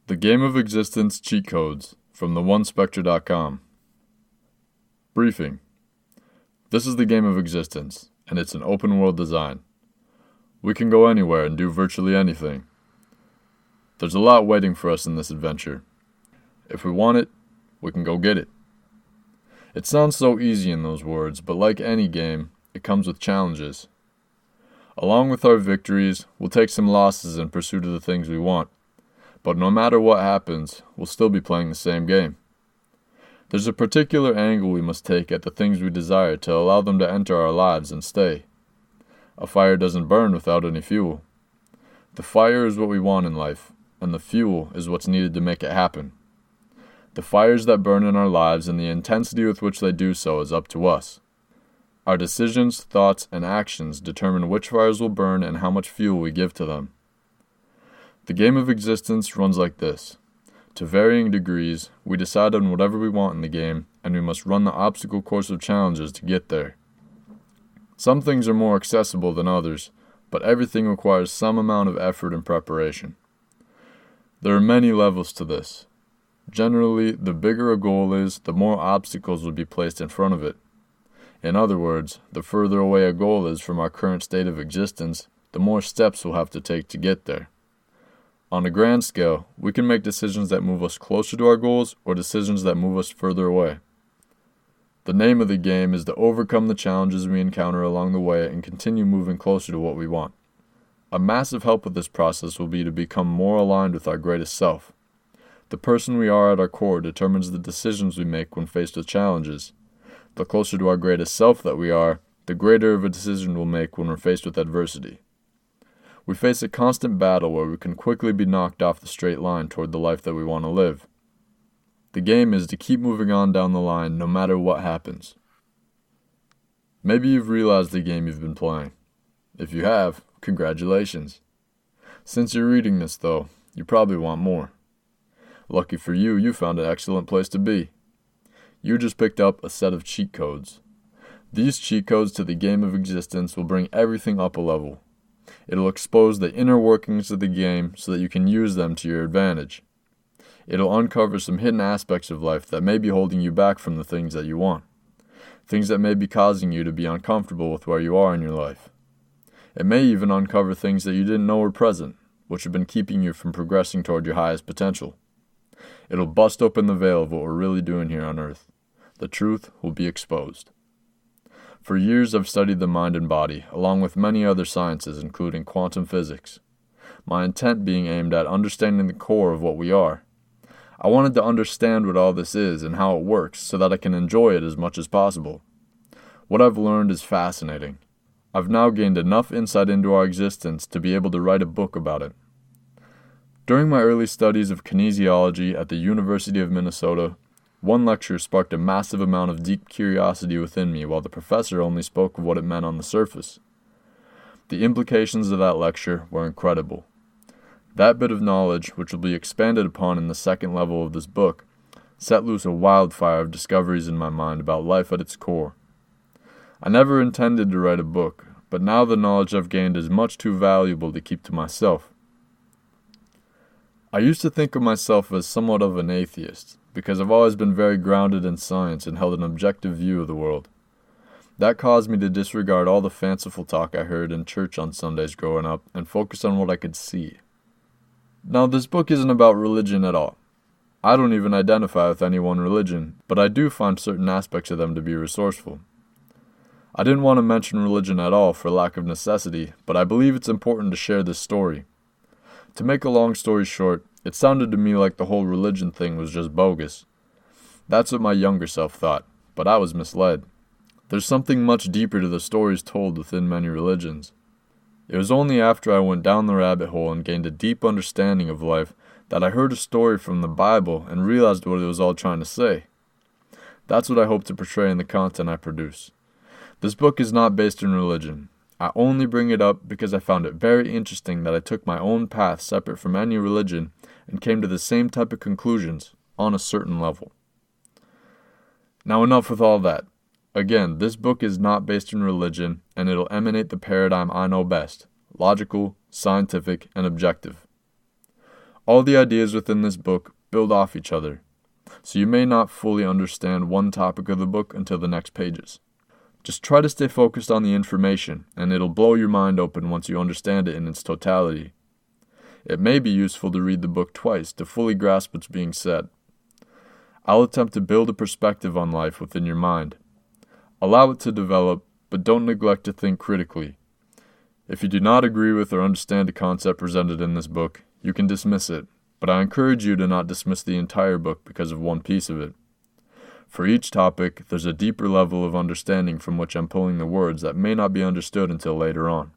The Game of Existence Cheat Codes from the Briefing. This is the Game of Existence, and it's an open-world design. We can go anywhere and do virtually anything. There's a lot waiting for us in this adventure. If we want it, we can go get it. It sounds so easy in those words, but like any game, it comes with challenges. Along with our victories, we'll take some losses in pursuit of the things we want. But no matter what happens, we'll still be playing the same game. There's a particular angle we must take at the things we desire to allow them to enter our lives and stay. A fire doesn't burn without any fuel. The fire is what we want in life, and the fuel is what's needed to make it happen. The fires that burn in our lives and the intensity with which they do so is up to us. Our decisions, thoughts, and actions determine which fires will burn and how much fuel we give to them. The game of existence runs like this. To varying degrees, we decide on whatever we want in the game, and we must run the obstacle course of challenges to get there. Some things are more accessible than others, but everything requires some amount of effort and preparation. There are many levels to this. Generally, the bigger a goal is, the more obstacles will be placed in front of it. In other words, the further away a goal is from our current state of existence, the more steps we'll have to take to get there. On a grand scale, we can make decisions that move us closer to our goals or decisions that move us further away. The name of the game is to overcome the challenges we encounter along the way and continue moving closer to what we want. A massive help with this process will be to become more aligned with our greatest self. The person we are at our core determines the decisions we make when faced with challenges. The closer to our greatest self that we are, the greater of a decision we'll make when we're faced with adversity. We face a constant battle where we can quickly be knocked off the straight line toward the life that we want to live. The game is to keep moving on down the line no matter what happens. Maybe you've realized the game you've been playing. If you have, congratulations. Since you're reading this though, you probably want more. Lucky for you, you found an excellent place to be. You just picked up a set of cheat codes. These cheat codes to the game of existence will bring everything up a level. It'll expose the inner workings of the game so that you can use them to your advantage. It'll uncover some hidden aspects of life that may be holding you back from the things that you want. Things that may be causing you to be uncomfortable with where you are in your life. It may even uncover things that you didn't know were present, which have been keeping you from progressing toward your highest potential. It'll bust open the veil of what we're really doing here on Earth. The truth will be exposed. For years I've studied the mind and body, along with many other sciences including quantum physics. My intent being aimed at understanding the core of what we are. I wanted to understand what all this is and how it works so that I can enjoy it as much as possible. What I've learned is fascinating. I've now gained enough insight into our existence to be able to write a book about it. During my early studies of kinesiology at the University of Minnesota, one lecture sparked a massive amount of deep curiosity within me while the professor only spoke of what it meant on the surface. The implications of that lecture were incredible. That bit of knowledge, which will be expanded upon in the second level of this book, set loose a wildfire of discoveries in my mind about life at its core. I never intended to write a book, but now the knowledge I've gained is much too valuable to keep to myself. I used to think of myself as somewhat of an atheist, because I've always been very grounded in science and held an objective view of the world. That caused me to disregard all the fanciful talk I heard in church on Sundays growing up and focus on what I could see. Now, this book isn't about religion at all. I don't even identify with any one religion, but I do find certain aspects of them to be resourceful. I didn't want to mention religion at all for lack of necessity, but I believe it's important to share this story. To make a long story short, it sounded to me like the whole religion thing was just bogus. That's what my younger self thought, but I was misled. There's something much deeper to the stories told within many religions. It was only after I went down the rabbit hole and gained a deep understanding of life that I heard a story from the Bible and realized what it was all trying to say. That's what I hope to portray in the content I produce. This book is not based in religion. I only bring it up because I found it very interesting that I took my own path separate from any religion and came to the same type of conclusions on a certain level. Now enough with all that. Again, this book is not based in religion, and it'll emanate the paradigm I know best, logical, scientific, and objective. All the ideas within this book build off each other, so you may not fully understand one topic of the book until the next pages. Just try to stay focused on the information, and it'll blow your mind open once you understand it in its totality. It may be useful to read the book twice to fully grasp what's being said. I'll attempt to build a perspective on life within your mind. Allow it to develop, but don't neglect to think critically. If you do not agree with or understand a concept presented in this book, you can dismiss it, but I encourage you to not dismiss the entire book because of one piece of it. For each topic, there's a deeper level of understanding from which I'm pulling the words that may not be understood until later on.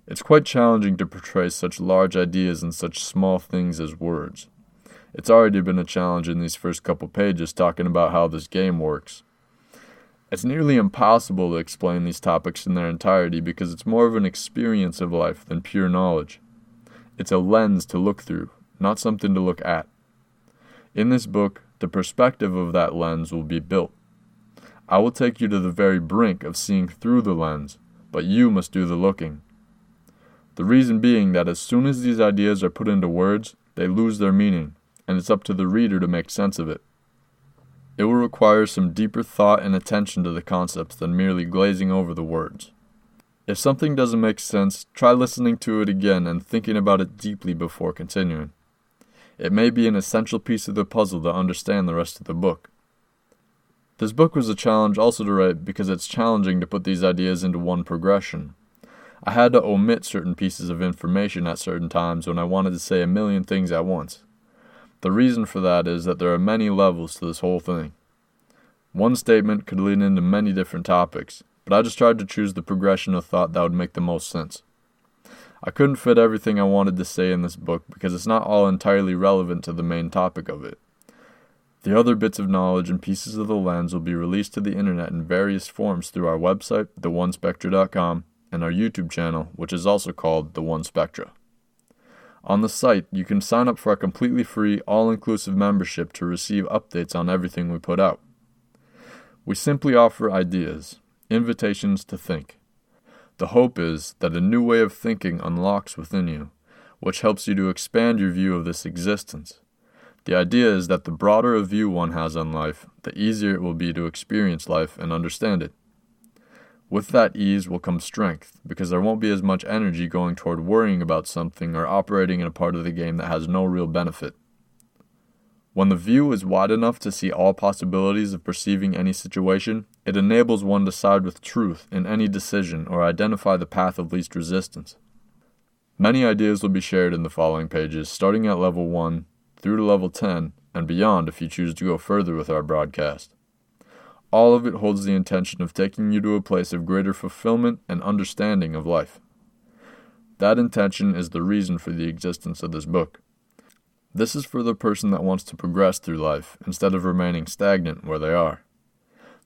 It's quite challenging to portray such large ideas in such small things as words. It's already been a challenge in these first couple pages talking about how this game works. It's nearly impossible to explain these topics in their entirety because it's more of an experience of life than pure knowledge. It's a lens to look through, not something to look at. In this book, the perspective of that lens will be built. I will take you to the very brink of seeing through the lens, but you must do the looking. The reason being that as soon as these ideas are put into words, they lose their meaning, and it's up to the reader to make sense of it. It will require some deeper thought and attention to the concepts than merely glazing over the words. If something doesn't make sense, try listening to it again and thinking about it deeply before continuing. It may be an essential piece of the puzzle to understand the rest of the book. This book was a challenge also to write because it's challenging to put these ideas into one progression. I had to omit certain pieces of information at certain times when I wanted to say a million things at once. The reason for that is that there are many levels to this whole thing. One statement could lead into many different topics, but I just tried to choose the progression of thought that would make the most sense. I couldn't fit everything I wanted to say in this book because it's not all entirely relevant to the main topic of it. The other bits of knowledge and pieces of the lens will be released to the internet in various forms through our website, theonespectra.com, and our YouTube channel, which is also called The One Spectra. On the site, you can sign up for a completely free, all-inclusive membership to receive updates on everything we put out. We simply offer ideas, invitations to think. The hope is that a new way of thinking unlocks within you, which helps you to expand your view of this existence. The idea is that the broader a view one has on life, the easier it will be to experience life and understand it. With that ease will come strength, because there won't be as much energy going toward worrying about something or operating in a part of the game that has no real benefit. When the view is wide enough to see all possibilities of perceiving any situation, it enables one to side with truth in any decision or identify the path of least resistance. Many ideas will be shared in the following pages, starting at level 1 through to level 10 and beyond if you choose to go further with our broadcast. All of it holds the intention of taking you to a place of greater fulfillment and understanding of life. That intention is the reason for the existence of this book. This is for the person that wants to progress through life instead of remaining stagnant where they are.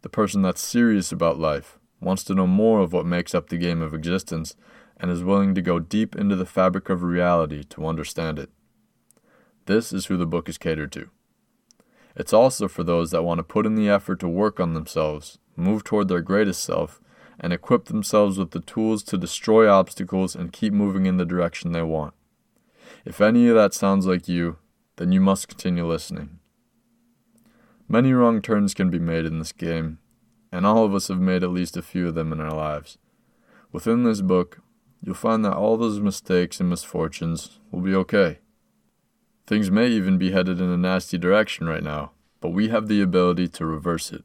The person that's serious about life, wants to know more of what makes up the game of existence, and is willing to go deep into the fabric of reality to understand it. This is who the book is catered to. It's also for those that want to put in the effort to work on themselves, move toward their greatest self, and equip themselves with the tools to destroy obstacles and keep moving in the direction they want. If any of that sounds like you, then you must continue listening. Many wrong turns can be made in this game, and all of us have made at least a few of them in our lives. Within this book, you'll find that all those mistakes and misfortunes will be okay. Things may even be headed in a nasty direction right now, but we have the ability to reverse it.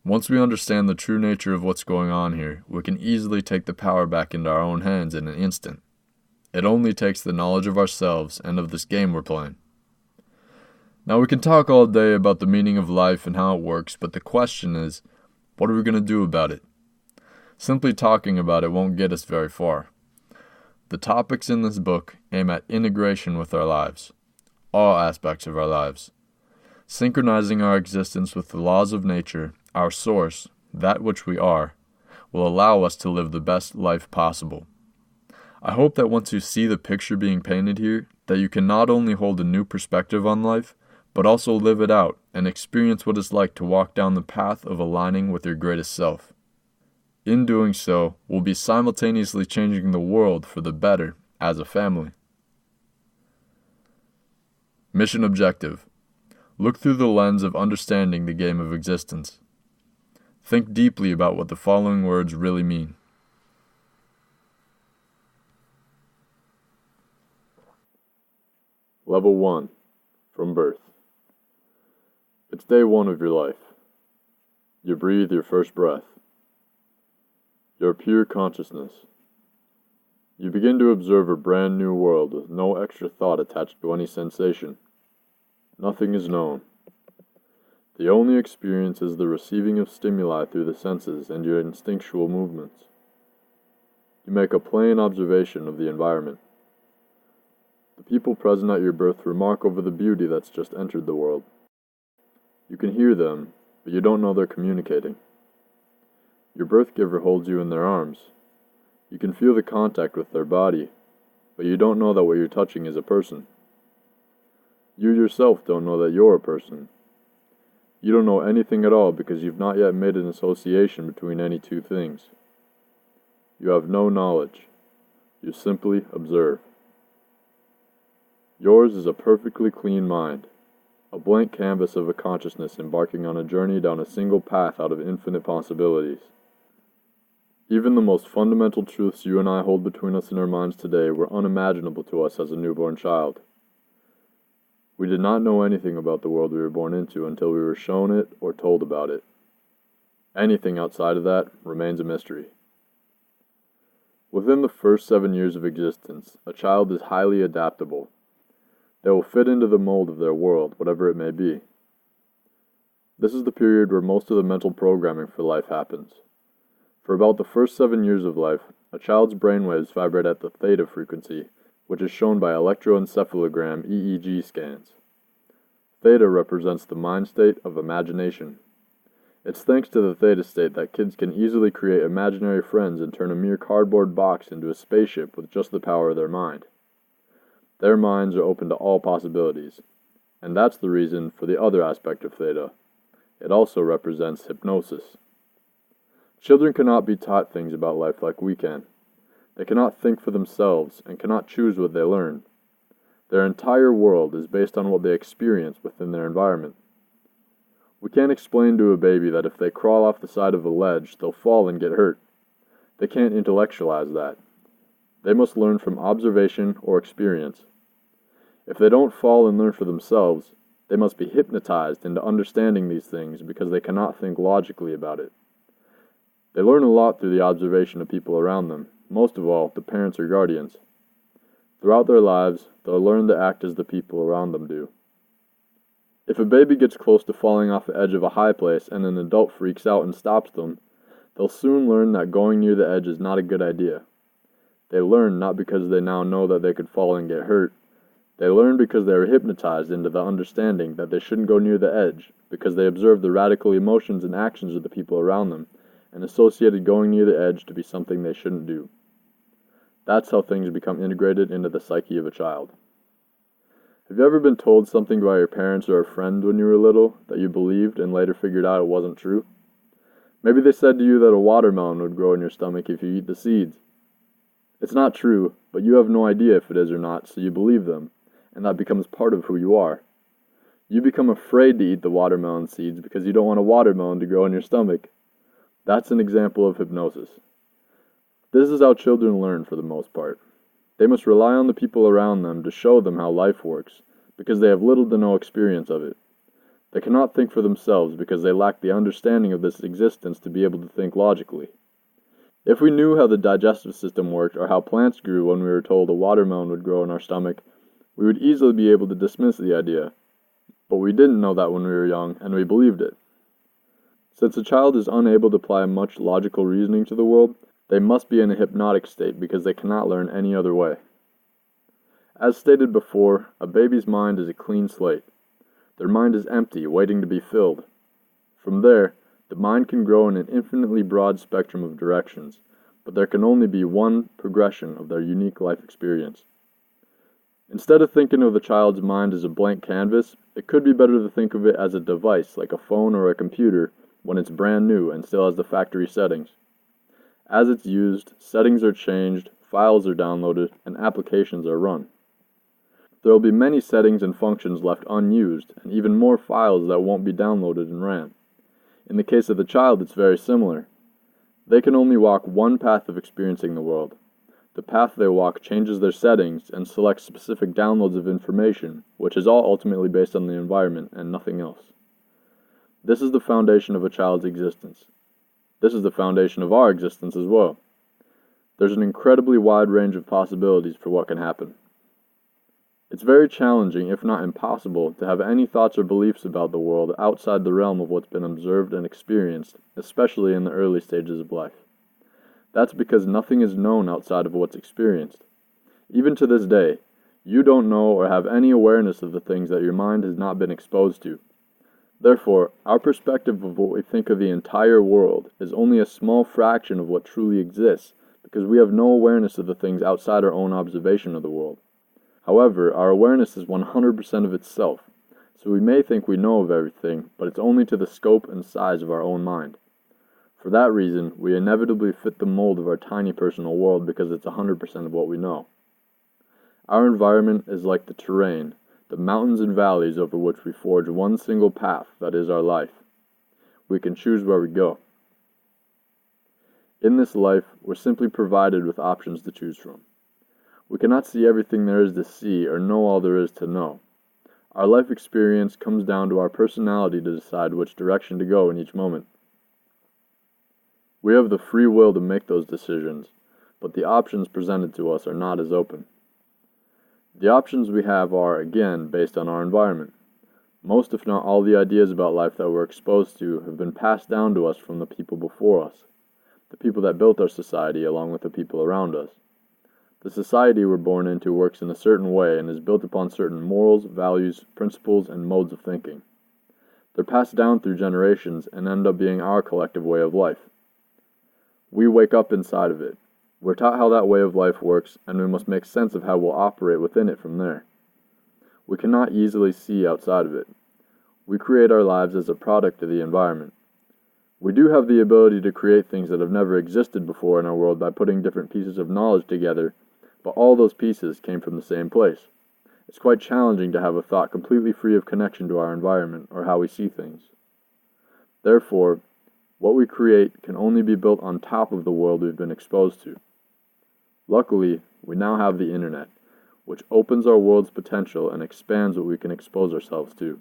Once we understand the true nature of what's going on here, we can easily take the power back into our own hands in an instant. It only takes the knowledge of ourselves and of this game we're playing. Now we can talk all day about the meaning of life and how it works, but the question is, what are we going to do about it? Simply talking about it won't get us very far. The topics in this book aim at integration with our lives, all aspects of our lives. Synchronizing our existence with the laws of nature, our source, that which we are, will allow us to live the best life possible. I hope that once you see the picture being painted here, that you can not only hold a new perspective on life, but also live it out and experience what it's like to walk down the path of aligning with your greatest self. In doing so, we'll be simultaneously changing the world for the better as a family. Mission objective. Look through the lens of understanding the game of existence. Think deeply about what the following words really mean. Level 1. From birth. It's day 1 of your life. You breathe your first breath. You're pure consciousness. You begin to observe a brand new world with no extra thought attached to any sensation. Nothing is known. The only experience is the receiving of stimuli through the senses and your instinctual movements. You make a plain observation of the environment. The people present at your birth remark over the beauty that's just entered the world. You can hear them, but you don't know they're communicating. Your birth giver holds you in their arms. You can feel the contact with their body, but you don't know that what you're touching is a person. You yourself don't know that you're a person. You don't know anything at all because you've not yet made an association between any two things. You have no knowledge. You simply observe. Yours is a perfectly clean mind, a blank canvas of a consciousness embarking on a journey down a single path out of infinite possibilities. Even the most fundamental truths you and I hold between us in our minds today were unimaginable to us as a newborn child. We did not know anything about the world we were born into until we were shown it or told about it. Anything outside of that remains a mystery. Within the first 7 years of existence, a child is highly adaptable. They will fit into the mold of their world, whatever it may be. This is the period where most of the mental programming for life happens. For about the first 7 years of life, a child's brainwaves vibrate at the theta frequency, which is shown by electroencephalogram EEG scans. Theta represents the mind state of imagination. It's thanks to the theta state that kids can easily create imaginary friends and turn a mere cardboard box into a spaceship with just the power of their mind. Their minds are open to all possibilities, and that's the reason for the other aspect of theta. It also represents hypnosis. Children cannot be taught things about life like we can. They cannot think for themselves and cannot choose what they learn. Their entire world is based on what they experience within their environment. We can't explain to a baby that if they crawl off the side of a ledge, they'll fall and get hurt. They can't intellectualize that. They must learn from observation or experience. If they don't fall and learn for themselves, they must be hypnotized into understanding these things because they cannot think logically about it. They learn a lot through the observation of people around them, most of all, the parents or guardians. Throughout their lives, they'll learn to act as the people around them do. If a baby gets close to falling off the edge of a high place and an adult freaks out and stops them, they'll soon learn that going near the edge is not a good idea. They learn not because they now know that they could fall and get hurt. They learn because they were hypnotized into the understanding that they shouldn't go near the edge because they observed the radical emotions and actions of the people around them and associated going near the edge to be something they shouldn't do. That's how things become integrated into the psyche of a child. Have you ever been told something by your parents or a friend when you were little that you believed and later figured out it wasn't true? Maybe they said to you that a watermelon would grow in your stomach if you eat the seeds. It's not true, but you have no idea if it is or not, so you believe them, and that becomes part of who you are. You become afraid to eat the watermelon seeds because you don't want a watermelon to grow in your stomach. That's an example of hypnosis. This is how children learn for the most part. They must rely on the people around them to show them how life works, because they have little to no experience of it. They cannot think for themselves because they lack the understanding of this existence to be able to think logically. If we knew how the digestive system worked or how plants grew when we were told a watermelon would grow in our stomach, we would easily be able to dismiss the idea. But we didn't know that when we were young, and we believed it. Since a child is unable to apply much logical reasoning to the world, they must be in a hypnotic state because they cannot learn any other way. As stated before, a baby's mind is a clean slate. Their mind is empty, waiting to be filled. From there, the mind can grow in an infinitely broad spectrum of directions, but there can only be one progression of their unique life experience. Instead of thinking of the child's mind as a blank canvas, it could be better to think of it as a device like a phone or a computer when it's brand new and still has the factory settings. As it's used, settings are changed, files are downloaded, and applications are run. There will be many settings and functions left unused, and even more files that won't be downloaded in RAM. In the case of the child, it's very similar. They can only walk one path of experiencing the world. The path they walk changes their settings and selects specific downloads of information, which is all ultimately based on the environment and nothing else. This is the foundation of a child's existence. This is the foundation of our existence as well. There's an incredibly wide range of possibilities for what can happen. It's very challenging, if not impossible, to have any thoughts or beliefs about the world outside the realm of what's been observed and experienced, especially in the early stages of life. That's because nothing is known outside of what's experienced. Even to this day, you don't know or have any awareness of the things that your mind has not been exposed to. Therefore, our perspective of what we think of the entire world is only a small fraction of what truly exists, because we have no awareness of the things outside our own observation of the world. However, our awareness is 100% of itself, so we may think we know of everything, but it's only to the scope and size of our own mind. For that reason, we inevitably fit the mold of our tiny personal world because it's 100% of what we know. Our environment is like the terrain, the mountains and valleys over which we forge one single path that is our life. We can choose where we go. In this life, we're simply provided with options to choose from. We cannot see everything there is to see or know all there is to know. Our life experience comes down to our personality to decide which direction to go in each moment. We have the free will to make those decisions, but the options presented to us are not as open. The options we have are, again, based on our environment. Most, if not all, the ideas about life that we're exposed to have been passed down to us from the people before us, the people that built our society along with the people around us. The society we're born into works in a certain way and is built upon certain morals, values, principles, and modes of thinking. They're passed down through generations and end up being our collective way of life. We wake up inside of it. We're taught how that way of life works, and we must make sense of how we'll operate within it from there. We cannot easily see outside of it. We create our lives as a product of the environment. We do have the ability to create things that have never existed before in our world by putting different pieces of knowledge together, but all those pieces came from the same place. It's quite challenging to have a thought completely free of connection to our environment or how we see things. Therefore, what we create can only be built on top of the world we've been exposed to. Luckily, we now have the internet, which opens our world's potential and expands what we can expose ourselves to.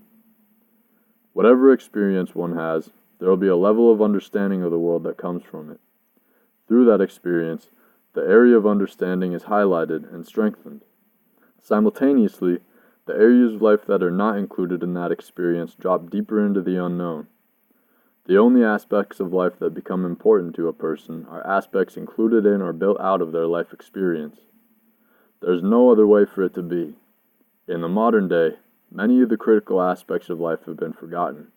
Whatever experience one has, there will be a level of understanding of the world that comes from it. Through that experience, the area of understanding is highlighted and strengthened. Simultaneously, the areas of life that are not included in that experience drop deeper into the unknown. The only aspects of life that become important to a person are aspects included in or built out of their life experience. There is no other way for it to be. In the modern day, many of the critical aspects of life have been forgotten.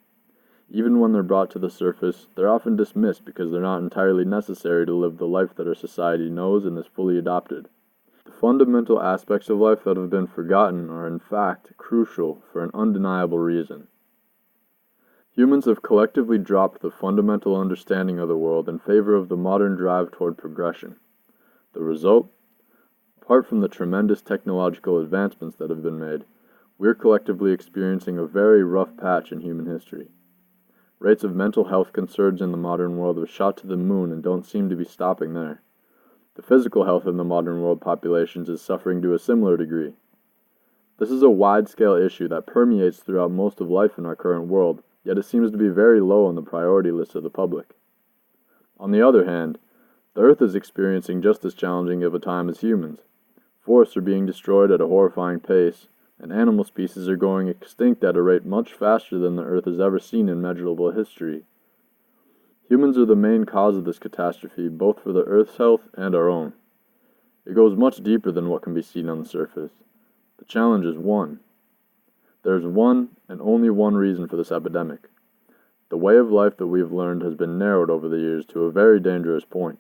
Even when they're brought to the surface, they're often dismissed because they're not entirely necessary to live the life that our society knows and is fully adopted. The fundamental aspects of life that have been forgotten are in fact crucial for an undeniable reason. Humans have collectively dropped the fundamental understanding of the world in favor of the modern drive toward progression. The result? Apart from the tremendous technological advancements that have been made, we're collectively experiencing a very rough patch in human history. Rates of mental health concerns in the modern world have shot to the moon and don't seem to be stopping there. The physical health in the modern world populations is suffering to a similar degree. This is a wide-scale issue that permeates throughout most of life in our current world, yet it seems to be very low on the priority list of the public. On the other hand, the Earth is experiencing just as challenging of a time as humans. Forests are being destroyed at a horrifying pace, and animal species are going extinct at a rate much faster than the Earth has ever seen in measurable history. Humans are the main cause of this catastrophe, both for the Earth's health and our own. It goes much deeper than what can be seen on the surface. The challenge is one. There is one and only one reason for this epidemic. The way of life that we have learned has been narrowed over the years to a very dangerous point.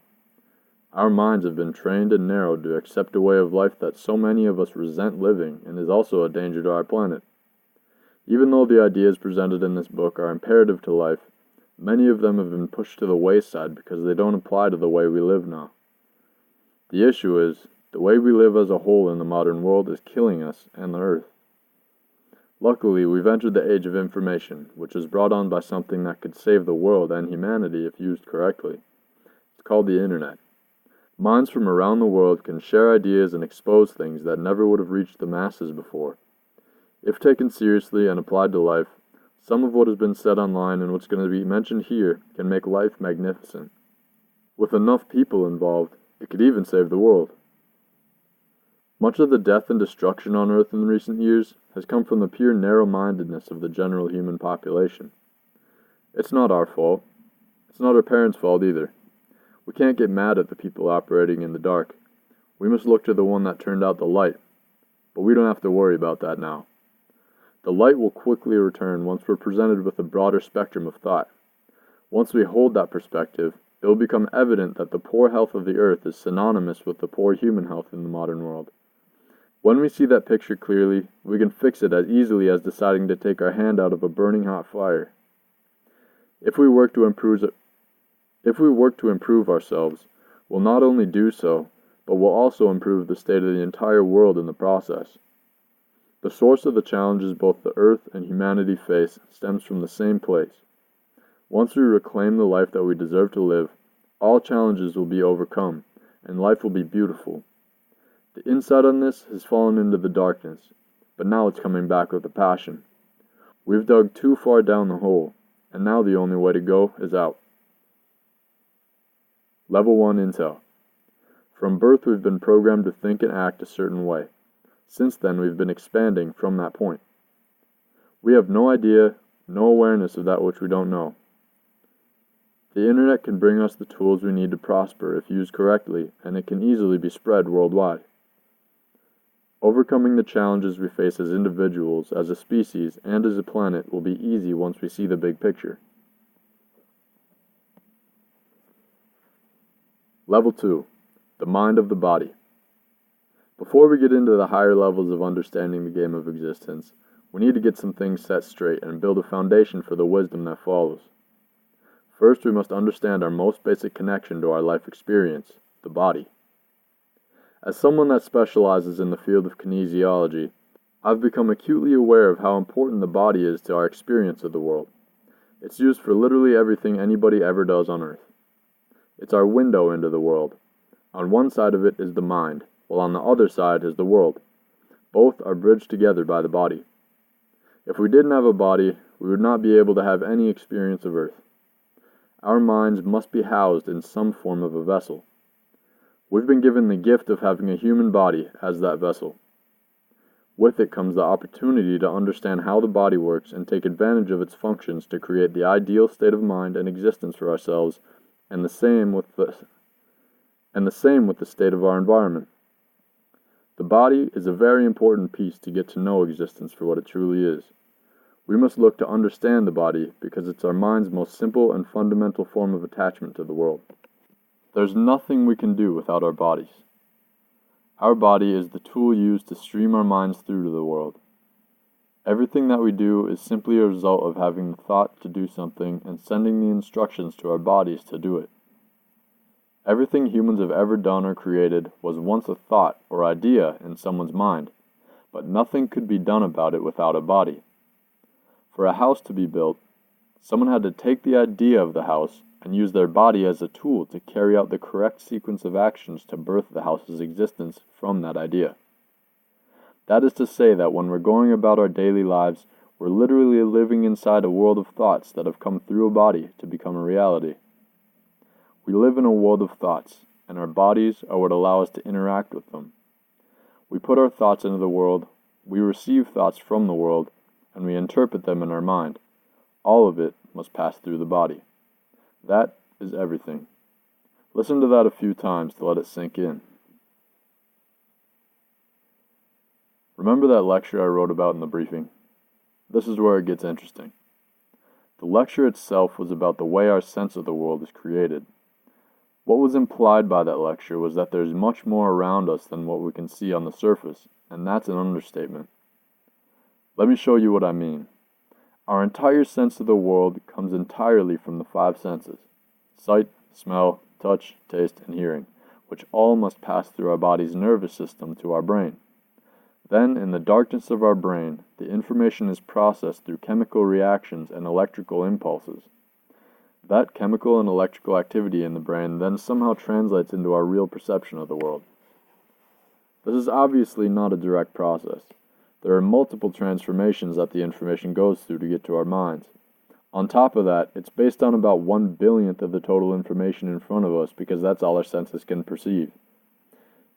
Our minds have been trained and narrowed to accept a way of life that so many of us resent living and is also a danger to our planet. Even though the ideas presented in this book are imperative to life, many of them have been pushed to the wayside because they don't apply to the way we live now. The issue is, The way we live as a whole in the modern world is killing us and the Earth. Luckily, we've entered the age of information, which is brought on by something that could save the world and humanity if used correctly. It's called the Internet. Minds from around the world can share ideas and expose things that never would have reached the masses before. If taken seriously and applied to life, some of what has been said online and what's going to be mentioned here can make life magnificent. With enough people involved, it could even save the world. Much of the death and destruction on Earth in recent years has come from the pure narrow-mindedness of the general human population. It's not our fault. It's not our parents' fault either. We can't get mad at the people operating in the dark. We must look to the one that turned out the light. But we don't have to worry about that now. The light will quickly return once we're presented with a broader spectrum of thought. Once we hold that perspective, it will become evident that the poor health of the Earth is synonymous with the poor human health in the modern world. When we see that picture clearly, we can fix it as easily as deciding to take our hand out of a burning hot fire. If we work to improve ourselves, we'll not only do so, but we'll also improve the state of the entire world in the process. The source of the challenges both the Earth and humanity face stems from the same place. Once we reclaim the life that we deserve to live, all challenges will be overcome, and life will be beautiful. The insight on this has fallen into the darkness, but now it's coming back with a passion. We've dug too far down the hole, and now the only way to go is out. Level 1 Intel. From birth we've been programmed to think and act a certain way. Since then we've been expanding from that point. We have no idea, no awareness of that which we don't know. The Internet can bring us the tools we need to prosper if used correctly, and it can easily be spread worldwide. Overcoming the challenges we face as individuals, as a species, and as a planet will be easy once we see the big picture. Level 2. The mind of the body. Before we get into the higher levels of understanding the game of existence, we need to get some things set straight and build a foundation for the wisdom that follows. First, we must understand our most basic connection to our life experience, the body. As someone that specializes in the field of kinesiology, I've become acutely aware of how important the body is to our experience of the world. It's used for literally everything anybody ever does on Earth. It's our window into the world. On one side of it is the mind, while on the other side is the world. Both are bridged together by the body. If we didn't have a body, we would not be able to have any experience of Earth. Our minds must be housed in some form of a vessel. We've been given the gift of having a human body as that vessel. With it comes the opportunity to understand how the body works and take advantage of its functions to create the ideal state of mind and existence for ourselves, and the same with the state of our environment. The body is a very important piece to get to know existence for what it truly is. We must look to understand the body because it's our mind's most simple and fundamental form of attachment to the world. There's nothing we can do without our bodies. Our body is the tool used to stream our minds through to the world. Everything that we do is simply a result of having the thought to do something and sending the instructions to our bodies to do it. Everything humans have ever done or created was once a thought or idea in someone's mind, but nothing could be done about it without a body. For a house to be built, someone had to take the idea of the house and use their body as a tool to carry out the correct sequence of actions to birth the house's existence from that idea. That is to say that when we're going about our daily lives, we're literally living inside a world of thoughts that have come through a body to become a reality. We live in a world of thoughts, and our bodies are what allow us to interact with them. We put our thoughts into the world, we receive thoughts from the world, and we interpret them in our mind. All of it must pass through the body. That is everything. Listen to that a few times to let it sink in. Remember that lecture I wrote about in the briefing? This is where it gets interesting. The lecture itself was about the way our sense of the world is created. What was implied by that lecture was that there's much more around us than what we can see on the surface, and that's an understatement. Let me show you what I mean. Our entire sense of the world comes entirely from the five senses: sight, smell, touch, taste, and hearing, which all must pass through our body's nervous system to our brain. Then, in the darkness of our brain, the information is processed through chemical reactions and electrical impulses. That chemical and electrical activity in the brain then somehow translates into our real perception of the world. This is obviously not a direct process. There are multiple transformations that the information goes through to get to our minds. On top of that, it's based on about 1/1000th of the total information in front of us because that's all our senses can perceive.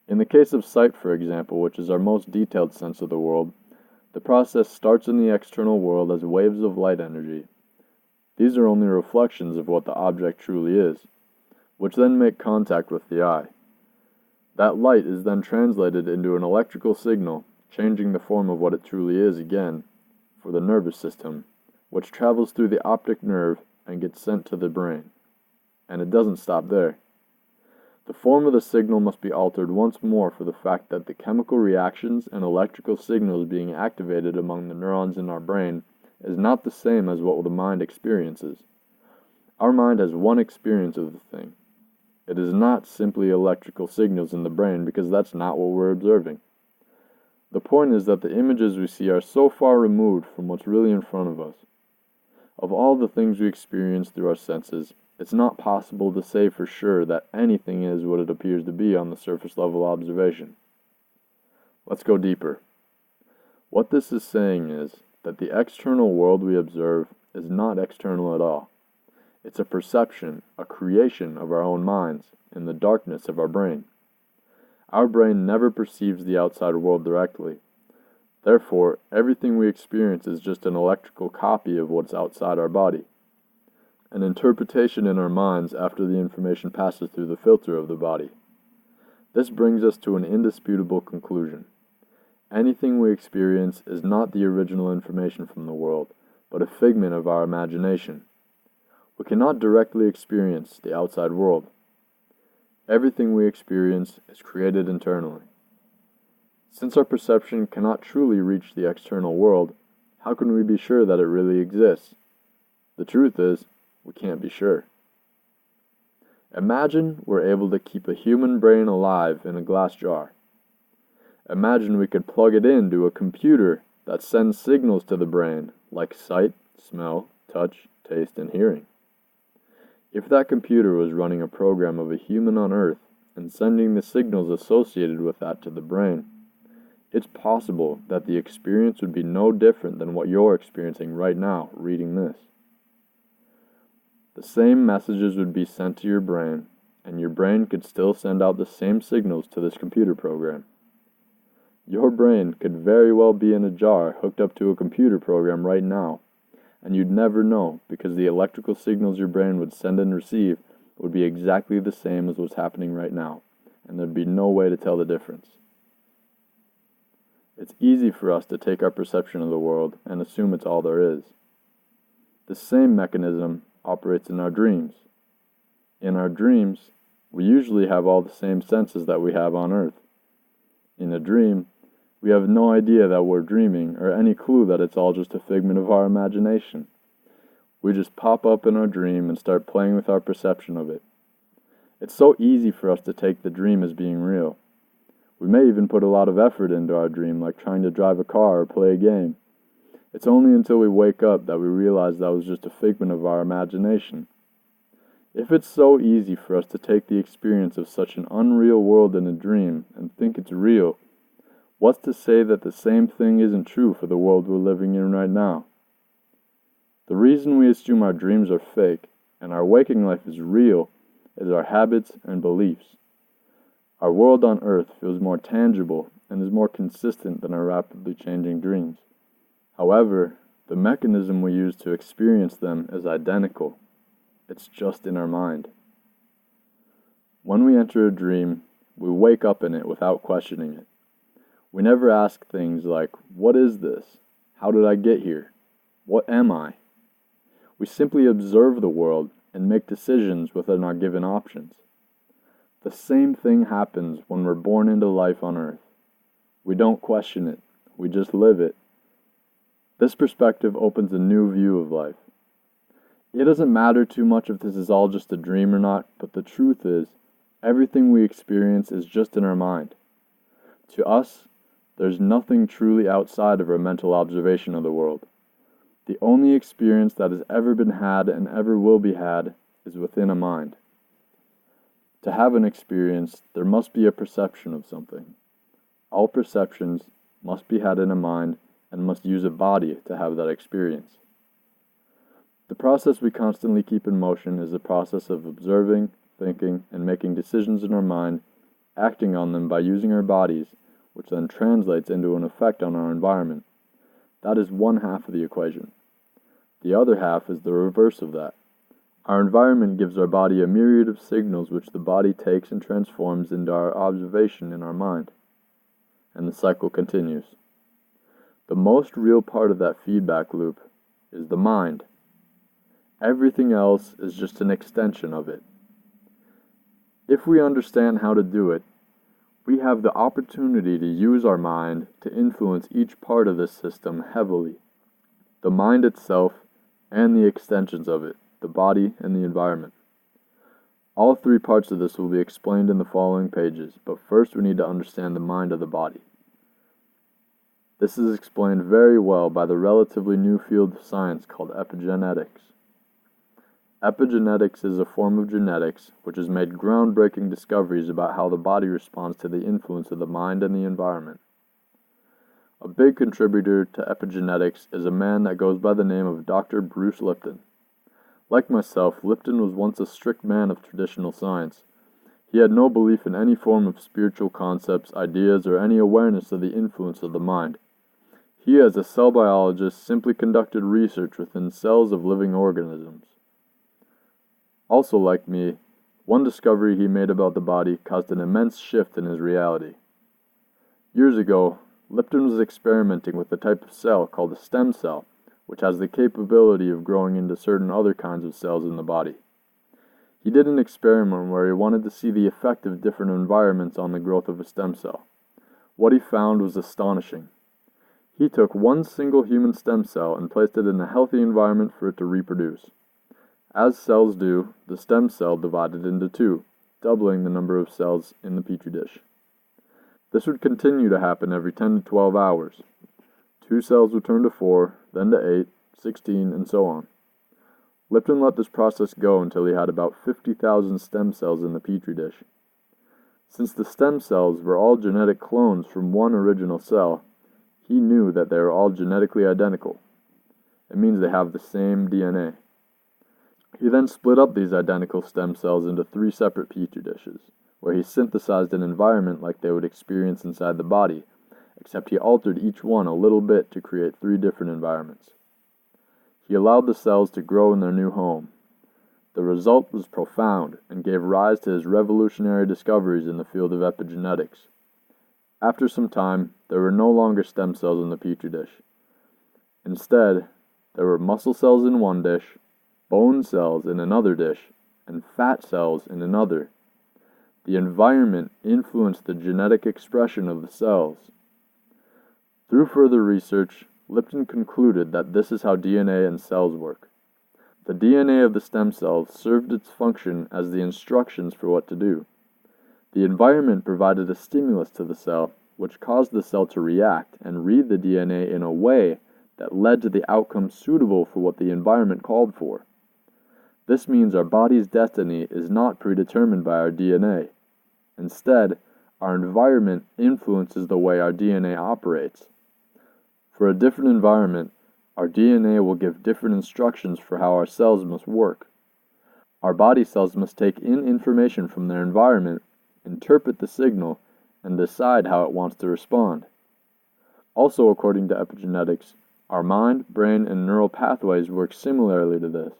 In the case of sight, for example, which is our most detailed sense of the world, the process starts in the external world as waves of light energy. These are only reflections of what the object truly is, which then make contact with the eye. That light is then translated into an electrical signal, changing the form of what it truly is again, for the nervous system, which travels through the optic nerve and gets sent to the brain. And it doesn't stop there. The form of the signal must be altered once more for the fact that the chemical reactions and electrical signals being activated among the neurons in our brain is not the same as what the mind experiences. Our mind has one experience of the thing. It is not simply electrical signals in the brain because that's not what we're observing. The point is that the images we see are so far removed from what's really in front of us. Of all the things we experience through our senses, it's not possible to say for sure that anything is what it appears to be on the surface level observation. Let's go deeper. What this is saying is that the external world we observe is not external at all. It's a perception, a creation of our own minds in the darkness of our brain. Our brain never perceives the outside world directly. Therefore, everything we experience is just an electrical copy of what's outside our body, an interpretation in our minds after the information passes through the filter of the body. This brings us to an indisputable conclusion. Anything we experience is not the original information from the world, but a figment of our imagination. We cannot directly experience the outside world. Everything we experience is created internally. Since our perception cannot truly reach the external world, how can we be sure that it really exists? The truth is, we can't be sure. Imagine we're able to keep a human brain alive in a glass jar. Imagine we could plug it into a computer that sends signals to the brain, like sight, smell, touch, taste, and hearing. If that computer was running a program of a human on Earth and sending the signals associated with that to the brain, it's possible that the experience would be no different than what you're experiencing right now reading this. The same messages would be sent to your brain, and your brain could still send out the same signals to this computer program. Your brain could very well be in a jar hooked up to a computer program right now, and you'd never know because the electrical signals your brain would send and receive would be exactly the same as what's happening right now, and there'd be no way to tell the difference. It's easy for us to take our perception of the world and assume it's all there is. The same mechanism operates in our dreams. In our dreams, we usually have all the same senses that we have on Earth. In a dream, we have no idea that we're dreaming or any clue that it's all just a figment of our imagination. We just pop up in our dream and start playing with our perception of it. It's so easy for us to take the dream as being real. We may even put a lot of effort into our dream, like trying to drive a car or play a game. It's only until we wake up that we realize that was just a figment of our imagination. If it's so easy for us to take the experience of such an unreal world in a dream and think it's real, what's to say that the same thing isn't true for the world we're living in right now? The reason we assume our dreams are fake and our waking life is real is our habits and beliefs. Our world on Earth feels more tangible and is more consistent than our rapidly changing dreams. However, the mechanism we use to experience them is identical. It's just in our mind. When we enter a dream, we wake up in it without questioning it. We never ask things like, what is this? How did I get here? What am I? We simply observe the world and make decisions within our given options. The same thing happens when we're born into life on Earth. We don't question it, we just live it. This perspective opens a new view of life. It doesn't matter too much if this is all just a dream or not, but the truth is, Everything we experience is just in our mind. To us, there's nothing truly outside of our mental observation of the world. The only experience that has ever been had and ever will be had is within a mind. To have an experience, there must be a perception of something. All perceptions must be had in a mind and must use a body to have that experience. The process we constantly keep in motion is the process of observing, thinking, and making decisions in our mind, acting on them by using our bodies, which then translates into an effect on our environment. That is one half of the equation. The other half is the reverse of that. Our environment gives our body a myriad of signals which the body takes and transforms into our observation in our mind. And the cycle continues. The most real part of that feedback loop is the mind. Everything else is just an extension of it. If we understand how to do it, we have the opportunity to use our mind to influence each part of this system heavily. The mind itself and the extensions of it, the body and the environment. All three parts of this will be explained in the following pages, but first we need to understand the mind of the body. This is explained very well by the relatively new field of science called epigenetics. Epigenetics is a form of genetics which has made groundbreaking discoveries about how the body responds to the influence of the mind and the environment. A big contributor to epigenetics is a man that goes by the name of Dr. Bruce Lipton. Like myself, Lipton was once a strict man of traditional science. He had no belief in any form of spiritual concepts, ideas, or any awareness of the influence of the mind. He, as a cell biologist, simply conducted research within cells of living organisms. Also, like me, one discovery he made about the body caused an immense shift in his reality. Years ago, Lipton was experimenting with a type of cell called a stem cell, which has the capability of growing into certain other kinds of cells in the body. He did an experiment where he wanted to see the effect of different environments on the growth of a stem cell. What he found was astonishing. He took one single human stem cell and placed it in a healthy environment for it to reproduce. As cells do, the stem cell divided into two, doubling the number of cells in the petri dish. This would continue to happen every 10 to 12 hours. 2 cells would turn to 4, then to 8, 16, and so on. Lipton let this process go until he had about 50,000 stem cells in the petri dish. Since the stem cells were all genetic clones from one original cell, he knew that they were all genetically identical. It means they have the same DNA. He then split up these identical stem cells into 3 separate petri dishes, where he synthesized an environment like they would experience inside the body, except he altered each one a little bit to create 3 different environments. He allowed the cells to grow in their new home. The result was profound and gave rise to his revolutionary discoveries in the field of epigenetics. After some time, there were no longer stem cells in the petri dish. Instead, there were muscle cells in one dish, bone cells in another dish, and fat cells in another. The environment influenced the genetic expression of the cells. Through further research, Lipton concluded that this is how DNA and cells work. The DNA of the stem cells served its function as the instructions for what to do. The environment provided a stimulus to the cell, which caused the cell to react and read the DNA in a way that led to the outcome suitable for what the environment called for. This means our body's destiny is not predetermined by our DNA. Instead, our environment influences the way our DNA operates. For a different environment, our DNA will give different instructions for how our cells must work. Our body cells must take in information from their environment, interpret the signal, and decide how it wants to respond. Also, according to epigenetics, our mind, brain, and neural pathways work similarly to this.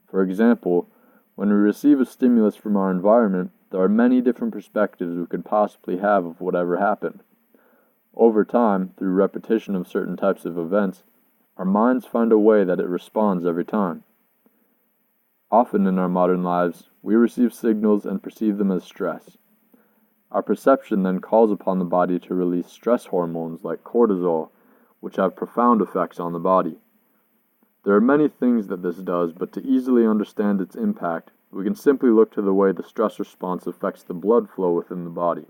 For example, when we receive a stimulus from our environment, there are many different perspectives we could possibly have of whatever happened. Over time, through repetition of certain types of events, our minds find a way that it responds every time. Often in our modern lives, we receive signals and perceive them as stress. Our perception then calls upon the body to release stress hormones like cortisol, which have profound effects on the body. There are many things that this does, but to easily understand its impact, we can simply look to the way the stress response affects the blood flow within the body.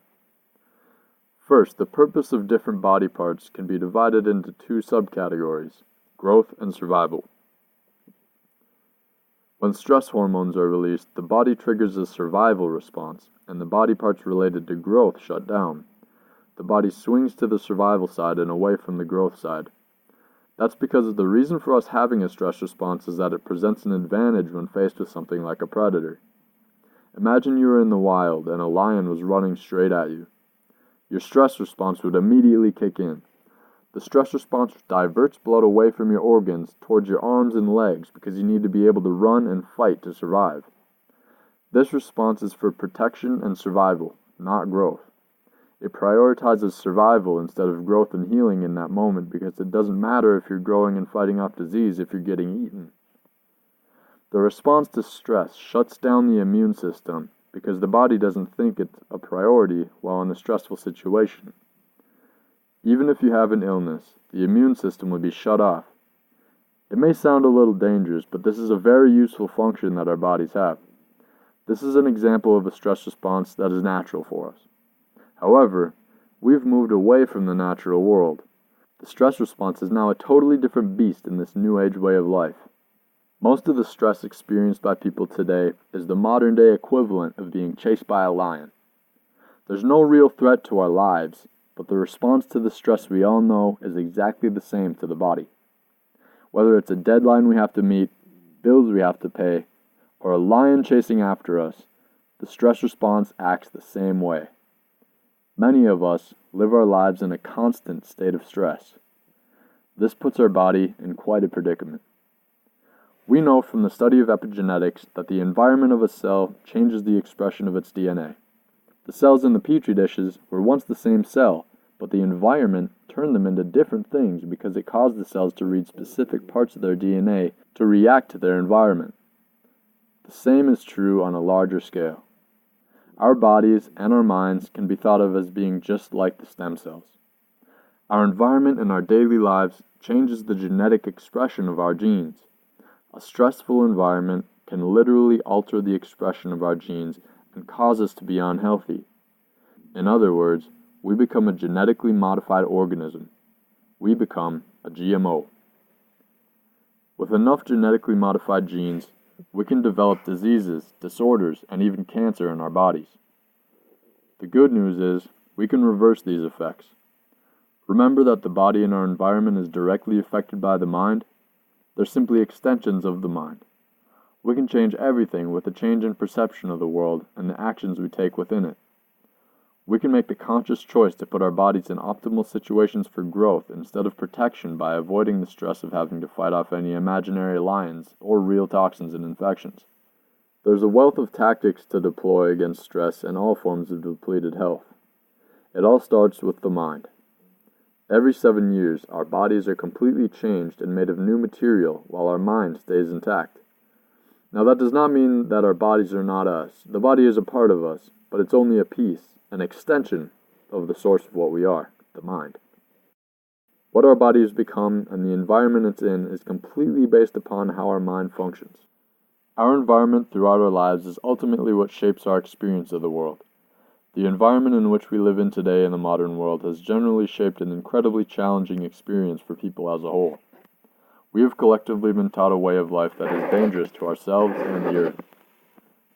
First, the purpose of different body parts can be divided into two subcategories: growth and survival. When stress hormones are released, the body triggers a survival response, and the body parts related to growth shut down. The body swings to the survival side and away from the growth side. That's because the reason for us having a stress response is that it presents an advantage when faced with something like a predator. Imagine you were in the wild and a lion was running straight at you. Your stress response would immediately kick in. The stress response diverts blood away from your organs towards your arms and legs because you need to be able to run and fight to survive. This response is for protection and survival, not growth. It prioritizes survival instead of growth and healing in that moment because it doesn't matter if you're growing and fighting off disease if you're getting eaten. The response to stress shuts down the immune system because the body doesn't think it's a priority while in a stressful situation. Even if you have an illness, the immune system would be shut off. It may sound a little dangerous, but this is a very useful function that our bodies have. This is an example of a stress response that is natural for us. However, we've moved away from the natural world. The stress response is now a totally different beast in this new age way of life. Most of the stress experienced by people today is the modern day equivalent of being chased by a lion. There's no real threat to our lives, but the response to the stress we all know is exactly the same to the body. Whether it's a deadline we have to meet, bills we have to pay, or a lion chasing after us, the stress response acts the same way. Many of us live our lives in a constant state of stress. This puts our body in quite a predicament. We know from the study of epigenetics that the environment of a cell changes the expression of its DNA. The cells in the petri dishes were once the same cell, but the environment turned them into different things because it caused the cells to read specific parts of their DNA to react to their environment. The same is true on a larger scale. Our bodies and our minds can be thought of as being just like the stem cells. Our environment in our daily lives changes the genetic expression of our genes. A stressful environment can literally alter the expression of our genes and cause us to be unhealthy. In other words, we become a genetically modified organism. We become a GMO. With enough genetically modified genes, we can develop diseases, disorders, and even cancer in our bodies. The good news is, we can reverse these effects. Remember that the body and our environment is directly affected by the mind? They're simply extensions of the mind. We can change everything with a change in perception of the world and the actions we take within it. We can make the conscious choice to put our bodies in optimal situations for growth instead of protection by avoiding the stress of having to fight off any imaginary lions or real toxins and infections. There's a wealth of tactics to deploy against stress and all forms of depleted health. It all starts with the mind. Every 7 years, our bodies are completely changed and made of new material while our mind stays intact. Now that does not mean that our bodies are not us. The body is a part of us, but it's only a piece, an extension of the source of what we are, the mind. What our body has become and the environment it's in is completely based upon how our mind functions. Our environment throughout our lives is ultimately what shapes our experience of the world. The environment in which we live in today in the modern world has generally shaped an incredibly challenging experience for people as a whole. We have collectively been taught a way of life that is dangerous to ourselves and the earth.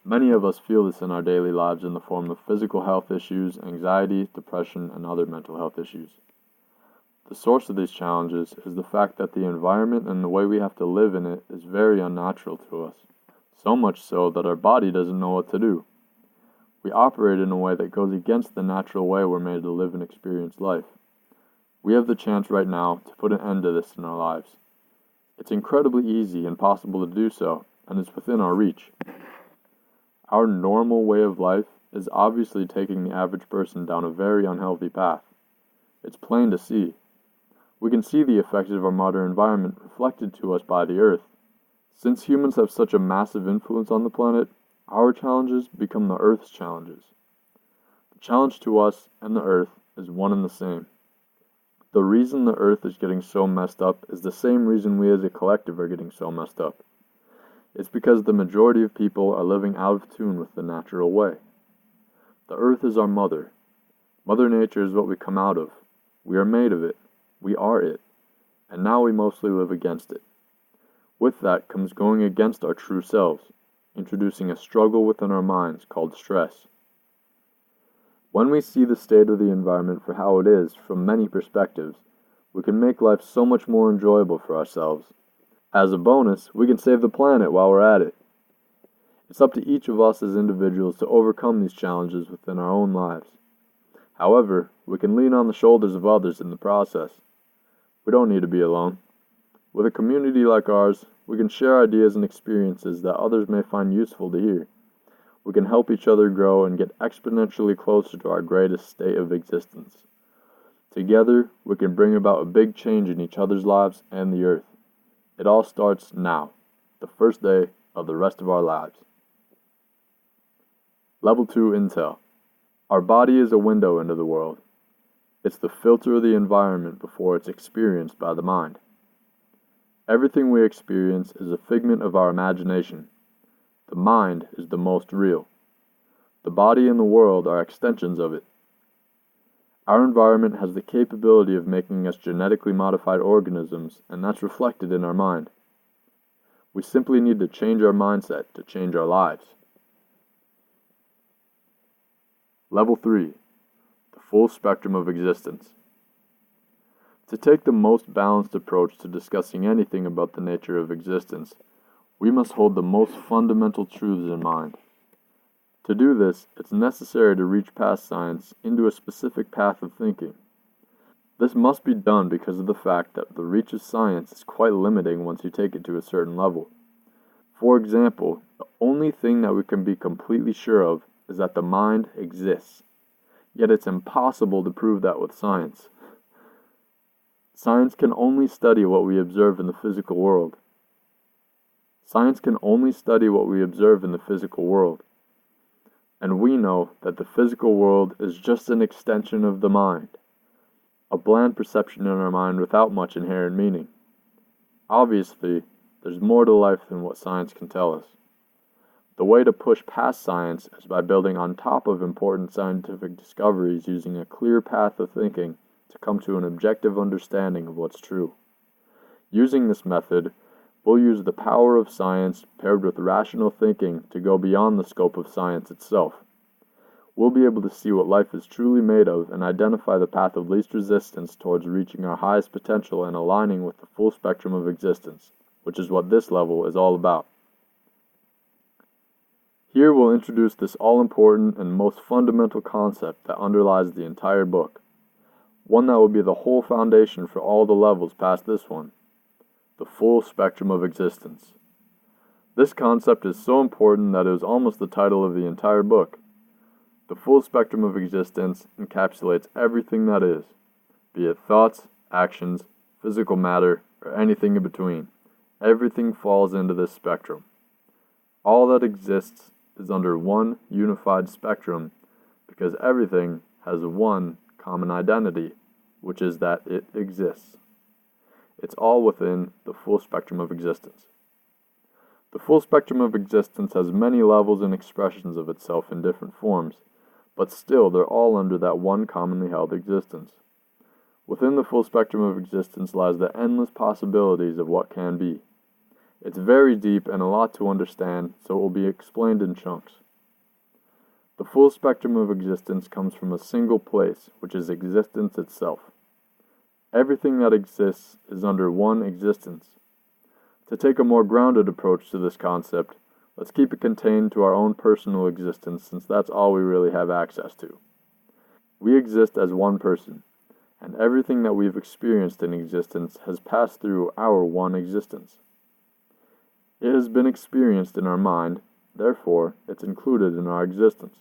Many of us feel this in our daily lives in the form of physical health issues, anxiety, depression, and other mental health issues. The source of these challenges is the fact that the environment and the way we have to live in it is very unnatural to us, so much so that our body doesn't know what to do. We operate in a way that goes against the natural way we're made to live and experience life. We have the chance right now to put an end to this in our lives. It's incredibly easy and possible to do so, and it's within our reach. Our normal way of life is obviously taking the average person down a very unhealthy path. It's plain to see. We can see the effects of our modern environment reflected to us by the earth. Since humans have such a massive influence on the planet, our challenges become the earth's challenges. The challenge to us and the earth is one and the same. The reason the earth is getting so messed up is the same reason we as a collective are getting so messed up. It's because the majority of people are living out of tune with the natural way. The earth is our mother. Mother Nature is what we come out of. We are made of it. We are it. And now we mostly live against it. With that comes going against our true selves, introducing a struggle within our minds called stress. When we see the state of the environment for how it is from many perspectives, we can make life so much more enjoyable for ourselves. As a bonus, we can save the planet while we're at it. It's up to each of us as individuals to overcome these challenges within our own lives. However, we can lean on the shoulders of others in the process. We don't need to be alone. With a community like ours, we can share ideas and experiences that others may find useful to hear. We can help each other grow and get exponentially closer to our greatest state of existence. Together, we can bring about a big change in each other's lives and the earth. It all starts now, the first day of the rest of our lives. Level 2 Intel. Our body is a window into the world. It's the filter of the environment before it's experienced by the mind. Everything we experience is a figment of our imagination. The mind is the most real. The body and the world are extensions of it. Our environment has the capability of making us genetically modified organisms, and that's reflected in our mind. We simply need to change our mindset to change our lives. Level 3. The full spectrum of existence. To take the most balanced approach to discussing anything about the nature of existence, we must hold the most fundamental truths in mind. To do this, it's necessary to reach past science into a specific path of thinking. This must be done because of the fact that the reach of science is quite limiting once you take it to a certain level. For example, the only thing that we can be completely sure of is that the mind exists. Yet it's impossible to prove that with science. Science can only study what we observe in the physical world. And we know that the physical world is just an extension of the mind, a bland perception in our mind without much inherent meaning. Obviously, there's more to life than what science can tell us. The way to push past science is by building on top of important scientific discoveries using a clear path of thinking to come to an objective understanding of what's true. Using this method, we'll use the power of science paired with rational thinking to go beyond the scope of science itself. We'll be able to see what life is truly made of and identify the path of least resistance towards reaching our highest potential and aligning with the full spectrum of existence, which is what this level is all about. Here we'll introduce this all-important and most fundamental concept that underlies the entire book, one that will be the whole foundation for all the levels past this one. The full spectrum of existence. This concept is so important that it is almost the title of the entire book. The full spectrum of existence encapsulates everything that is, be it thoughts, actions, physical matter, or anything in between. Everything falls into this spectrum. All that exists is under one unified spectrum because everything has one common identity, which is that it exists. It's all within the full spectrum of existence. The full spectrum of existence has many levels and expressions of itself in different forms, but still they're all under that one commonly held existence. Within the full spectrum of existence lies the endless possibilities of what can be. It's very deep and a lot to understand, so it will be explained in chunks. The full spectrum of existence comes from a single place, which is existence itself. Everything that exists is under one existence. To take a more grounded approach to this concept, let's keep it contained to our own personal existence since that's all we really have access to. We exist as one person, and everything that we've experienced in existence has passed through our one existence. It has been experienced in our mind, therefore it's included in our existence.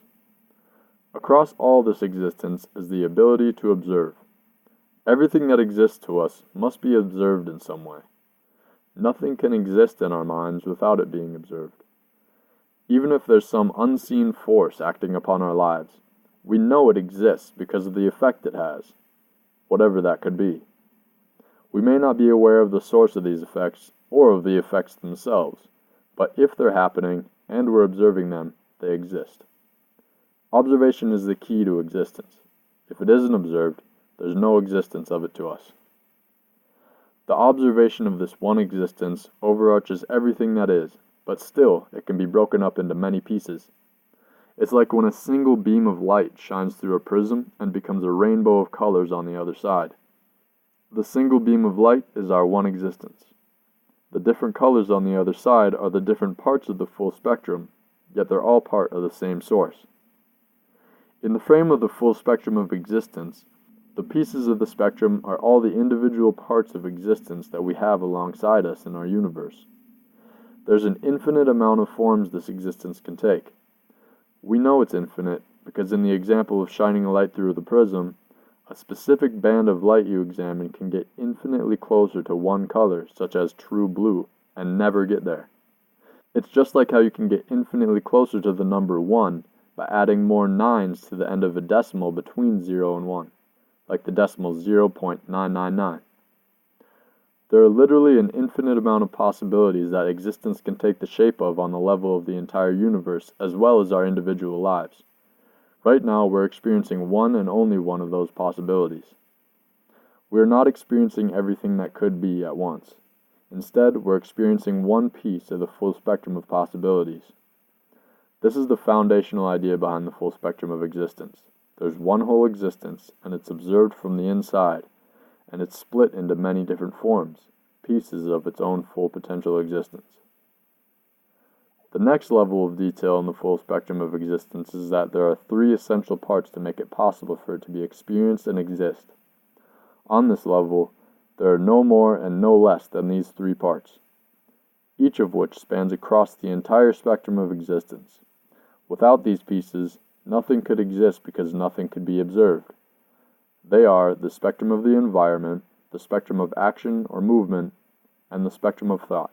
Across all this existence is the ability to observe. Everything that exists to us must be observed in some way. Nothing can exist in our minds without it being observed. Even if there's some unseen force acting upon our lives, we know it exists because of the effect it has, whatever that could be. We may not be aware of the source of these effects or of the effects themselves, but if they're happening and we're observing them, they exist. Observation is the key to existence. If it isn't observed, there's no existence of it to us. The observation of this one existence overarches everything that is, but still it can be broken up into many pieces. It's like when a single beam of light shines through a prism and becomes a rainbow of colors on the other side. The single beam of light is our one existence. The different colors on the other side are the different parts of the full spectrum, yet they're all part of the same source. In the frame of the full spectrum of existence, the pieces of the spectrum are all the individual parts of existence that we have alongside us in our universe. There's an infinite amount of forms this existence can take. We know it's infinite because in the example of shining a light through the prism, a specific band of light you examine can get infinitely closer to one color, such as true blue, and never get there. It's just like how you can get infinitely closer to the number 1 by adding more 9s to the end of a decimal between 0 and 1, like the decimal 0.999. There are literally an infinite amount of possibilities that existence can take the shape of on the level of the entire universe as well as our individual lives. Right now, we're experiencing one and only one of those possibilities. We are not experiencing everything that could be at once. Instead, we're experiencing one piece of the full spectrum of possibilities. This is the foundational idea behind the full spectrum of existence. There's one whole existence, and it's observed from the inside, and it's split into many different forms, pieces of its own full potential existence. The next level of detail in the full spectrum of existence is that there are 3 essential parts to make it possible for it to be experienced and exist. On this level, there are no more and no less than these 3 parts, each of which spans across the entire spectrum of existence. Without these pieces, nothing could exist because nothing could be observed. They are the spectrum of the environment, the spectrum of action or movement, and the spectrum of thought.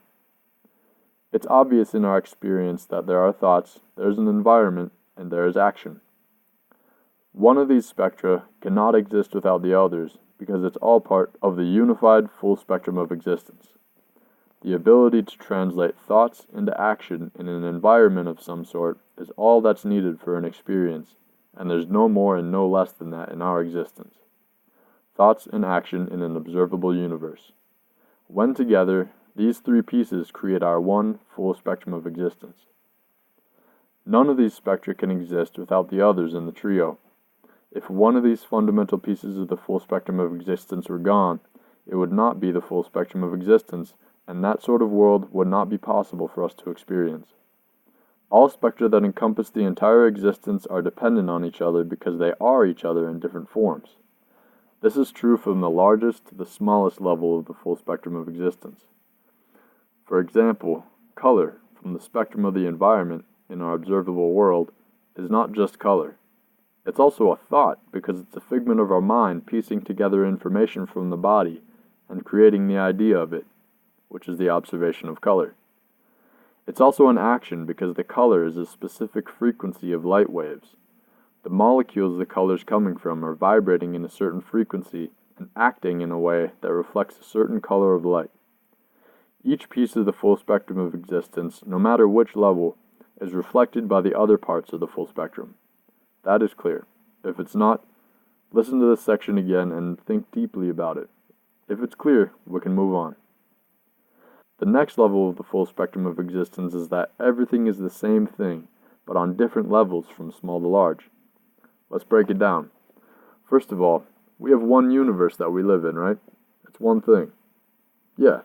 It's obvious in our experience that there are thoughts, there's an environment, and there is action. One of these spectra cannot exist without the others because it's all part of the unified full spectrum of existence. The ability to translate thoughts into action in an environment of some sort is all that's needed for an experience, and there's no more and no less than that in our existence. Thoughts and action in an observable universe. When together, these 3 pieces create our one full spectrum of existence. None of these spectra can exist without the others in the trio. If one of these fundamental pieces of the full spectrum of existence were gone, it would not be the full spectrum of existence, and that sort of world would not be possible for us to experience. All spectra that encompass the entire existence are dependent on each other because they are each other in different forms. This is true from the largest to the smallest level of the full spectrum of existence. For example, color, from the spectrum of the environment in our observable world, is not just color. It's also a thought because it's a figment of our mind piecing together information from the body and creating the idea of it, which is the observation of color. It's also an action because the color is a specific frequency of light waves. The molecules the color's coming from are vibrating in a certain frequency and acting in a way that reflects a certain color of light. Each piece of the full spectrum of existence, no matter which level, is reflected by the other parts of the full spectrum. That is clear. If it's not, listen to this section again and think deeply about it. If it's clear, we can move on. The next level of the full spectrum of existence is that everything is the same thing, but on different levels from small to large. Let's break it down. First of all, we have one universe that we live in, right? It's one thing. Yeah,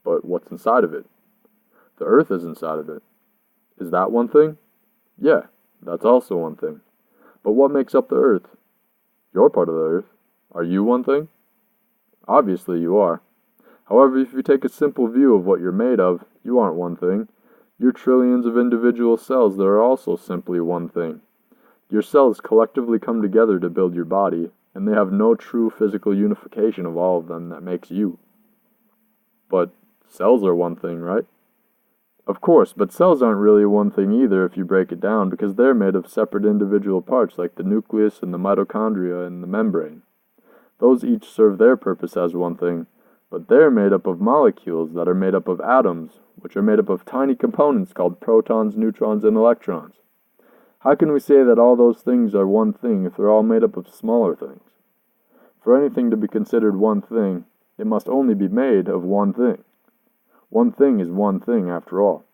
but what's inside of it? The Earth is inside of it. Is that one thing? Yeah, that's also one thing. But what makes up the Earth? You're part of the Earth. Are you one thing? Obviously you are. However, if you take a simple view of what you're made of, you aren't one thing. You're trillions of individual cells that are also simply one thing. Your cells collectively come together to build your body, and they have no true physical unification of all of them that makes you. But cells are one thing, right? Of course, but cells aren't really one thing either if you break it down, because they're made of separate individual parts like the nucleus and the mitochondria and the membrane. Those each serve their purpose as one thing, but they're made up of molecules that are made up of atoms, which are made up of tiny components called protons, neutrons, and electrons. How can we say that all those things are one thing if they're all made up of smaller things? For anything to be considered one thing, it must only be made of one thing. One thing is one thing after all.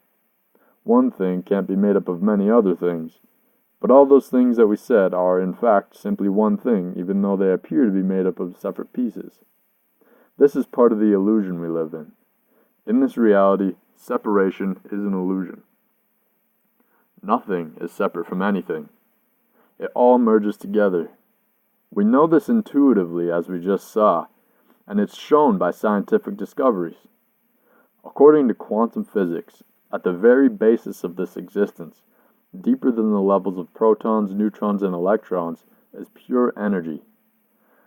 One thing can't be made up of many other things, but all those things that we said are, in fact, simply one thing, even though they appear to be made up of separate pieces. This is part of the illusion we live in. In this reality, separation is an illusion. Nothing is separate from anything. It all merges together. We know this intuitively, as we just saw, and it's shown by scientific discoveries. According to quantum physics, at the very basis of this existence, deeper than the levels of protons, neutrons, and electrons, is pure energy.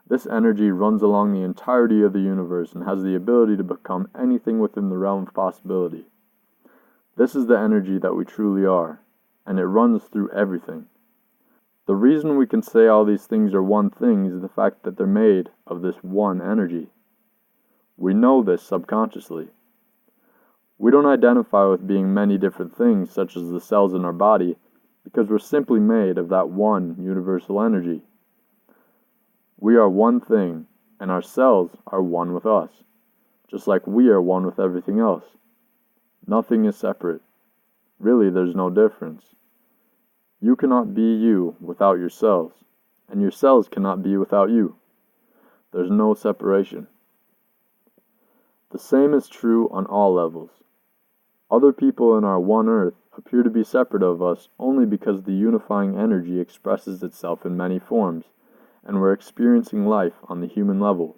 This energy runs along the entirety of the universe and has the ability to become anything within the realm of possibility. This is the energy that we truly are, and it runs through everything. The reason we can say all these things are one thing is the fact that they're made of this one energy. We know this subconsciously. We don't identify with being many different things, such as the cells in our body, because we're simply made of that one universal energy. We are one thing, and our cells are one with us, just like we are one with everything else. Nothing is separate. Really, there's no difference. You cannot be you without your cells, and your cells cannot be without you. There's no separation. The same is true on all levels. Other people in our one Earth appear to be separate of us only because the unifying energy expresses itself in many forms, and we're experiencing life on the human level.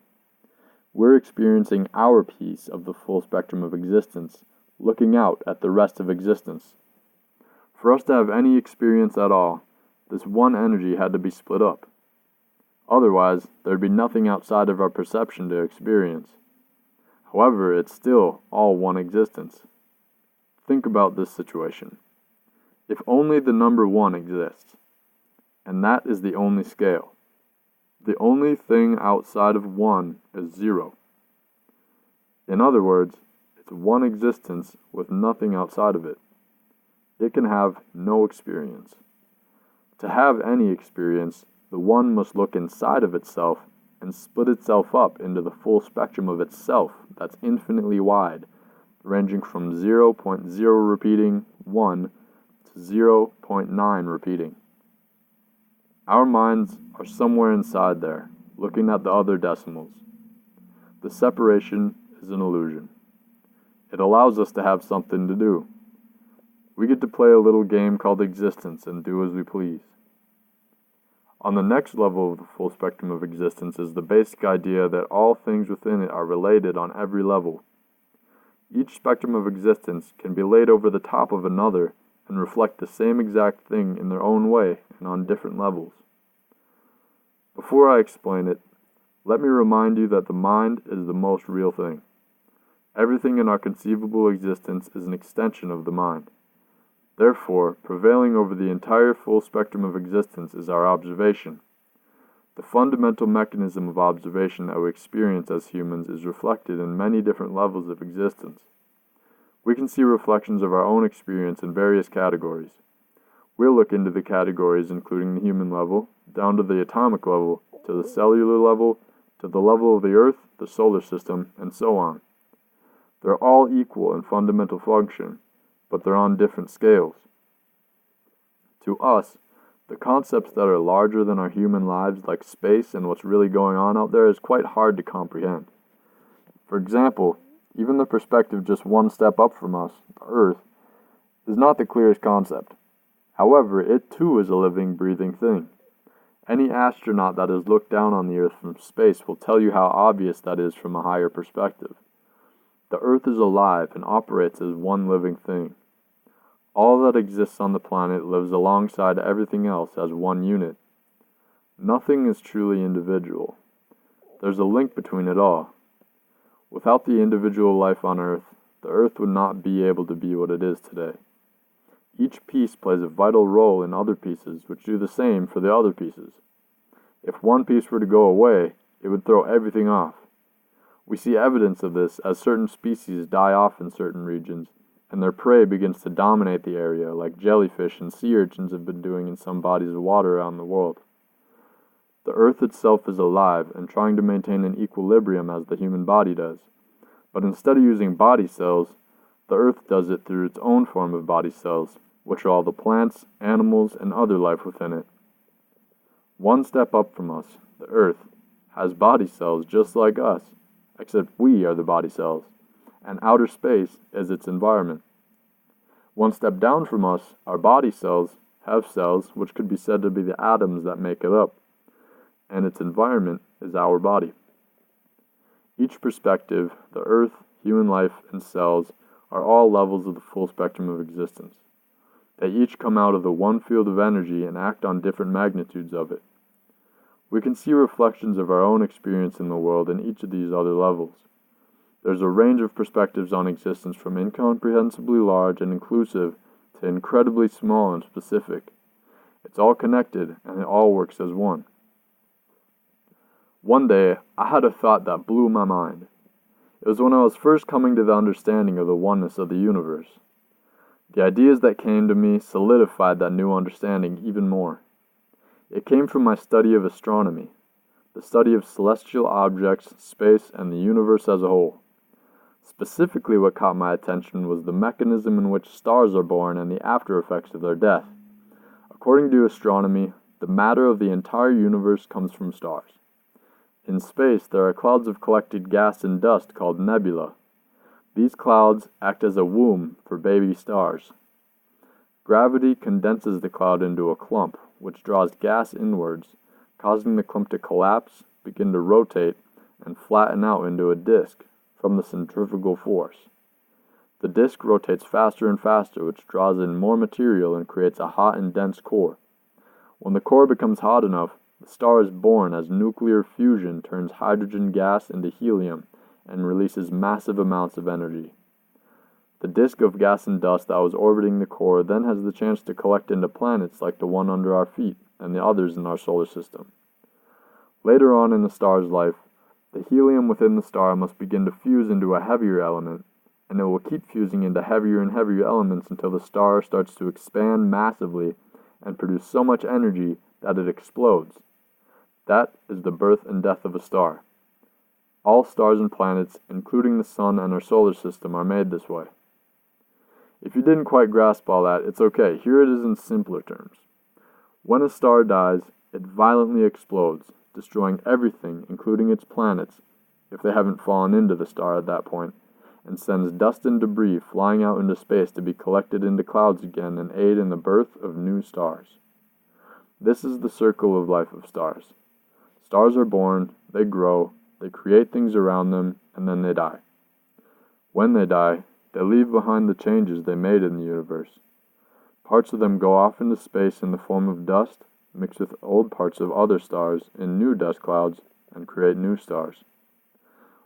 We're experiencing our piece of the full spectrum of existence, looking out at the rest of existence. For us to have any experience at all, this one energy had to be split up. Otherwise, there'd be nothing outside of our perception to experience. However, it's still all one existence. Think about this situation. If only the number 1 exists, and that is the only scale, the only thing outside of 1 is 0. In other words, it's one existence with nothing outside of it. It can have no experience. To have any experience, the 1 must look inside of itself and split itself up into the full spectrum of itself that's infinitely wide, ranging from 0.0 repeating 1 to 0.9 repeating. Our minds are somewhere inside there, looking at the other decimals. The separation is an illusion. It allows us to have something to do. We get to play a little game called existence and do as we please. On the next level of the full spectrum of existence is the basic idea that all things within it are related on every level. Each spectrum of existence can be laid over the top of another and reflect the same exact thing in their own way and on different levels. Before I explain it, let me remind you that the mind is the most real thing. Everything in our conceivable existence is an extension of the mind. Therefore, prevailing over the entire full spectrum of existence is our observation. The fundamental mechanism of observation that we experience as humans is reflected in many different levels of existence. We can see reflections of our own experience in various categories. We'll look into the categories including the human level, down to the atomic level, to the cellular level, to the level of the Earth, the solar system, and so on. They're all equal in fundamental function, but they're on different scales. To us, the concepts that are larger than our human lives, like space and what's really going on out there, is quite hard to comprehend. For example, even the perspective just one step up from us, the Earth, is not the clearest concept. However, it too is a living, breathing thing. Any astronaut that has looked down on the Earth from space will tell you how obvious that is from a higher perspective. The Earth is alive and operates as one living thing. All that exists on the planet lives alongside everything else as one unit. Nothing is truly individual. There's a link between it all. Without the individual life on Earth, the Earth would not be able to be what it is today. Each piece plays a vital role in other pieces, which do the same for the other pieces. If one piece were to go away, it would throw everything off. We see evidence of this as certain species die off in certain regions, and their prey begins to dominate the area like jellyfish and sea urchins have been doing in some bodies of water around the world. The earth itself is alive and trying to maintain an equilibrium as the human body does, but instead of using body cells, the earth does it through its own form of body cells, which are all the plants, animals, and other life within it. One step up from us, the earth, has body cells just like us, except we are the body cells, and outer space is its environment. One step down from us, our body cells have cells which could be said to be the atoms that make it up, and its environment is our body. Each perspective, the earth, human life, and cells, are all levels of the full spectrum of existence. They each come out of the one field of energy and act on different magnitudes of it. We can see reflections of our own experience in the world in each of these other levels. There's a range of perspectives on existence from incomprehensibly large and inclusive to incredibly small and specific. It's all connected, and it all works as one. One day, I had a thought that blew my mind. It was when I was first coming to the understanding of the oneness of the universe. The ideas that came to me solidified that new understanding even more. It came from my study of astronomy, the study of celestial objects, space, and the universe as a whole. Specifically, what caught my attention was the mechanism in which stars are born and the after effects of their death. According to astronomy, the matter of the entire universe comes from stars. In space, there are clouds of collected gas and dust called nebula. These clouds act as a womb for baby stars. Gravity condenses the cloud into a clump, which draws gas inwards, causing the clump to collapse, begin to rotate, and flatten out into a disk from the centrifugal force. The disk rotates faster and faster, which draws in more material and creates a hot and dense core. When the core becomes hot enough, the star is born as nuclear fusion turns hydrogen gas into helium and releases massive amounts of energy. The disk of gas and dust that was orbiting the core then has the chance to collect into planets like the one under our feet and the others in our solar system. Later on in the star's life, the helium within the star must begin to fuse into a heavier element, and it will keep fusing into heavier and heavier elements until the star starts to expand massively and produce so much energy that it explodes. That is the birth and death of a star. All stars and planets, including the sun and our solar system, are made this way. If you didn't quite grasp all that, it's okay. Here it is in simpler terms. When a star dies, it violently explodes, destroying everything, including its planets, if they haven't fallen into the star at that point, and sends dust and debris flying out into space to be collected into clouds again and aid in the birth of new stars. This is the circle of life of stars. Stars are born, they grow, they create things around them, and then they die. When they die, they leave behind the changes they made in the universe. Parts of them go off into space in the form of dust, mix with old parts of other stars in new dust clouds, and create new stars.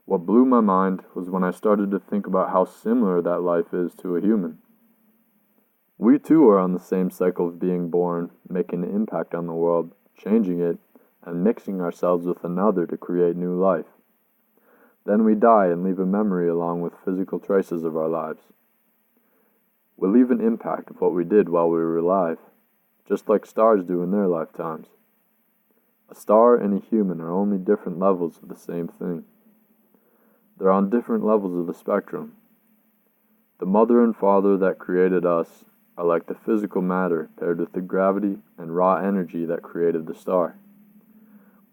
What blew my mind was when I started to think about how similar that life is to a human. We too are on the same cycle of being born, making an impact on the world, changing it, and mixing ourselves with another to create new life. Then we die and leave a memory along with physical traces of our lives. We leave an impact of what we did while we were alive, just like stars do in their lifetimes. A star and a human are only different levels of the same thing. They're on different levels of the spectrum. The mother and father that created us are like the physical matter paired with the gravity and raw energy that created the star.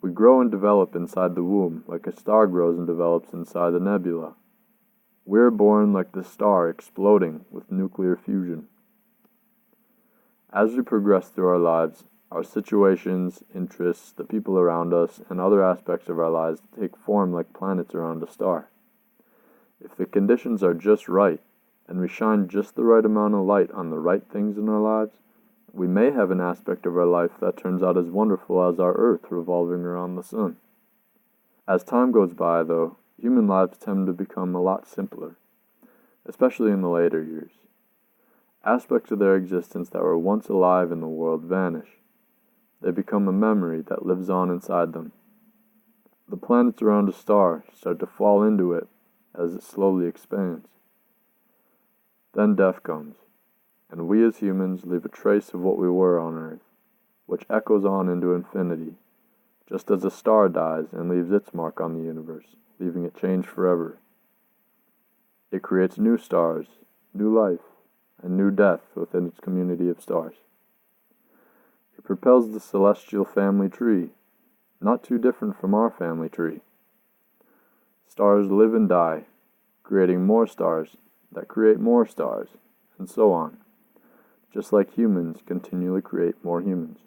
We grow and develop inside the womb like a star grows and develops inside the nebula. We're born like the star exploding with nuclear fusion. As we progress through our lives, our situations, interests, the people around us, and other aspects of our lives take form like planets around a star. If the conditions are just right, and we shine just the right amount of light on the right things in our lives, we may have an aspect of our life that turns out as wonderful as our Earth revolving around the sun. As time goes by, though, human lives tend to become a lot simpler, especially in the later years. Aspects of their existence that were once alive in the world vanish. They become a memory that lives on inside them. The planets around a star start to fall into it as it slowly expands. Then death comes, and we as humans leave a trace of what we were on Earth, which echoes on into infinity, just as a star dies and leaves its mark on the universe, leaving it changed forever. It creates new stars, new life, and new death within its community of stars. It propels the celestial family tree, not too different from our family tree. Stars live and die, creating more stars that create more stars, and so on, just like humans continually create more humans.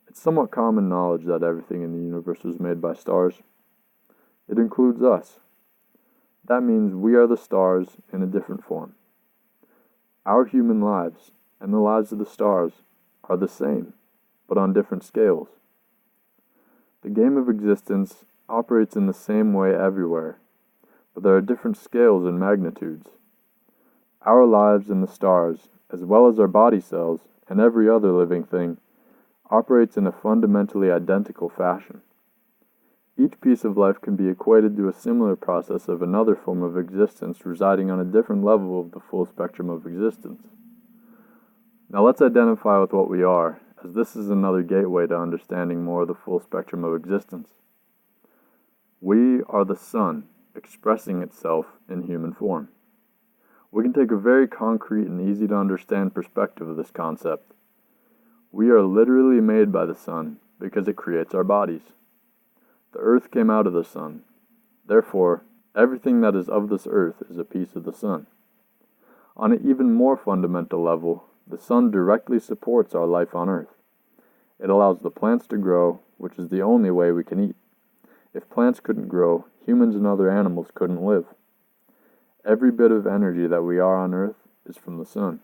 It's somewhat common knowledge that everything in the universe was made by stars. It includes us. That means we are the stars in a different form. Our human lives and the lives of the stars are the same, but on different scales. The game of existence operates in the same way everywhere, but there are different scales and magnitudes. Our lives and the stars, as well as our body cells and every other living thing, operates in a fundamentally identical fashion. Each piece of life can be equated to a similar process of another form of existence residing on a different level of the full spectrum of existence. Now let's identify with what we are, as this is another gateway to understanding more of the full spectrum of existence. We are the sun, expressing itself in human form. We can take a very concrete and easy to understand perspective of this concept. We are literally made by the sun because it creates our bodies. The earth came out of the sun. Therefore, everything that is of this earth is a piece of the sun. On an even more fundamental level, the sun directly supports our life on earth. It allows the plants to grow, which is the only way we can eat. If plants couldn't grow, humans and other animals couldn't live. Every bit of energy that we are on earth is from the sun.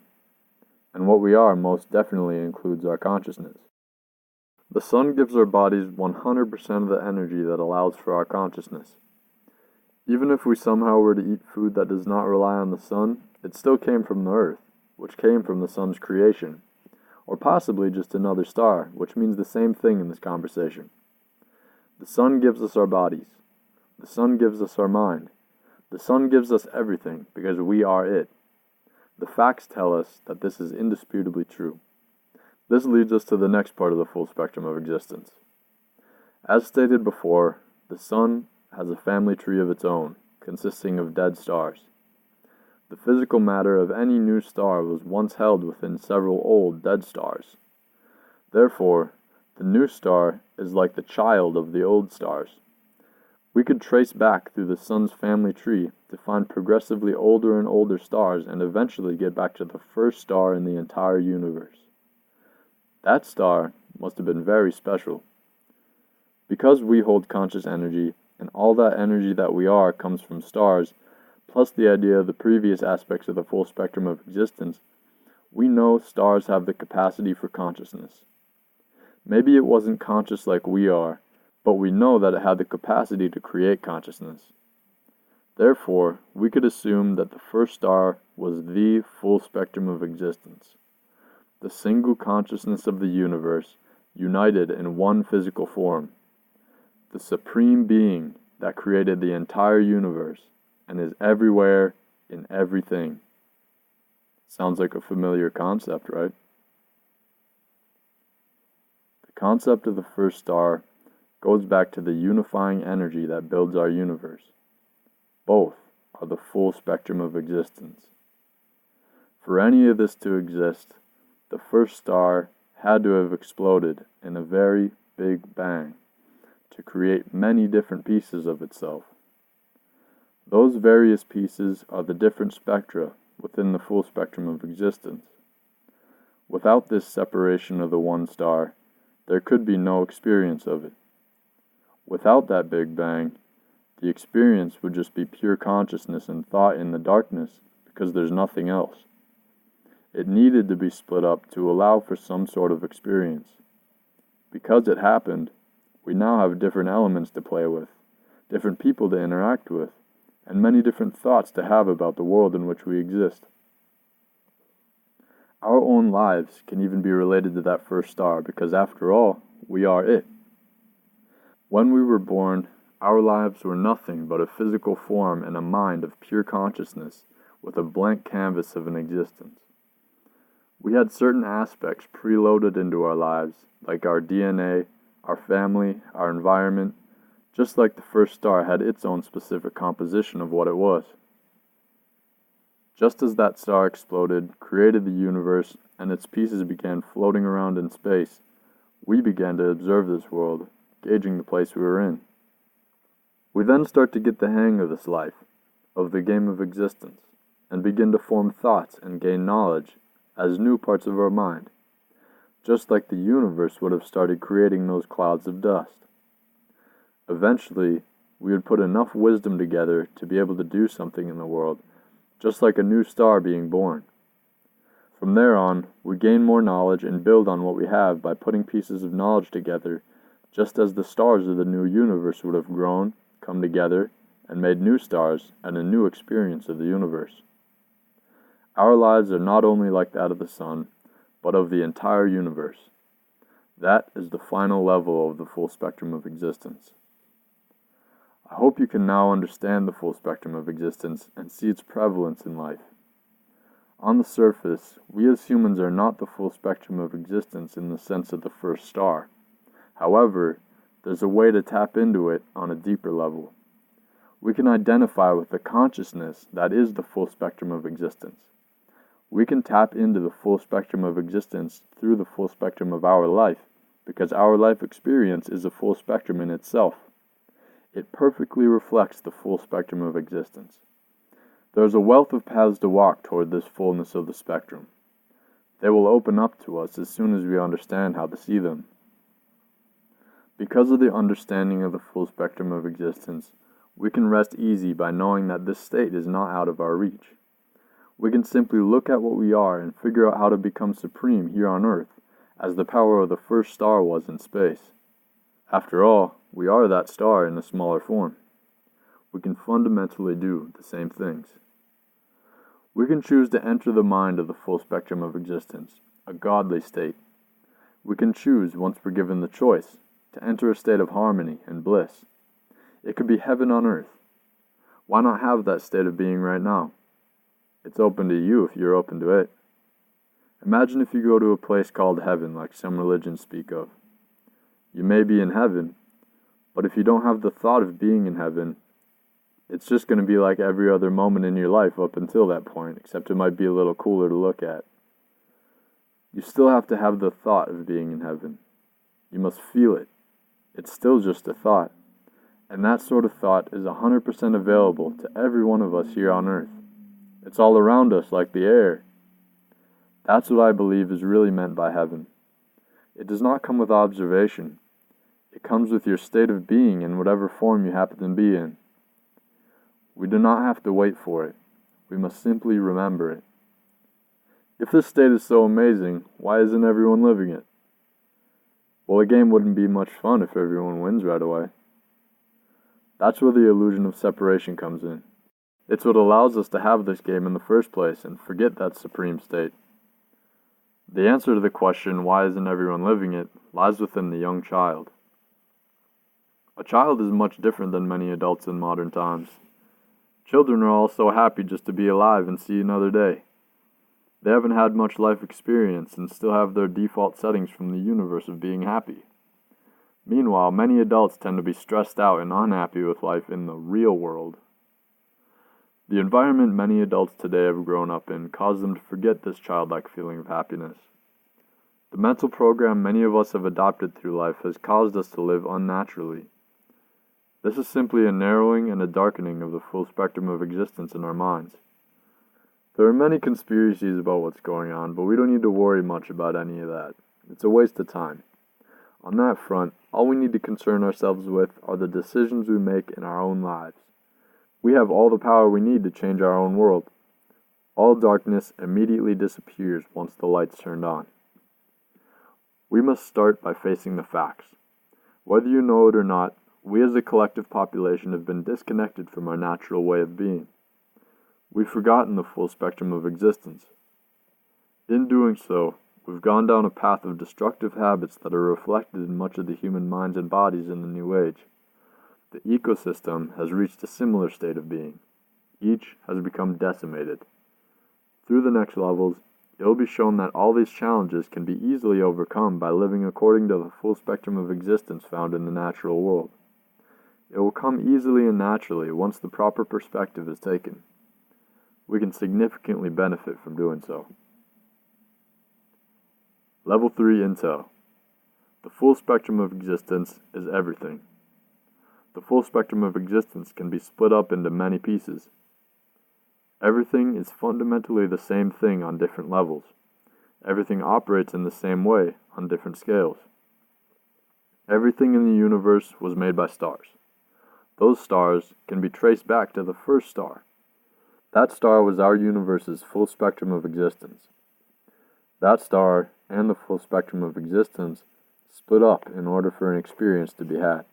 And what we are most definitely includes our consciousness. The sun gives our bodies 100% of the energy that allows for our consciousness. Even if we somehow were to eat food that does not rely on the sun, it still came from the earth, which came from the sun's creation, or possibly just another star, which means the same thing in this conversation. The sun gives us our bodies. The sun gives us our mind. The sun gives us everything because we are it. The facts tell us that this is indisputably true. This leads us to the next part of the full spectrum of existence. As stated before, the sun has a family tree of its own, consisting of dead stars. The physical matter of any new star was once held within several old dead stars. Therefore, the new star is like the child of the old stars. We could trace back through the sun's family tree to find progressively older and older stars and eventually get back to the first star in the entire universe. That star must have been very special. Because we hold conscious energy, and all that energy that we are comes from stars, plus the idea of the previous aspects of the full spectrum of existence, we know stars have the capacity for consciousness. Maybe it wasn't conscious like we are, but we know that it had the capacity to create consciousness. Therefore, we could assume that the first star was the full spectrum of existence, the single consciousness of the universe united in one physical form, the supreme being that created the entire universe and is everywhere in everything. Sounds like a familiar concept, right? The concept of the first star goes back to the unifying energy that builds our universe. Both are the full spectrum of existence. For any of this to exist, the first star had to have exploded in a very big bang to create many different pieces of itself. Those various pieces are the different spectra within the full spectrum of existence. Without this separation of the one star, there could be no experience of it. Without that Big Bang, the experience would just be pure consciousness and thought in the darkness because there's nothing else. It needed to be split up to allow for some sort of experience. Because it happened, we now have different elements to play with, different people to interact with, and many different thoughts to have about the world in which we exist. Our own lives can even be related to that first star because, after all, we are it. When we were born, our lives were nothing but a physical form and a mind of pure consciousness, with a blank canvas of an existence. We had certain aspects preloaded into our lives, like our DNA, our family, our environment, just like the first star had its own specific composition of what it was. Just as that star exploded, created the universe, and its pieces began floating around in space, we began to observe this world, gauging the place we were in. We then start to get the hang of this life, of the game of existence, and begin to form thoughts and gain knowledge as new parts of our mind, just like the universe would have started creating those clouds of dust. Eventually, we would put enough wisdom together to be able to do something in the world, just like a new star being born. From there on, we gain more knowledge and build on what we have by putting pieces of knowledge together, just as the stars of the new universe would have grown, come together, and made new stars and a new experience of the universe. Our lives are not only like that of the sun, but of the entire universe. That is the final level of the full spectrum of existence. I hope you can now understand the full spectrum of existence and see its prevalence in life. On the surface, we as humans are not the full spectrum of existence in the sense of the first star. However, there's a way to tap into it on a deeper level. We can identify with the consciousness that is the full spectrum of existence. We can tap into the full spectrum of existence through the full spectrum of our life, because our life experience is a full spectrum in itself. It perfectly reflects the full spectrum of existence. There is a wealth of paths to walk toward this fullness of the spectrum. They will open up to us as soon as we understand how to see them. Because of the understanding of the full spectrum of existence, we can rest easy by knowing that this state is not out of our reach. We can simply look at what we are and figure out how to become supreme here on Earth, as the power of the first star was in space. After all, we are that star in a smaller form. We can fundamentally do the same things. We can choose to enter the mind of the full spectrum of existence, a godly state. We can choose, once we're given the choice, to enter a state of harmony and bliss. It could be heaven on earth. Why not have that state of being right now? It's open to you if you're open to it. Imagine if you go to a place called heaven like some religions speak of. You may be in heaven, but if you don't have the thought of being in heaven, it's just going to be like every other moment in your life up until that point, except it might be a little cooler to look at. You still have to have the thought of being in heaven. You must feel it. It's still just a thought. And that sort of thought is 100% available to every one of us here on earth. It's all around us like the air. That's what I believe is really meant by heaven. It does not come with observation. It comes with your state of being in whatever form you happen to be in. We do not have to wait for it. We must simply remember it. If this state is so amazing, why isn't everyone living it? Well, a game wouldn't be much fun if everyone wins right away. That's where the illusion of separation comes in. It's what allows us to have this game in the first place and forget that supreme state. The answer to the question, why isn't everyone living it, lies within the young child. A child is much different than many adults in modern times. Children are all so happy just to be alive and see another day. They haven't had much life experience and still have their default settings from the universe of being happy. Meanwhile, many adults tend to be stressed out and unhappy with life in the real world. The environment many adults today have grown up in caused them to forget this childlike feeling of happiness. The mental program many of us have adopted through life has caused us to live unnaturally. This is simply a narrowing and a darkening of the full spectrum of existence in our minds. There are many conspiracies about what's going on, but we don't need to worry much about any of that. It's a waste of time. On that front, all we need to concern ourselves with are the decisions we make in our own lives. We have all the power we need to change our own world. All darkness immediately disappears once the light's turned on. We must start by facing the facts. Whether you know it or not, we as a collective population have been disconnected from our natural way of being. We've forgotten the full spectrum of existence. In doing so, we've gone down a path of destructive habits that are reflected in much of the human minds and bodies in the New Age. The ecosystem has reached a similar state of being. Each has become decimated. Through the next levels, it will be shown that all these challenges can be easily overcome by living according to the full spectrum of existence found in the natural world. It will come easily and naturally once the proper perspective is taken. We can significantly benefit from doing so. Level 3 Intel. The full spectrum of existence is everything. The full spectrum of existence can be split up into many pieces. Everything is fundamentally the same thing on different levels. Everything operates in the same way on different scales. Everything in the universe was made by stars. Those stars can be traced back to the first star. That star was our universe's full spectrum of existence. That star and the full spectrum of existence split up in order for an experience to be had.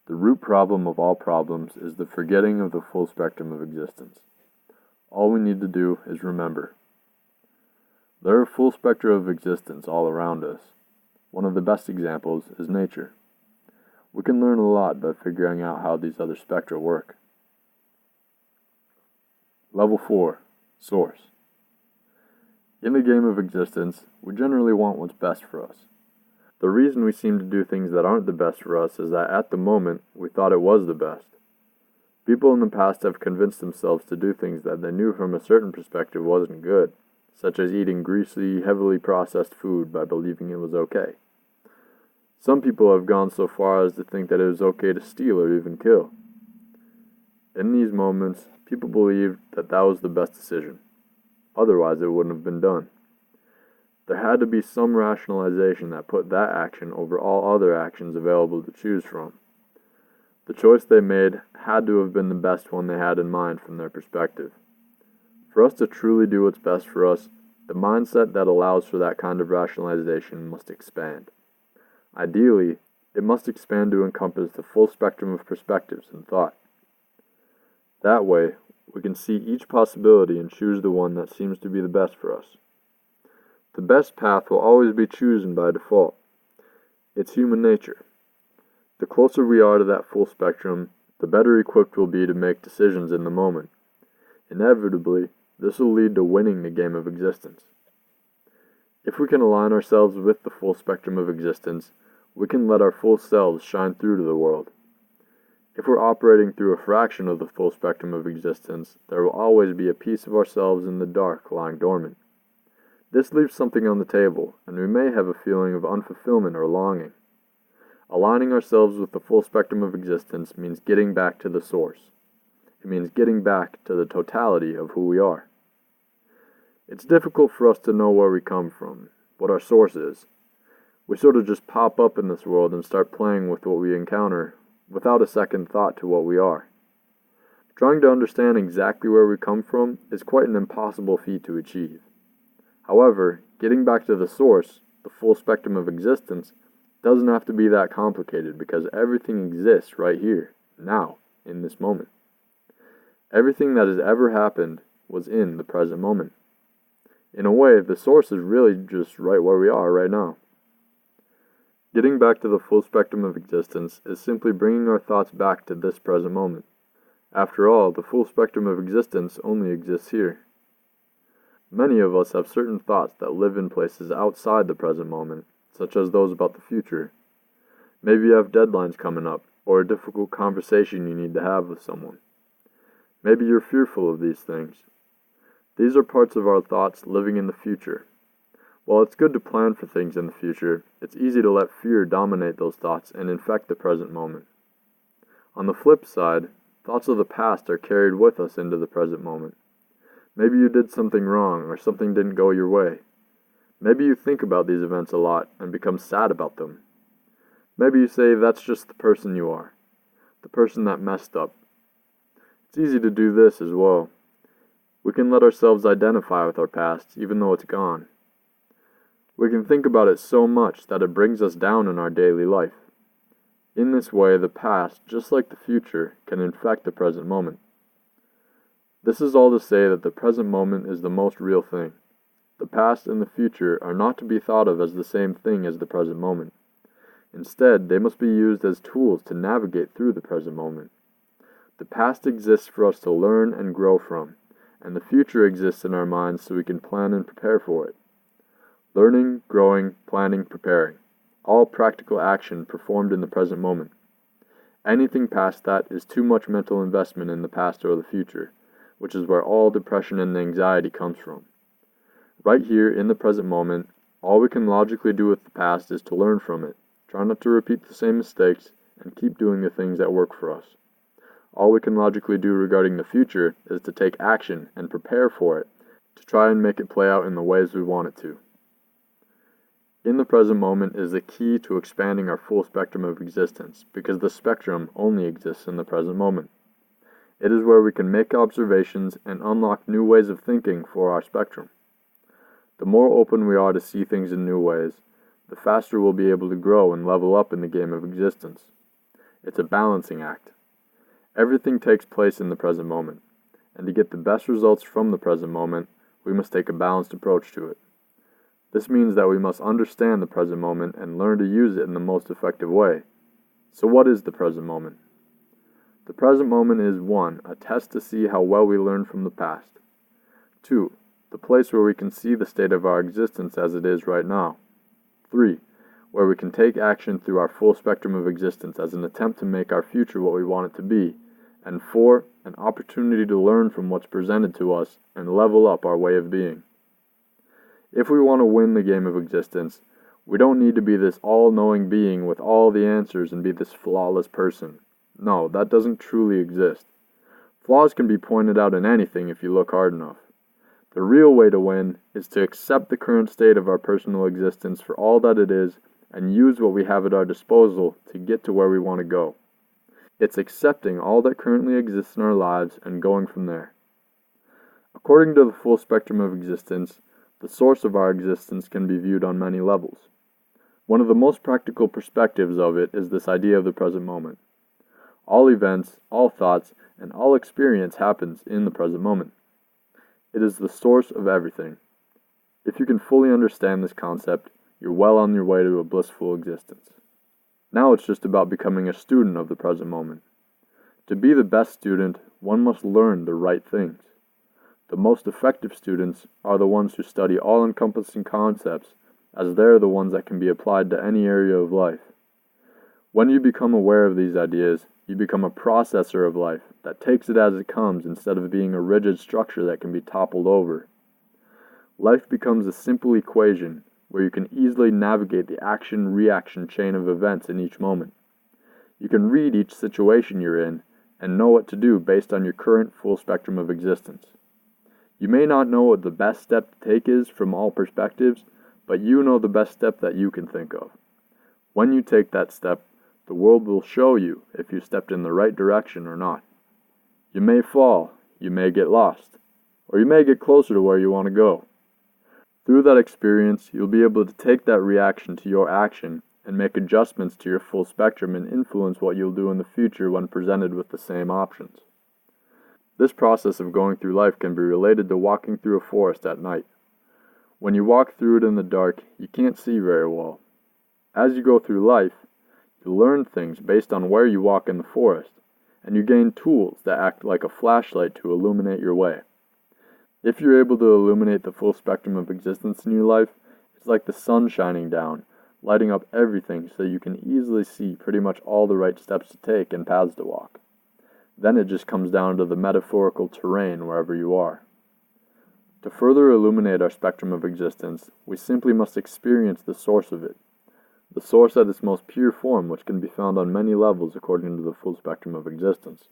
The root problem of all problems is the forgetting of the full spectrum of existence. All we need to do is remember. There are full spectra of existence all around us. One of the best examples is nature. We can learn a lot by figuring out how these other spectra work. Level 4. Source. In the game of existence, we generally want what's best for us. The reason we seem to do things that aren't the best for us is that at the moment, we thought it was the best. People in the past have convinced themselves to do things that they knew from a certain perspective wasn't good, such as eating greasy, heavily processed food by believing it was okay. Some people have gone so far as to think that it was okay to steal or even kill. In these moments, people believed that that was the best decision. Otherwise, it wouldn't have been done. There had to be some rationalization that put that action over all other actions available to choose from. The choice they made had to have been the best one they had in mind from their perspective. For us to truly do what's best for us, the mindset that allows for that kind of rationalization must expand. Ideally, it must expand to encompass the full spectrum of perspectives and thought. That way, we can see each possibility and choose the one that seems to be the best for us. The best path will always be chosen by default. It's human nature. The closer we are to that full spectrum, the better equipped we'll be to make decisions in the moment. Inevitably, this will lead to winning the game of existence. If we can align ourselves with the full spectrum of existence, we can let our full selves shine through to the world. If we're operating through a fraction of the full spectrum of existence, there will always be a piece of ourselves in the dark lying dormant. This leaves something on the table, and we may have a feeling of unfulfillment or longing. Aligning ourselves with the full spectrum of existence means getting back to the source. It means getting back to the totality of who we are. It's difficult for us to know where we come from, what our source is. We sort of just pop up in this world and start playing with what we encounter, without a second thought to what we are. Trying to understand exactly where we come from is quite an impossible feat to achieve. However, getting back to the source, the full spectrum of existence, doesn't have to be that complicated because everything exists right here, now, in this moment. Everything that has ever happened was in the present moment. In a way, the source is really just right where we are right now. Getting back to the full spectrum of existence is simply bringing our thoughts back to this present moment. After all, the full spectrum of existence only exists here. Many of us have certain thoughts that live in places outside the present moment, such as those about the future. Maybe you have deadlines coming up, or a difficult conversation you need to have with someone. Maybe you're fearful of these things. These are parts of our thoughts living in the future. While it's good to plan for things in the future, it's easy to let fear dominate those thoughts and infect the present moment. On the flip side, thoughts of the past are carried with us into the present moment. Maybe you did something wrong or something didn't go your way. Maybe you think about these events a lot and become sad about them. Maybe you say that's just the person you are, the person that messed up. It's easy to do this as well. We can let ourselves identify with our past even though it's gone. We can think about it so much that it brings us down in our daily life. In this way, the past, just like the future, can infect the present moment. This is all to say that the present moment is the most real thing. The past and the future are not to be thought of as the same thing as the present moment. Instead, they must be used as tools to navigate through the present moment. The past exists for us to learn and grow from, and the future exists in our minds so we can plan and prepare for it. Learning, growing, planning, preparing. All practical action performed in the present moment. Anything past that is too much mental investment in the past or the future, which is where all depression and anxiety comes from. Right here, in the present moment, all we can logically do with the past is to learn from it, try not to repeat the same mistakes, and keep doing the things that work for us. All we can logically do regarding the future is to take action and prepare for it, to try and make it play out in the ways we want it to. In the present moment is the key to expanding our full spectrum of existence, because the spectrum only exists in the present moment. It is where we can make observations and unlock new ways of thinking for our spectrum. The more open we are to see things in new ways, the faster we'll be able to grow and level up in the game of existence. It's a balancing act. Everything takes place in the present moment, and to get the best results from the present moment, we must take a balanced approach to it. This means that we must understand the present moment and learn to use it in the most effective way. So what is the present moment? The present moment is 1. A test to see how well we learned from the past. 2. The place where we can see the state of our existence as it is right now. 3. Where we can take action through our full spectrum of existence as an attempt to make our future what we want it to be. And 4. An opportunity to learn from what's presented to us and level up our way of being. If we want to win the game of existence, we don't need to be this all-knowing being with all the answers and be this flawless person. No, that doesn't truly exist. Flaws can be pointed out in anything if you look hard enough. The real way to win is to accept the current state of our personal existence for all that it is and use what we have at our disposal to get to where we want to go. It's accepting all that currently exists in our lives and going from there. According to the full spectrum of existence, the source of our existence can be viewed on many levels. One of the most practical perspectives of it is this idea of the present moment. All events, all thoughts, and all experience happens in the present moment. It is the source of everything. If you can fully understand this concept, you're well on your way to a blissful existence. Now it's just about becoming a student of the present moment. To be the best student, one must learn the right things. The most effective students are the ones who study all-encompassing concepts, as they're the ones that can be applied to any area of life. When you become aware of these ideas, you become a processor of life that takes it as it comes instead of being a rigid structure that can be toppled over. Life becomes a simple equation where you can easily navigate the action-reaction chain of events in each moment. You can read each situation you're in and know what to do based on your current full spectrum of existence. You may not know what the best step to take is from all perspectives, but you know the best step that you can think of. When you take that step, the world will show you if you stepped in the right direction or not. You may fall, you may get lost, or you may get closer to where you want to go. Through that experience, you'll be able to take that reaction to your action and make adjustments to your full spectrum and influence what you'll do in the future when presented with the same options. This process of going through life can be related to walking through a forest at night. When you walk through it in the dark, you can't see very well. As you go through life, you learn things based on where you walk in the forest, and you gain tools that act like a flashlight to illuminate your way. If you're able to illuminate the full spectrum of existence in your life, it's like the sun shining down, lighting up everything so you can easily see pretty much all the right steps to take and paths to walk. Then it just comes down to the metaphorical terrain wherever you are. To further illuminate our spectrum of existence, we simply must experience the source of it. The source at its most pure form, which can be found on many levels according to the full spectrum of existence.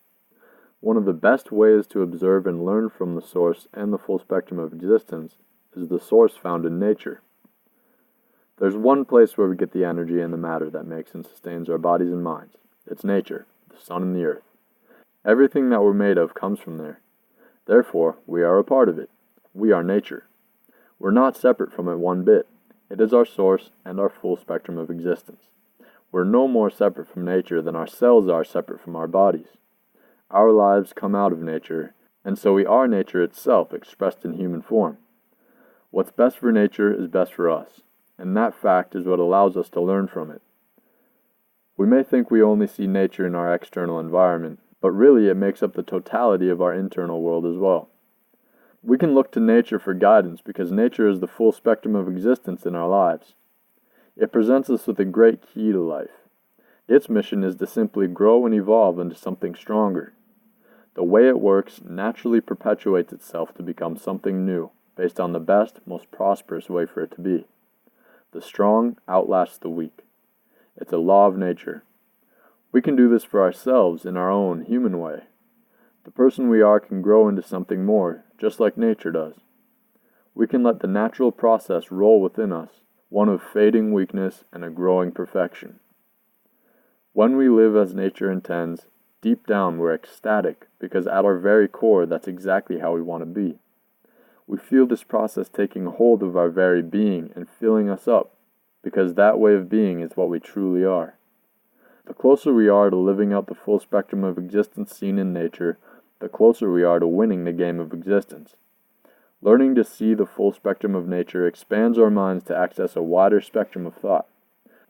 One of the best ways to observe and learn from the source and the full spectrum of existence is the source found in nature. There's one place where we get the energy and the matter that makes and sustains our bodies and minds. It's nature, the sun and the earth. Everything that we're made of comes from there. Therefore, we are a part of it. We are nature. We're not separate from it one bit. It is our source and our full spectrum of existence. We're no more separate from nature than our cells are separate from our bodies. Our lives come out of nature, and so we are nature itself expressed in human form. What's best for nature is best for us, and that fact is what allows us to learn from it. We may think we only see nature in our external environment, but really it makes up the totality of our internal world as well. We can look to nature for guidance because nature is the full spectrum of existence in our lives. It presents us with a great key to life. Its mission is to simply grow and evolve into something stronger. The way it works naturally perpetuates itself to become something new, based on the best, most prosperous way for it to be. The strong outlasts the weak. It's a law of nature. We can do this for ourselves in our own human way. The person we are can grow into something more, just like nature does. We can let the natural process roll within us, one of fading weakness and a growing perfection. When we live as nature intends, deep down we're ecstatic because at our very core that's exactly how we want to be. We feel this process taking hold of our very being and filling us up because that way of being is what we truly are. The closer we are to living out the full spectrum of existence seen in nature, the closer we are to winning the game of existence. Learning to see the full spectrum of nature expands our minds to access a wider spectrum of thought.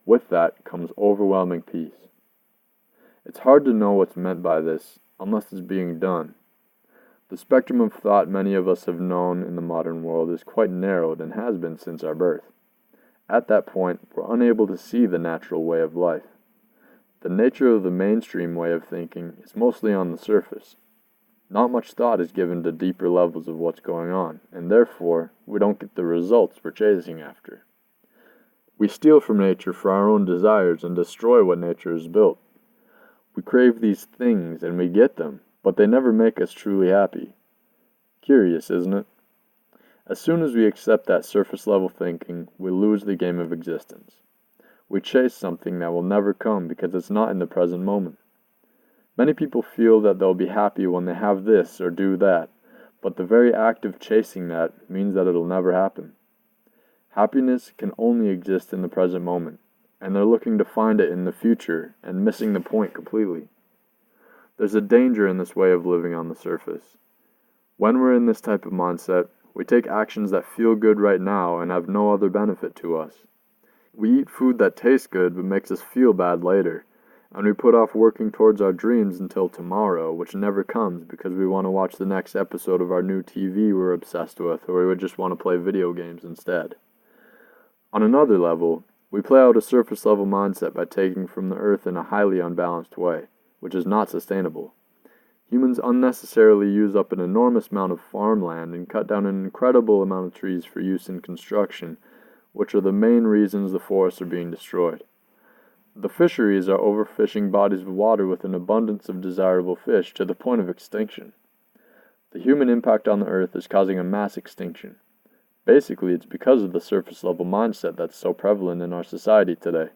With that comes overwhelming peace. It's hard to know what's meant by this unless it's being done. The spectrum of thought many of us have known in the modern world is quite narrowed and has been since our birth. At that point, we're unable to see the natural way of life. The nature of the mainstream way of thinking is mostly on the surface. Not much thought is given to deeper levels of what's going on, and therefore, we don't get the results we're chasing after. We steal from nature for our own desires and destroy what nature has built. We crave these things and we get them, but they never make us truly happy. Curious, isn't it? As soon as we accept that surface level thinking, we lose the game of existence. We chase something that will never come because it's not in the present moment. Many people feel that they'll be happy when they have this or do that, but the very act of chasing that means that it'll never happen. Happiness can only exist in the present moment, and they're looking to find it in the future and missing the point completely. There's a danger in this way of living on the surface. When we're in this type of mindset, we take actions that feel good right now and have no other benefit to us. We eat food that tastes good but makes us feel bad later, and we put off working towards our dreams until tomorrow, which never comes because we want to watch the next episode of our new TV we're obsessed with, or we would just want to play video games instead. On another level, we play out a surface level mindset by taking from the earth in a highly unbalanced way, which is not sustainable. Humans unnecessarily use up an enormous amount of farmland and cut down an incredible amount of trees for use in construction, which are the main reasons the forests are being destroyed. The fisheries are overfishing bodies of water with an abundance of desirable fish to the point of extinction. The human impact on the earth is causing a mass extinction. Basically, it's because of the surface level mindset that's so prevalent in our society today.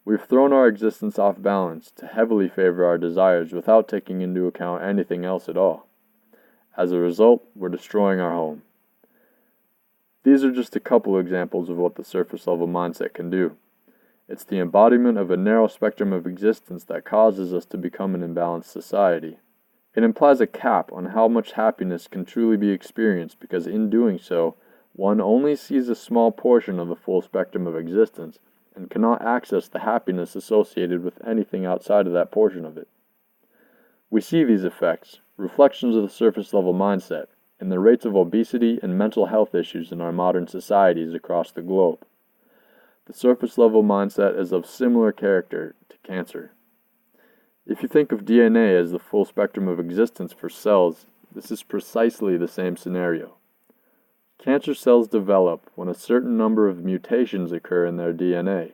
We've thrown our existence off balance to heavily favor our desires without taking into account anything else at all. As a result, we're destroying our home. These are just a couple examples of what the surface level mindset can do. It's the embodiment of a narrow spectrum of existence that causes us to become an imbalanced society. It implies a cap on how much happiness can truly be experienced because in doing so, one only sees a small portion of the full spectrum of existence and cannot access the happiness associated with anything outside of that portion of it. We see these effects, reflections of the surface level mindset, in the rates of obesity and mental health issues in our modern societies across the globe. The surface level mindset is of similar character to cancer. If you think of DNA as the full spectrum of existence for cells, this is precisely the same scenario. Cancer cells develop when a certain number of mutations occur in their DNA.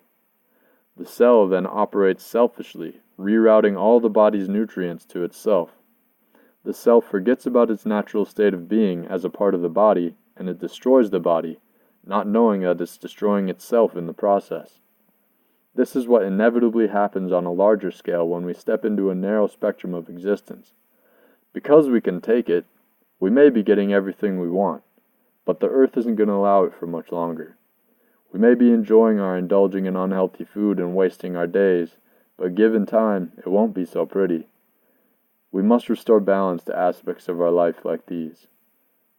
The cell then operates selfishly, rerouting all the body's nutrients to itself. The cell forgets about its natural state of being as a part of the body, and it destroys the body, not knowing that it's destroying itself in the process. This is what inevitably happens on a larger scale when we step into a narrow spectrum of existence. Because we can take it, we may be getting everything we want, but the earth isn't going to allow it for much longer. We may be enjoying our indulging in unhealthy food and wasting our days, but given time, it won't be so pretty. We must restore balance to aspects of our life like these.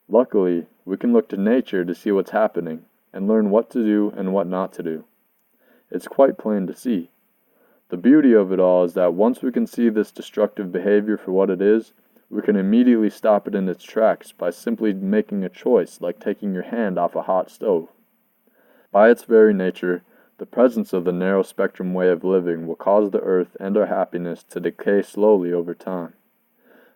Luckily, we can look to nature to see what's happening and learn what to do and what not to do. It's quite plain to see. The beauty of it all is that once we can see this destructive behavior for what it is, we can immediately stop it in its tracks by simply making a choice, like taking your hand off a hot stove. By its very nature, the presence of the narrow spectrum way of living will cause the earth and our happiness to decay slowly over time.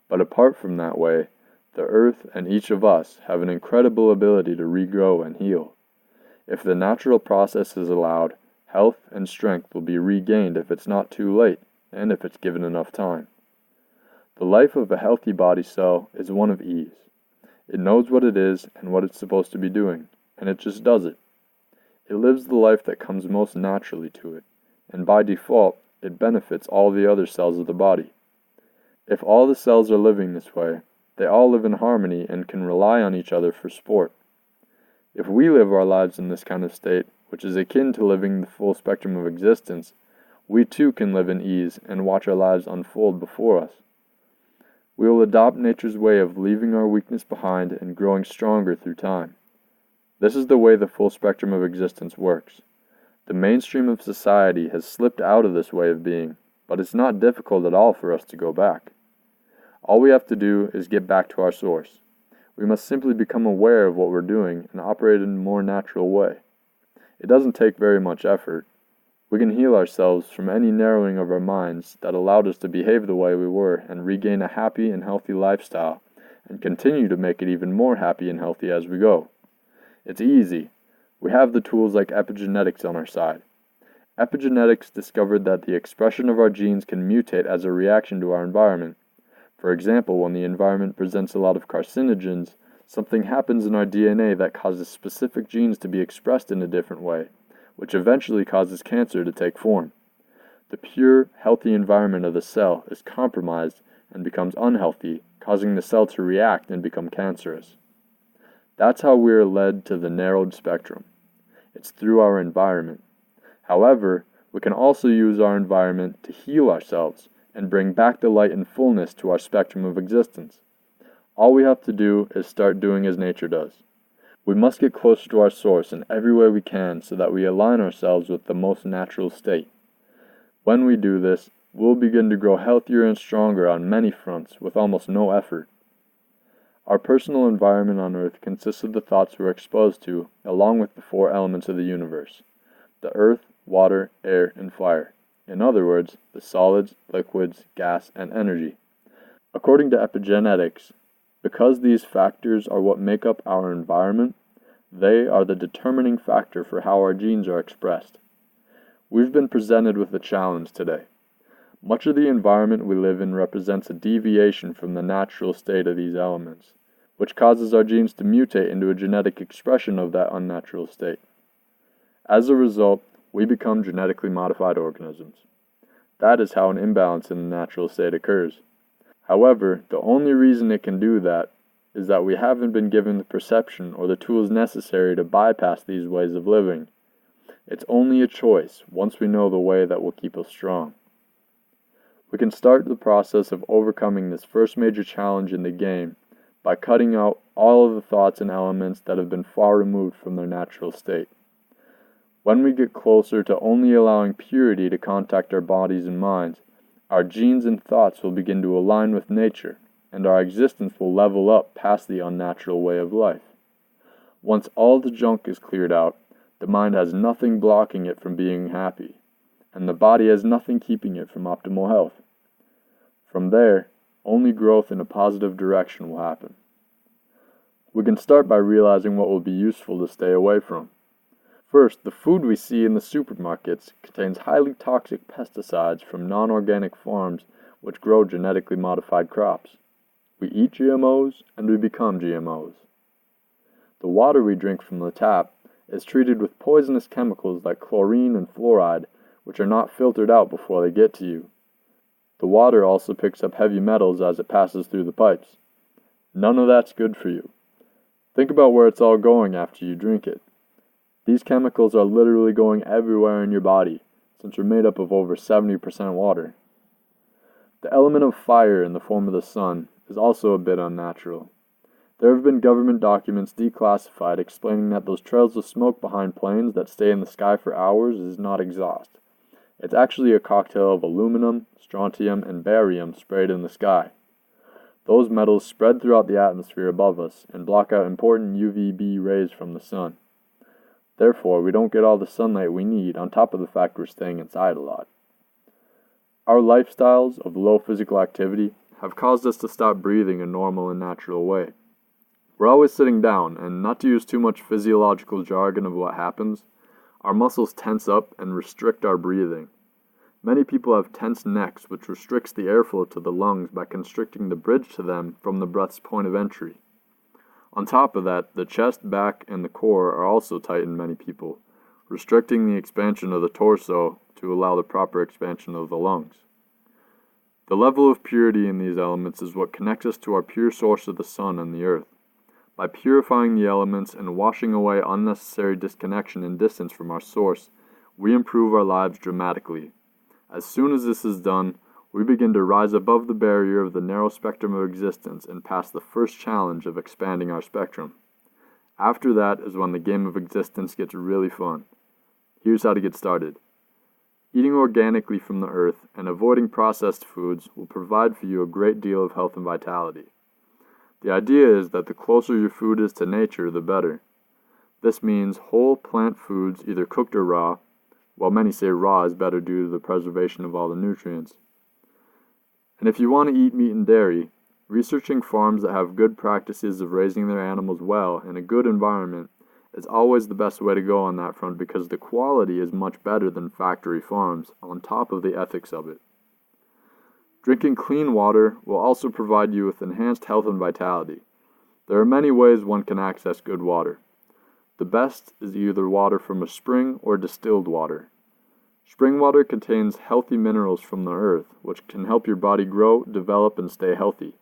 But apart from that way, the earth and each of us have an incredible ability to regrow and heal. If the natural process is allowed, health and strength will be regained if it's not too late, and if it's given enough time. The life of a healthy body cell is one of ease. It knows what it is and what it's supposed to be doing, and it just does it. It lives the life that comes most naturally to it, and by default, it benefits all the other cells of the body. If all the cells are living this way, they all live in harmony and can rely on each other for support. If we live our lives in this kind of state, which is akin to living the full spectrum of existence, we too can live in ease and watch our lives unfold before us. We will adopt nature's way of leaving our weakness behind and growing stronger through time. This is the way the full spectrum of existence works. The mainstream of society has slipped out of this way of being, but it's not difficult at all for us to go back. All we have to do is get back to our source. We must simply become aware of what we're doing and operate in a more natural way. It doesn't take very much effort. We can heal ourselves from any narrowing of our minds that allowed us to behave the way we were and regain a happy and healthy lifestyle, and continue to make it even more happy and healthy as we go. It's easy. We have the tools like epigenetics on our side. Epigenetics discovered that the expression of our genes can mutate as a reaction to our environment. For example, when the environment presents a lot of carcinogens, something happens in our DNA that causes specific genes to be expressed in a different way, which eventually causes cancer to take form. The pure, healthy environment of the cell is compromised and becomes unhealthy, causing the cell to react and become cancerous. That's how we are led to the narrowed spectrum. It's through our environment. However, we can also use our environment to heal ourselves and bring back the light and fullness to our spectrum of existence. All we have to do is start doing as nature does. We must get closer to our source in every way we can so that we align ourselves with the most natural state. When we do this, we'll begin to grow healthier and stronger on many fronts with almost no effort. Our personal environment on Earth consists of the thoughts we're exposed to, along with the 4 elements of the universe: the earth, water, air, and fire. In other words, the solids, liquids, gas, and energy. According to epigenetics, because these factors are what make up our environment, they are the determining factor for how our genes are expressed. We've been presented with a challenge today. Much of the environment we live in represents a deviation from the natural state of these elements, which causes our genes to mutate into a genetic expression of that unnatural state. As a result, we become genetically modified organisms. That is how an imbalance in the natural state occurs. However, the only reason it can do that is that we haven't been given the perception or the tools necessary to bypass these ways of living. It's only a choice once we know the way that will keep us strong. We can start the process of overcoming this first major challenge in the game by cutting out all of the thoughts and elements that have been far removed from their natural state. When we get closer to only allowing purity to contact our bodies and minds, our genes and thoughts will begin to align with nature, and our existence will level up past the unnatural way of life. Once all the junk is cleared out, the mind has nothing blocking it from being happy, and the body has nothing keeping it from optimal health. From there, only growth in a positive direction will happen. We can start by realizing what will be useful to stay away from. First, the food we see in the supermarkets contains highly toxic pesticides from non-organic farms which grow genetically modified crops. We eat GMOs and we become GMOs. The water we drink from the tap is treated with poisonous chemicals like chlorine and fluoride, which are not filtered out before they get to you. The water also picks up heavy metals as it passes through the pipes. None of that's good for you. Think about where it's all going after you drink it. These chemicals are literally going everywhere in your body, since you're made up of over 70% water. The element of fire in the form of the sun is also a bit unnatural. There have been government documents declassified explaining that those trails of smoke behind planes that stay in the sky for hours is not exhaust. It's actually a cocktail of aluminum, strontium, and barium sprayed in the sky. Those metals spread throughout the atmosphere above us and block out important UVB rays from the sun. Therefore, we don't get all the sunlight we need, on top of the fact we're staying inside a lot. Our lifestyles of low physical activity have caused us to stop breathing a normal and natural way. We're always sitting down, and not to use too much physiological jargon of what happens, our muscles tense up and restrict our breathing. Many people have tense necks, which restricts the airflow to the lungs by constricting the bridge to them from the breath's point of entry. On top of that, the chest, back, and the core are also tight in many people, restricting the expansion of the torso to allow the proper expansion of the lungs. The level of purity in these elements is what connects us to our pure source of the sun and the earth. By purifying the elements and washing away unnecessary disconnection and distance from our source, we improve our lives dramatically. As soon as this is done, we begin to rise above the barrier of the narrow spectrum of existence and pass the first challenge of expanding our spectrum. After that is when the game of existence gets really fun. Here's how to get started. Eating organically from the earth and avoiding processed foods will provide for you a great deal of health and vitality. The idea is that the closer your food is to nature, the better. This means whole plant foods, either cooked or raw, while many say raw is better due to the preservation of all the nutrients. And if you want to eat meat and dairy, researching farms that have good practices of raising their animals well in a good environment is always the best way to go on that front, because the quality is much better than factory farms, on top of the ethics of it. Drinking clean water will also provide you with enhanced health and vitality. There are many ways one can access good water. The best is either water from a spring or distilled water. Spring water contains healthy minerals from the earth, which can help your body grow, develop, and stay healthy.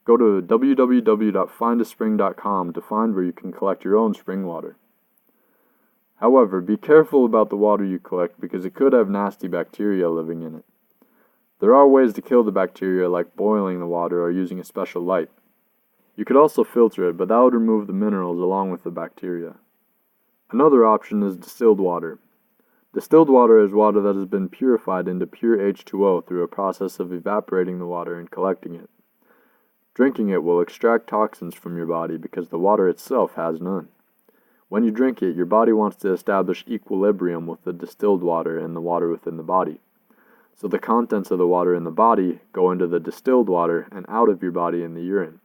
Go to www.findaspring.com to find where you can collect your own spring water. However, be careful about the water you collect, because it could have nasty bacteria living in it. There are ways to kill the bacteria, like boiling the water or using a special light. You could also filter it, but that would remove the minerals along with the bacteria. Another option is distilled water. Distilled water is water that has been purified into pure H2O through a process of evaporating the water and collecting it. Drinking it will extract toxins from your body because the water itself has none. When you drink it, your body wants to establish equilibrium with the distilled water and the water within the body. So the contents of the water in the body go into the distilled water and out of your body in the urine.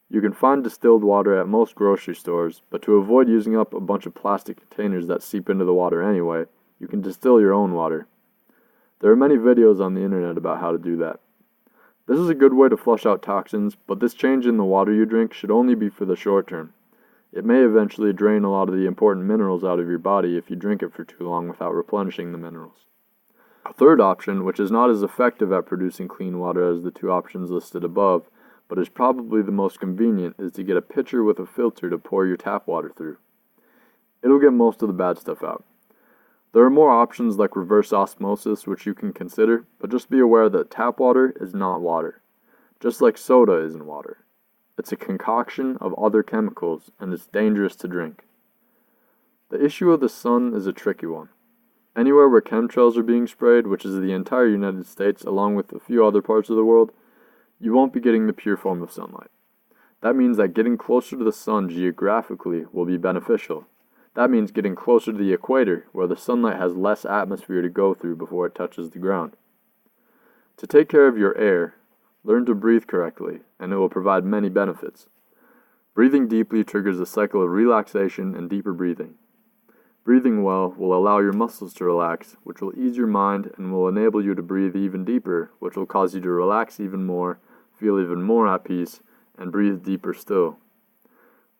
You can find distilled water at most grocery stores, but to avoid using up a bunch of plastic containers that seep into the water anyway, you can distill your own water. There are many videos on the internet about how to do that. This is a good way to flush out toxins, but this change in the water you drink should only be for the short term. It may eventually drain a lot of the important minerals out of your body if you drink it for too long without replenishing the minerals. A third option, which is not as effective at producing clean water as the two options listed above, but is probably the most convenient, is to get a pitcher with a filter to pour your tap water through. It'll get most of the bad stuff out. There are more options like reverse osmosis which you can consider, but just be aware that tap water is not water, just like soda isn't water. It's a concoction of other chemicals, and it's dangerous to drink. The issue of the sun is a tricky one. Anywhere where chemtrails are being sprayed, which is the entire United States along with a few other parts of the world, you won't be getting the pure form of sunlight. That means that getting closer to the sun geographically will be beneficial. That means getting closer to the equator, where the sunlight has less atmosphere to go through before it touches the ground. To take care of your air, learn to breathe correctly, and it will provide many benefits. Breathing deeply triggers a cycle of relaxation and deeper breathing. Breathing well will allow your muscles to relax, which will ease your mind and will enable you to breathe even deeper, which will cause you to relax even more, feel even more at peace, and breathe deeper still.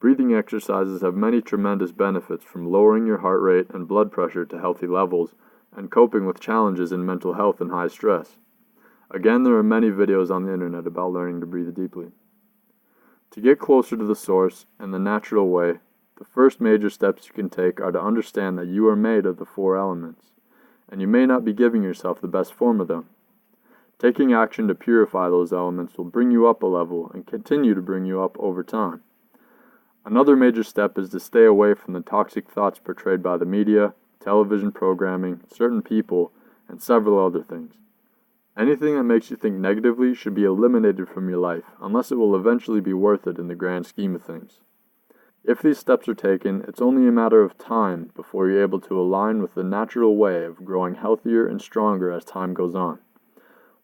Breathing exercises have many tremendous benefits, from lowering your heart rate and blood pressure to healthy levels, and coping with challenges in mental health and high stress. Again, there are many videos on the internet about learning to breathe deeply. To get closer to the source and the natural way, the first major steps you can take are to understand that you are made of the four elements, and you may not be giving yourself the best form of them. Taking action to purify those elements will bring you up a level and continue to bring you up over time. Another major step is to stay away from the toxic thoughts portrayed by the media, television programming, certain people, and several other things. Anything that makes you think negatively should be eliminated from your life, unless it will eventually be worth it in the grand scheme of things. If these steps are taken, it's only a matter of time before you're able to align with the natural way of growing healthier and stronger as time goes on.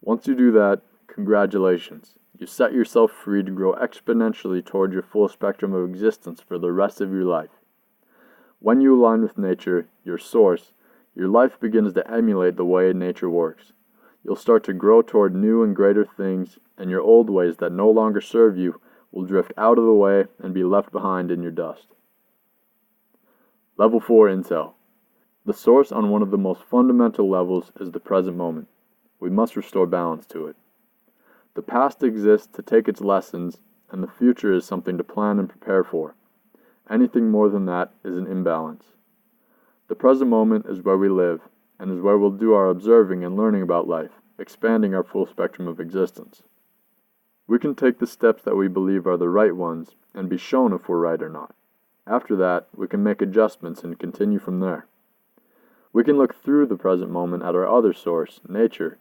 Once you do that, congratulations. You set yourself free to grow exponentially toward your full spectrum of existence for the rest of your life. When you align with nature, your source, your life begins to emulate the way nature works. You'll start to grow toward new and greater things, and your old ways that no longer serve you will drift out of the way and be left behind in your dust. Level 4 Intel. The source on one of the most fundamental levels is the present moment. We must restore balance to it. The past exists to take its lessons, and the future is something to plan and prepare for. Anything more than that is an imbalance. The present moment is where we live, and is where we'll do our observing and learning about life, expanding our full spectrum of existence. We can take the steps that we believe are the right ones, and be shown if we're right or not. After that, we can make adjustments and continue from there. We can look through the present moment at our other source, nature,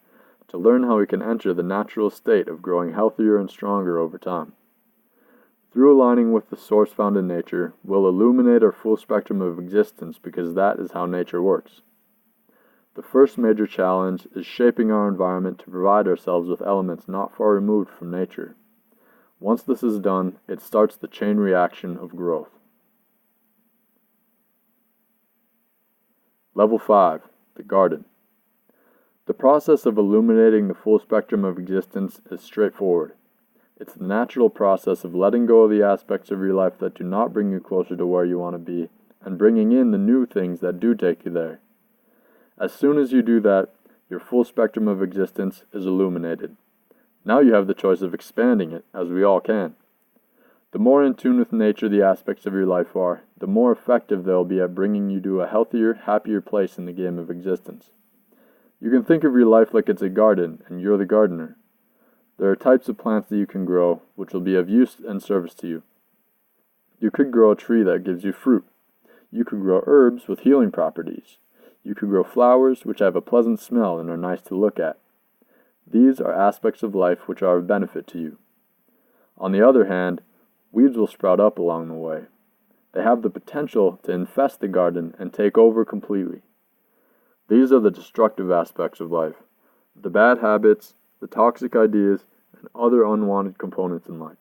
to learn how we can enter the natural state of growing healthier and stronger over time. Through aligning with the source found in nature, we'll illuminate our full spectrum of existence because that is how nature works. The first major challenge is shaping our environment to provide ourselves with elements not far removed from nature. Once this is done, it starts the chain reaction of growth. Level 5. The garden. The process of illuminating the full spectrum of existence is straightforward. It's the natural process of letting go of the aspects of your life that do not bring you closer to where you want to be, and bringing in the new things that do take you there. As soon as you do that, your full spectrum of existence is illuminated. Now you have the choice of expanding it, as we all can. The more in tune with nature the aspects of your life are, the more effective they'll be at bringing you to a healthier, happier place in the game of existence. You can think of your life like it's a garden, and you're the gardener. There are types of plants that you can grow, which will be of use and service to you. You could grow a tree that gives you fruit. You could grow herbs with healing properties. You could grow flowers which have a pleasant smell and are nice to look at. These are aspects of life which are of benefit to you. On the other hand, weeds will sprout up along the way. They have the potential to infest the garden and take over completely. These are the destructive aspects of life, the bad habits, the toxic ideas, and other unwanted components in life.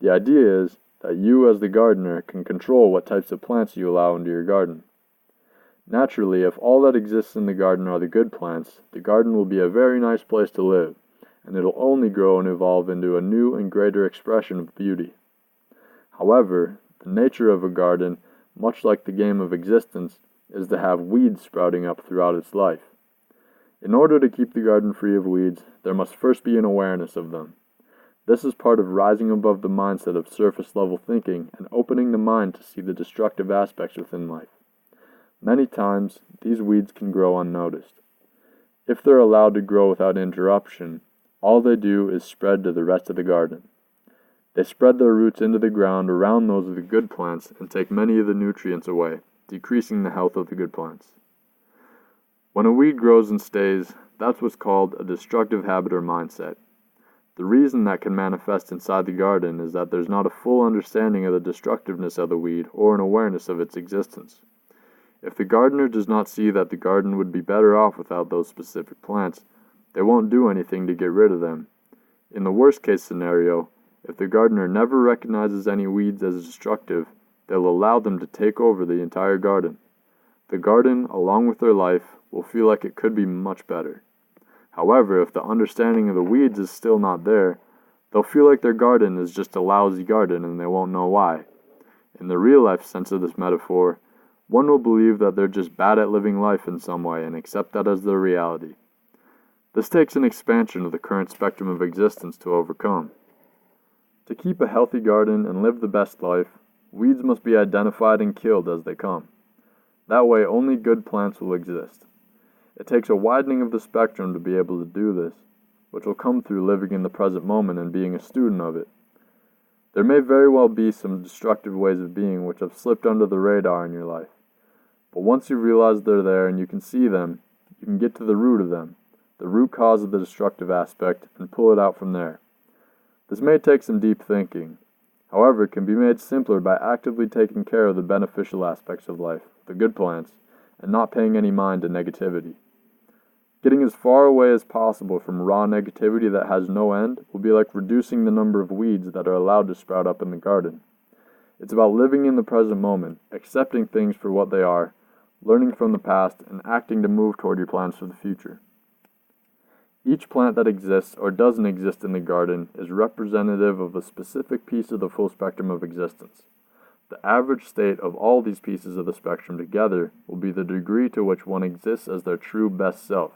The idea is that you as the gardener can control what types of plants you allow into your garden. Naturally, if all that exists in the garden are the good plants, the garden will be a very nice place to live, and it'll only grow and evolve into a new and greater expression of beauty. However, the nature of a garden, much like the game of existence, is to have weeds sprouting up throughout its life. In order to keep the garden free of weeds, there must first be an awareness of them. This is part of rising above the mindset of surface-level thinking and opening the mind to see the destructive aspects within life. Many times, these weeds can grow unnoticed. If they're allowed to grow without interruption, all they do is spread to the rest of the garden. They spread their roots into the ground around those of the good plants and take many of the nutrients away, decreasing the health of the good plants. When a weed grows and stays, that's what's called a destructive habit or mindset. The reason that can manifest inside the garden is that there's not a full understanding of the destructiveness of the weed or an awareness of its existence. If the gardener does not see that the garden would be better off without those specific plants, they won't do anything to get rid of them. In the worst case scenario, if the gardener never recognizes any weeds as destructive, they'll allow them to take over the entire garden. The garden, along with their life, will feel like it could be much better. However, if the understanding of the weeds is still not there, they'll feel like their garden is just a lousy garden and they won't know why. In the real-life sense of this metaphor, one will believe that they're just bad at living life in some way and accept that as their reality. This takes an expansion of the current spectrum of existence to overcome. To keep a healthy garden and live the best life, weeds must be identified and killed as they come. That way, only good plants will exist. It takes a widening of the spectrum to be able to do this, which will come through living in the present moment and being a student of it. There may very well be some destructive ways of being which have slipped under the radar in your life. But once you realize they're there and you can see them, you can get to the root of them, the root cause of the destructive aspect, and pull it out from there. This may take some deep thinking. However, it can be made simpler by actively taking care of the beneficial aspects of life, the good plants, and not paying any mind to negativity. Getting as far away as possible from raw negativity that has no end will be like reducing the number of weeds that are allowed to sprout up in the garden. It's about living in the present moment, accepting things for what they are, learning from the past, and acting to move toward your plans for the future. Each plant that exists or doesn't exist in the garden is representative of a specific piece of the full spectrum of existence. The average state of all these pieces of the spectrum together will be the degree to which one exists as their true best self.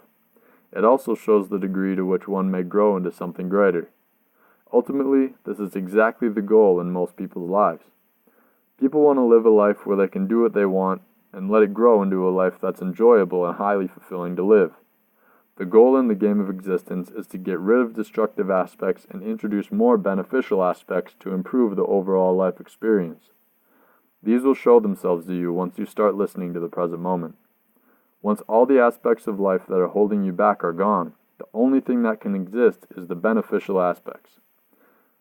It also shows the degree to which one may grow into something greater. Ultimately, this is exactly the goal in most people's lives. People want to live a life where they can do what they want and let it grow into a life that's enjoyable and highly fulfilling to live. The goal in the game of existence is to get rid of destructive aspects and introduce more beneficial aspects to improve the overall life experience. These will show themselves to you once you start listening to the present moment. Once all the aspects of life that are holding you back are gone, the only thing that can exist is the beneficial aspects.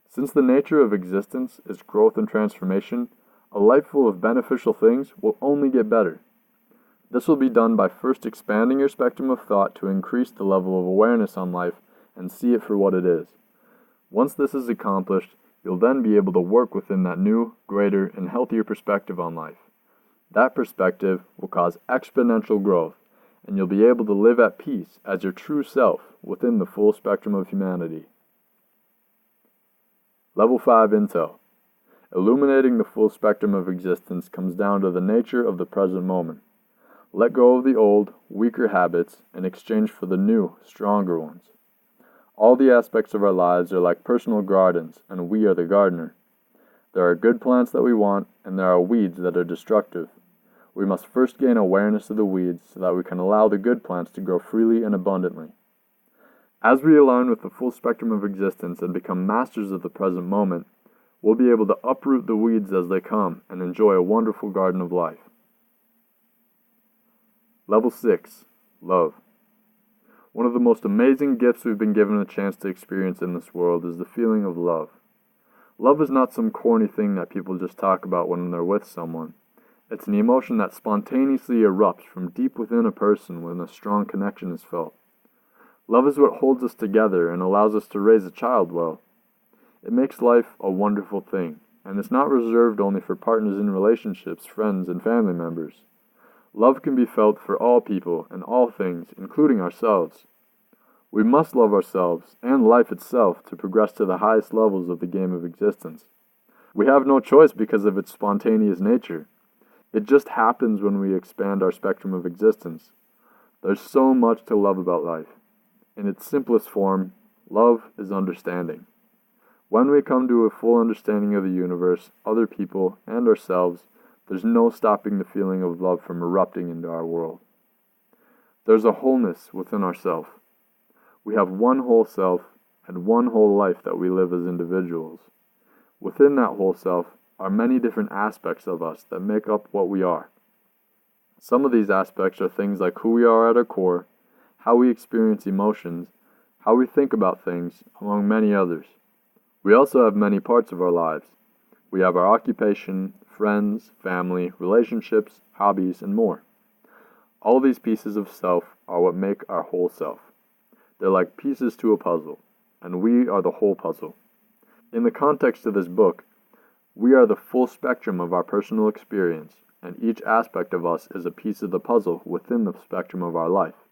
Since the nature of existence is growth and transformation, a life full of beneficial things will only get better. This will be done by first expanding your spectrum of thought to increase the level of awareness on life and see it for what it is. Once this is accomplished, you'll then be able to work within that new, greater, and healthier perspective on life. That perspective will cause exponential growth, and you'll be able to live at peace as your true self within the full spectrum of humanity. Level 5 Intel. Illuminating the full spectrum of existence comes down to the nature of the present moment. Let go of the old, weaker habits in exchange for the new, stronger ones. All the aspects of our lives are like personal gardens, and we are the gardener. There are good plants that we want, and there are weeds that are destructive. We must first gain awareness of the weeds so that we can allow the good plants to grow freely and abundantly. As we align with the full spectrum of existence and become masters of the present moment, we'll be able to uproot the weeds as they come and enjoy a wonderful garden of life. Level 6. Love. One of the most amazing gifts we've been given a chance to experience in this world is the feeling of love. Love is not some corny thing that people just talk about when they're with someone. It's an emotion that spontaneously erupts from deep within a person when a strong connection is felt. Love is what holds us together and allows us to raise a child well. It makes life a wonderful thing, and it's not reserved only for partners in relationships, friends, and family members. Love can be felt for all people and all things, including ourselves. We must love ourselves and life itself to progress to the highest levels of the game of existence. We have no choice because of its spontaneous nature. It just happens when we expand our spectrum of existence. There's so much to love about life. In its simplest form, love is understanding. When we come to a full understanding of the universe, other people, and ourselves, there's no stopping the feeling of love from erupting into our world. There's a wholeness within ourself. We have one whole self and one whole life that we live as individuals. Within that whole self are many different aspects of us that make up what we are. Some of these aspects are things like who we are at our core, how we experience emotions, how we think about things, among many others. We also have many parts of our lives. We have our occupation, friends, family, relationships, hobbies, and more. All these pieces of self are what make our whole self. They're like pieces to a puzzle, and we are the whole puzzle. In the context of this book, we are the full spectrum of our personal experience, and each aspect of us is a piece of the puzzle within the spectrum of our life.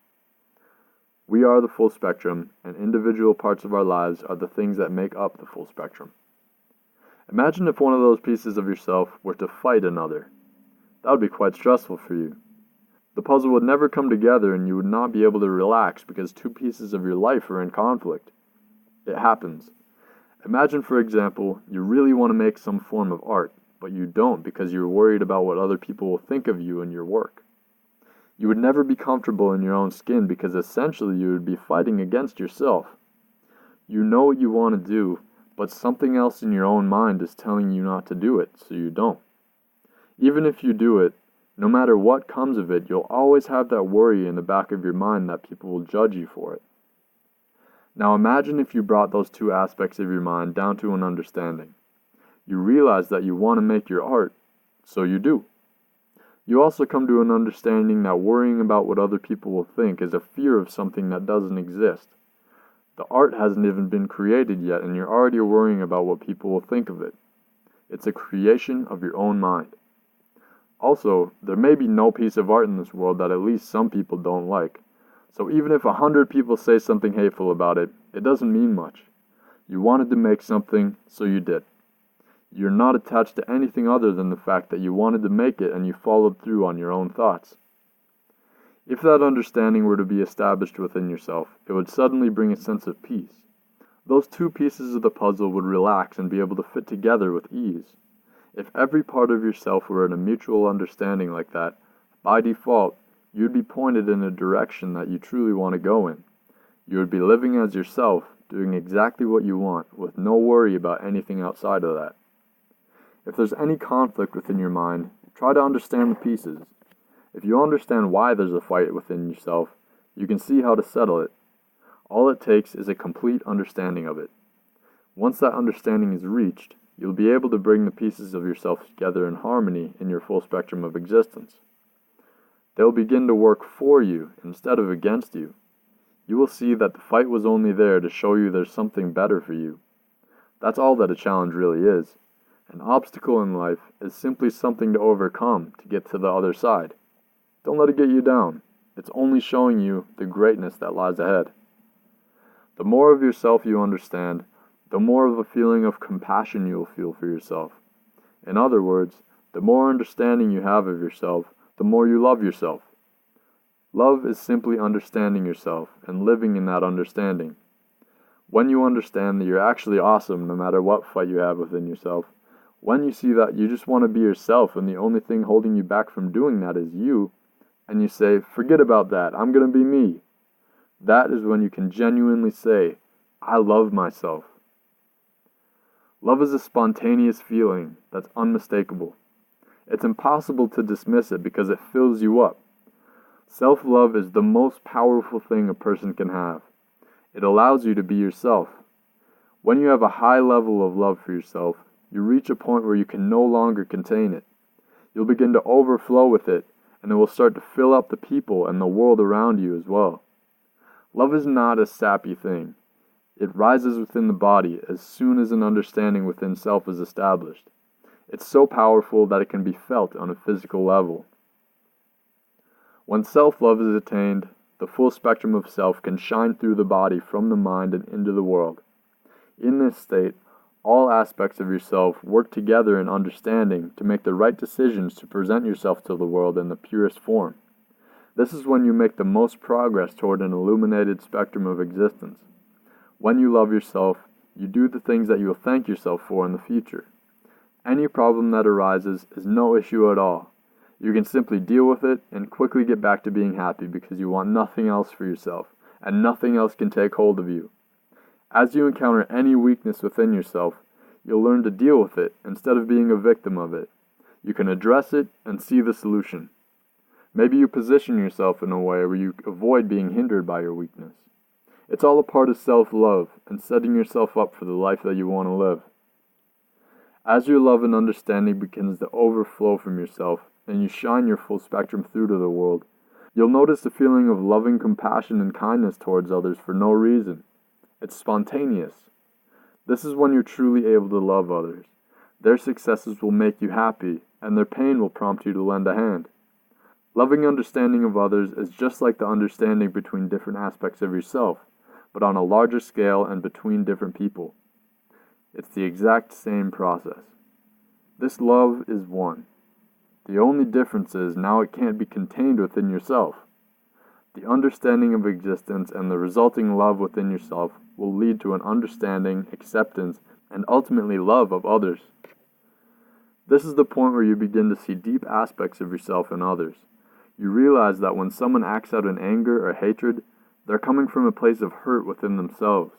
We are the full spectrum, and individual parts of our lives are the things that make up the full spectrum. Imagine if one of those pieces of yourself were to fight another. That would be quite stressful for you. The puzzle would never come together and you would not be able to relax because two pieces of your life are in conflict. It happens. Imagine, for example, you really want to make some form of art, but you don't because you're worried about what other people will think of you and your work. You would never be comfortable in your own skin because essentially you would be fighting against yourself. You know what you want to do, but something else in your own mind is telling you not to do it, so you don't. Even if you do it, no matter what comes of it, you'll always have that worry in the back of your mind that people will judge you for it. Now imagine if you brought those two aspects of your mind down to an understanding. You realize that you want to make your art, so you do. You also come to an understanding that worrying about what other people will think is a fear of something that doesn't exist. The art hasn't even been created yet, and you're already worrying about what people will think of it. It's a creation of your own mind. Also, there may be no piece of art in this world that at least some people don't like. So even if 100 people say something hateful about it, it doesn't mean much. You wanted to make something, so you did. You're not attached to anything other than the fact that you wanted to make it and you followed through on your own thoughts. If that understanding were to be established within yourself, it would suddenly bring a sense of peace. Those two pieces of the puzzle would relax and be able to fit together with ease. If every part of yourself were in a mutual understanding like that, by default, you'd be pointed in a direction that you truly want to go in. You would be living as yourself, doing exactly what you want, with no worry about anything outside of that. If there's any conflict within your mind, try to understand the pieces. If you understand why there's a fight within yourself, you can see how to settle it. All it takes is a complete understanding of it. Once that understanding is reached, you'll be able to bring the pieces of yourself together in harmony in your full spectrum of existence. They'll begin to work for you instead of against you. You will see that the fight was only there to show you there's something better for you. That's all that a challenge really is. An obstacle in life is simply something to overcome to get to the other side. Don't let it get you down. It's only showing you the greatness that lies ahead. The more of yourself you understand, the more of a feeling of compassion you will feel for yourself. In other words, the more understanding you have of yourself, the more you love yourself. Love is simply understanding yourself and living in that understanding. When you understand that you're actually awesome no matter what fight you have within yourself, when you see that you just want to be yourself and the only thing holding you back from doing that is you, and you say, forget about that, I'm going to be me, that is when you can genuinely say, I love myself. Love is a spontaneous feeling that's unmistakable. It's impossible to dismiss it because it fills you up. Self-love is the most powerful thing a person can have. It allows you to be yourself. When you have a high level of love for yourself, you reach a point where you can no longer contain it. You'll begin to overflow with it, and it will start to fill up the people and the world around you as well. Love is not a sappy thing. It rises within the body as soon as an understanding within self is established. It's so powerful that it can be felt on a physical level. When self-love is attained, the full spectrum of self can shine through the body from the mind and into the world. In this state, all aspects of yourself work together in understanding to make the right decisions to present yourself to the world in the purest form. This is when you make the most progress toward an illuminated spectrum of existence. When you love yourself, you do the things that you will thank yourself for in the future. Any problem that arises is no issue at all. You can simply deal with it and quickly get back to being happy because you want nothing else for yourself, and nothing else can take hold of you. As you encounter any weakness within yourself, you'll learn to deal with it instead of being a victim of it. You can address it and see the solution. Maybe you position yourself in a way where you avoid being hindered by your weakness. It's all a part of self-love and setting yourself up for the life that you want to live. As your love and understanding begins to overflow from yourself and you shine your full spectrum through to the world, you'll notice a feeling of loving compassion and kindness towards others for no reason. It's spontaneous. This is when you're truly able to love others. Their successes will make you happy, and their pain will prompt you to lend a hand. Loving understanding of others is just like the understanding between different aspects of yourself, but on a larger scale and between different people. It's the exact same process. This love is one. The only difference is now it can't be contained within yourself. The understanding of existence and the resulting love within yourself will lead to an understanding, acceptance, and ultimately love of others. This is the point where you begin to see deep aspects of yourself in others. You realize that when someone acts out in anger or hatred, they're coming from a place of hurt within themselves.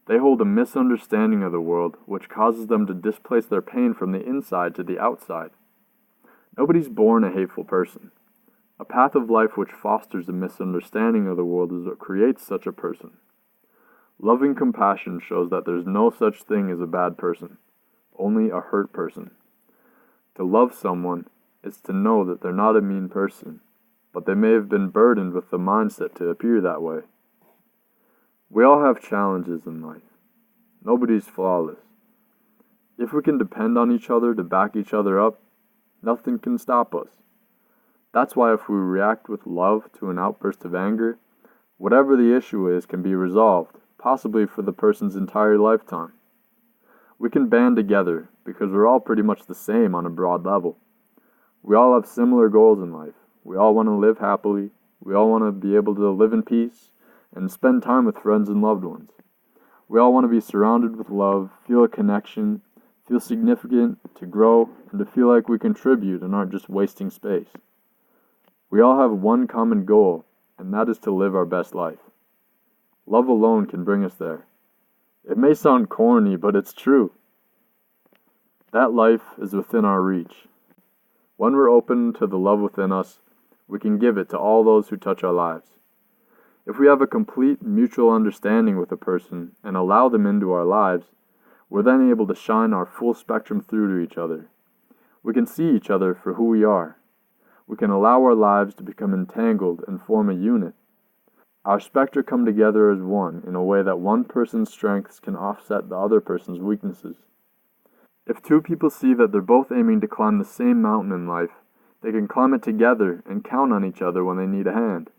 They hold a misunderstanding of the world, which causes them to displace their pain from the inside to the outside. Nobody's born a hateful person. A path of life which fosters a misunderstanding of the world is what creates such a person. Loving compassion shows that there's no such thing as a bad person, only a hurt person. To love someone is to know that they're not a mean person, but they may have been burdened with the mindset to appear that way. We all have challenges in life. Nobody's flawless. If we can depend on each other to back each other up, nothing can stop us. That's why if we react with love to an outburst of anger, whatever the issue is can be resolved, possibly for the person's entire lifetime. We can band together because we're all pretty much the same on a broad level. We all have similar goals in life. We all want to live happily. We all want to be able to live in peace and spend time with friends and loved ones. We all want to be surrounded with love, feel a connection, feel significant, to grow, and to feel like we contribute and aren't just wasting space. We all have one common goal, and that is to live our best life. Love alone can bring us there. It may sound corny, but it's true. That life is within our reach. When we're open to the love within us, we can give it to all those who touch our lives. If we have a complete mutual understanding with a person and allow them into our lives, we're then able to shine our full spectrum through to each other. We can see each other for who we are. We can allow our lives to become entangled and form a unit. Our spectra come together as one in a way that one person's strengths can offset the other person's weaknesses. If two people see that they're both aiming to climb the same mountain in life, they can climb it together and count on each other when they need a hand.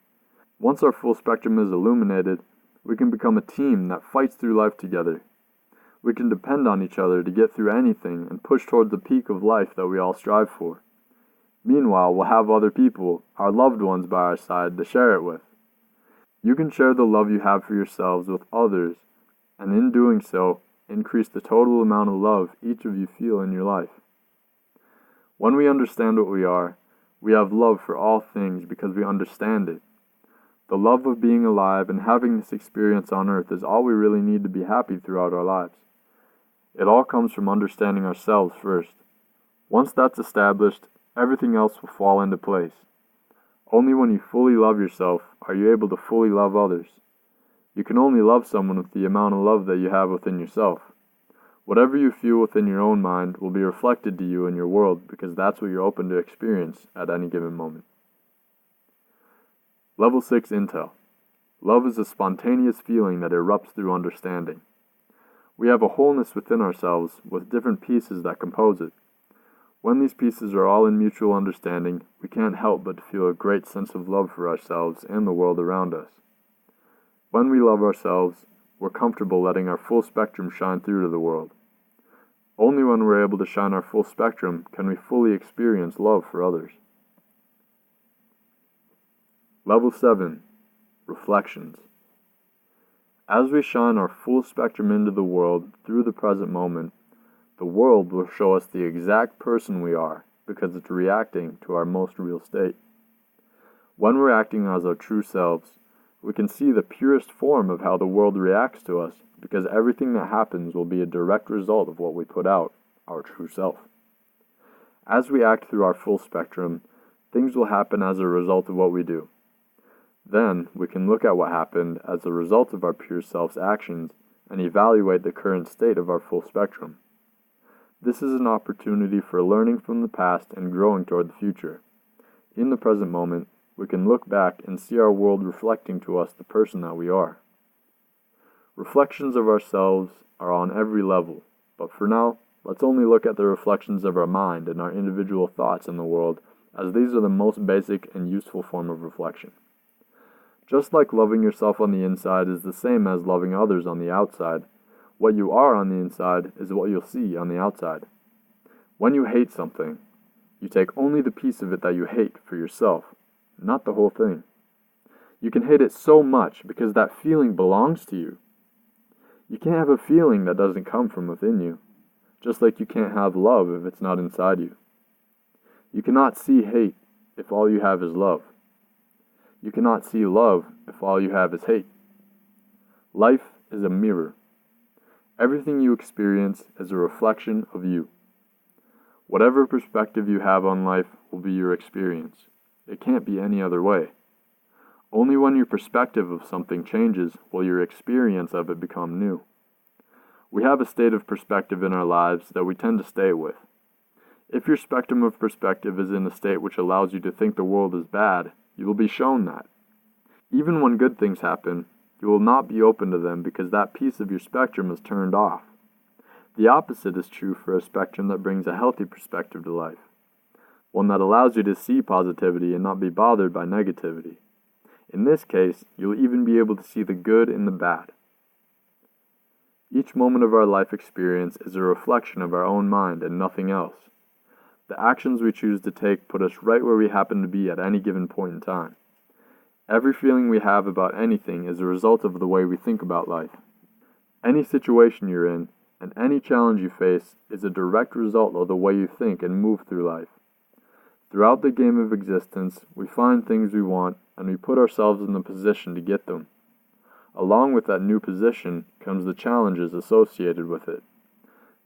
Once our full spectrum is illuminated, we can become a team that fights through life together. We can depend on each other to get through anything and push toward the peak of life that we all strive for. Meanwhile, we'll have other people, our loved ones, by our side to share it with. You can share the love you have for yourselves with others, and in doing so, increase the total amount of love each of you feel in your life. When we understand what we are, we have love for all things because we understand it. The love of being alive and having this experience on earth is all we really need to be happy throughout our lives. It all comes from understanding ourselves first. Once that's established, everything else will fall into place. Only when you fully love yourself are you able to fully love others. You can only love someone with the amount of love that you have within yourself. Whatever you feel within your own mind will be reflected to you in your world because that's what you're open to experience at any given moment. Level 6 Intel. Love is a spontaneous feeling that erupts through understanding. We have a wholeness within ourselves with different pieces that compose it. When these pieces are all in mutual understanding, we can't help but feel a great sense of love for ourselves and the world around us. When we love ourselves, we're comfortable letting our full spectrum shine through to the world. Only when we're able to shine our full spectrum can we fully experience love for others. Level 7. Reflections. As we shine our full spectrum into the world through the present moment, the world will show us the exact person we are because it's reacting to our most real state. When we're acting as our true selves, we can see the purest form of how the world reacts to us because everything that happens will be a direct result of what we put out, our true self. As we act through our full spectrum, things will happen as a result of what we do. Then we can look at what happened as a result of our pure self's actions and evaluate the current state of our full spectrum. This is an opportunity for learning from the past and growing toward the future. In the present moment, we can look back and see our world reflecting to us the person that we are. Reflections of ourselves are on every level, but for now, let's only look at the reflections of our mind and our individual thoughts in the world, as these are the most basic and useful form of reflection. Just like loving yourself on the inside is the same as loving others on the outside, what you are on the inside is what you'll see on the outside. When you hate something, you take only the piece of it that you hate for yourself, not the whole thing. You can hate it so much because that feeling belongs to you. You can't have a feeling that doesn't come from within you, just like you can't have love if it's not inside you. You cannot see hate if all you have is love. You cannot see love if all you have is hate. Life is a mirror. Everything you experience is a reflection of you. Whatever perspective you have on life will be your experience. It can't be any other way. Only when your perspective of something changes will your experience of it become new. We have a state of perspective in our lives that we tend to stay with. If your spectrum of perspective is in a state which allows you to think the world is bad, you will be shown that. Even when good things happen, you will not be open to them because that piece of your spectrum is turned off. The opposite is true for a spectrum that brings a healthy perspective to life, one that allows you to see positivity and not be bothered by negativity. In this case, you'll even be able to see the good in the bad. Each moment of our life experience is a reflection of our own mind and nothing else. The actions we choose to take put us right where we happen to be at any given point in time. Every feeling we have about anything is a result of the way we think about life. Any situation you're in, and any challenge you face, is a direct result of the way you think and move through life. Throughout the game of existence, we find things we want, and we put ourselves in the position to get them. Along with that new position comes the challenges associated with it.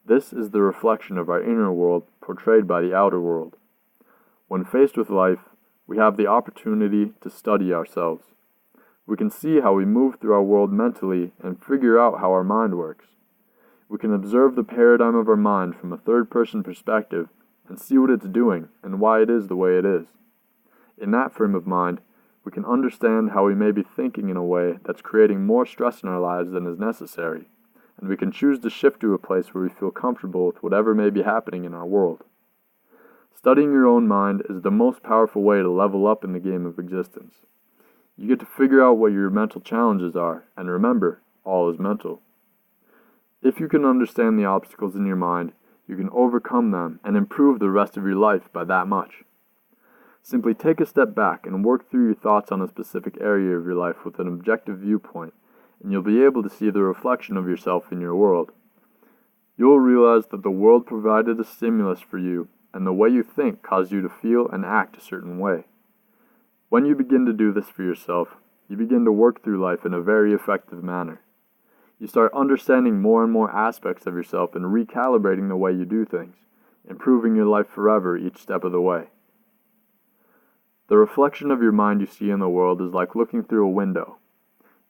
This is the reflection of our inner world portrayed by the outer world. When faced with life, we have the opportunity to study ourselves. We can see how we move through our world mentally and figure out how our mind works. We can observe the paradigm of our mind from a third-person perspective and see what it's doing and why it is the way it is. In that frame of mind, we can understand how we may be thinking in a way that's creating more stress in our lives than is necessary, and we can choose to shift to a place where we feel comfortable with whatever may be happening in our world. Studying your own mind is the most powerful way to level up in the game of existence. You get to figure out what your mental challenges are, and remember, all is mental. If you can understand the obstacles in your mind, you can overcome them and improve the rest of your life by that much. Simply take a step back and work through your thoughts on a specific area of your life with an objective viewpoint, and you'll be able to see the reflection of yourself in your world. You'll realize that the world provided a stimulus for you, and the way you think caused you to feel and act a certain way. When you begin to do this for yourself, you begin to work through life in a very effective manner. You start understanding more and more aspects of yourself and recalibrating the way you do things, improving your life forever each step of the way. The reflection of your mind you see in the world is like looking through a window.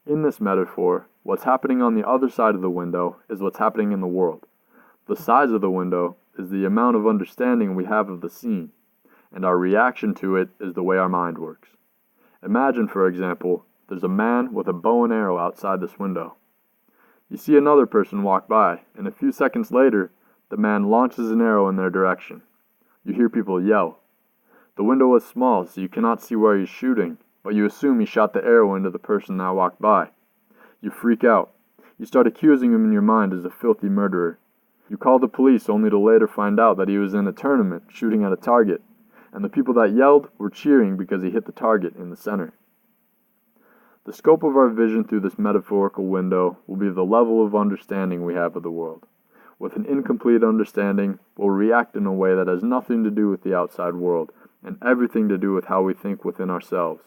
In this metaphor, what's happening on the other side of the window is what's happening in the world. The size of the window is the amount of understanding we have of the scene, and our reaction to it is the way our mind works. Imagine, for example, there's a man with a bow and arrow outside this window. You see another person walk by, and a few seconds later, the man launches an arrow in their direction. You hear people yell. The window is small, so you cannot see where he's shooting, but you assume he shot the arrow into the person that walked by. You freak out. You start accusing him in your mind as a filthy murderer. You call the police only to later find out that he was in a tournament shooting at a target, and the people that yelled were cheering because he hit the target in the center. The scope of our vision through this metaphorical window will be the level of understanding we have of the world. With an incomplete understanding, we'll react in a way that has nothing to do with the outside world, and everything to do with how we think within ourselves.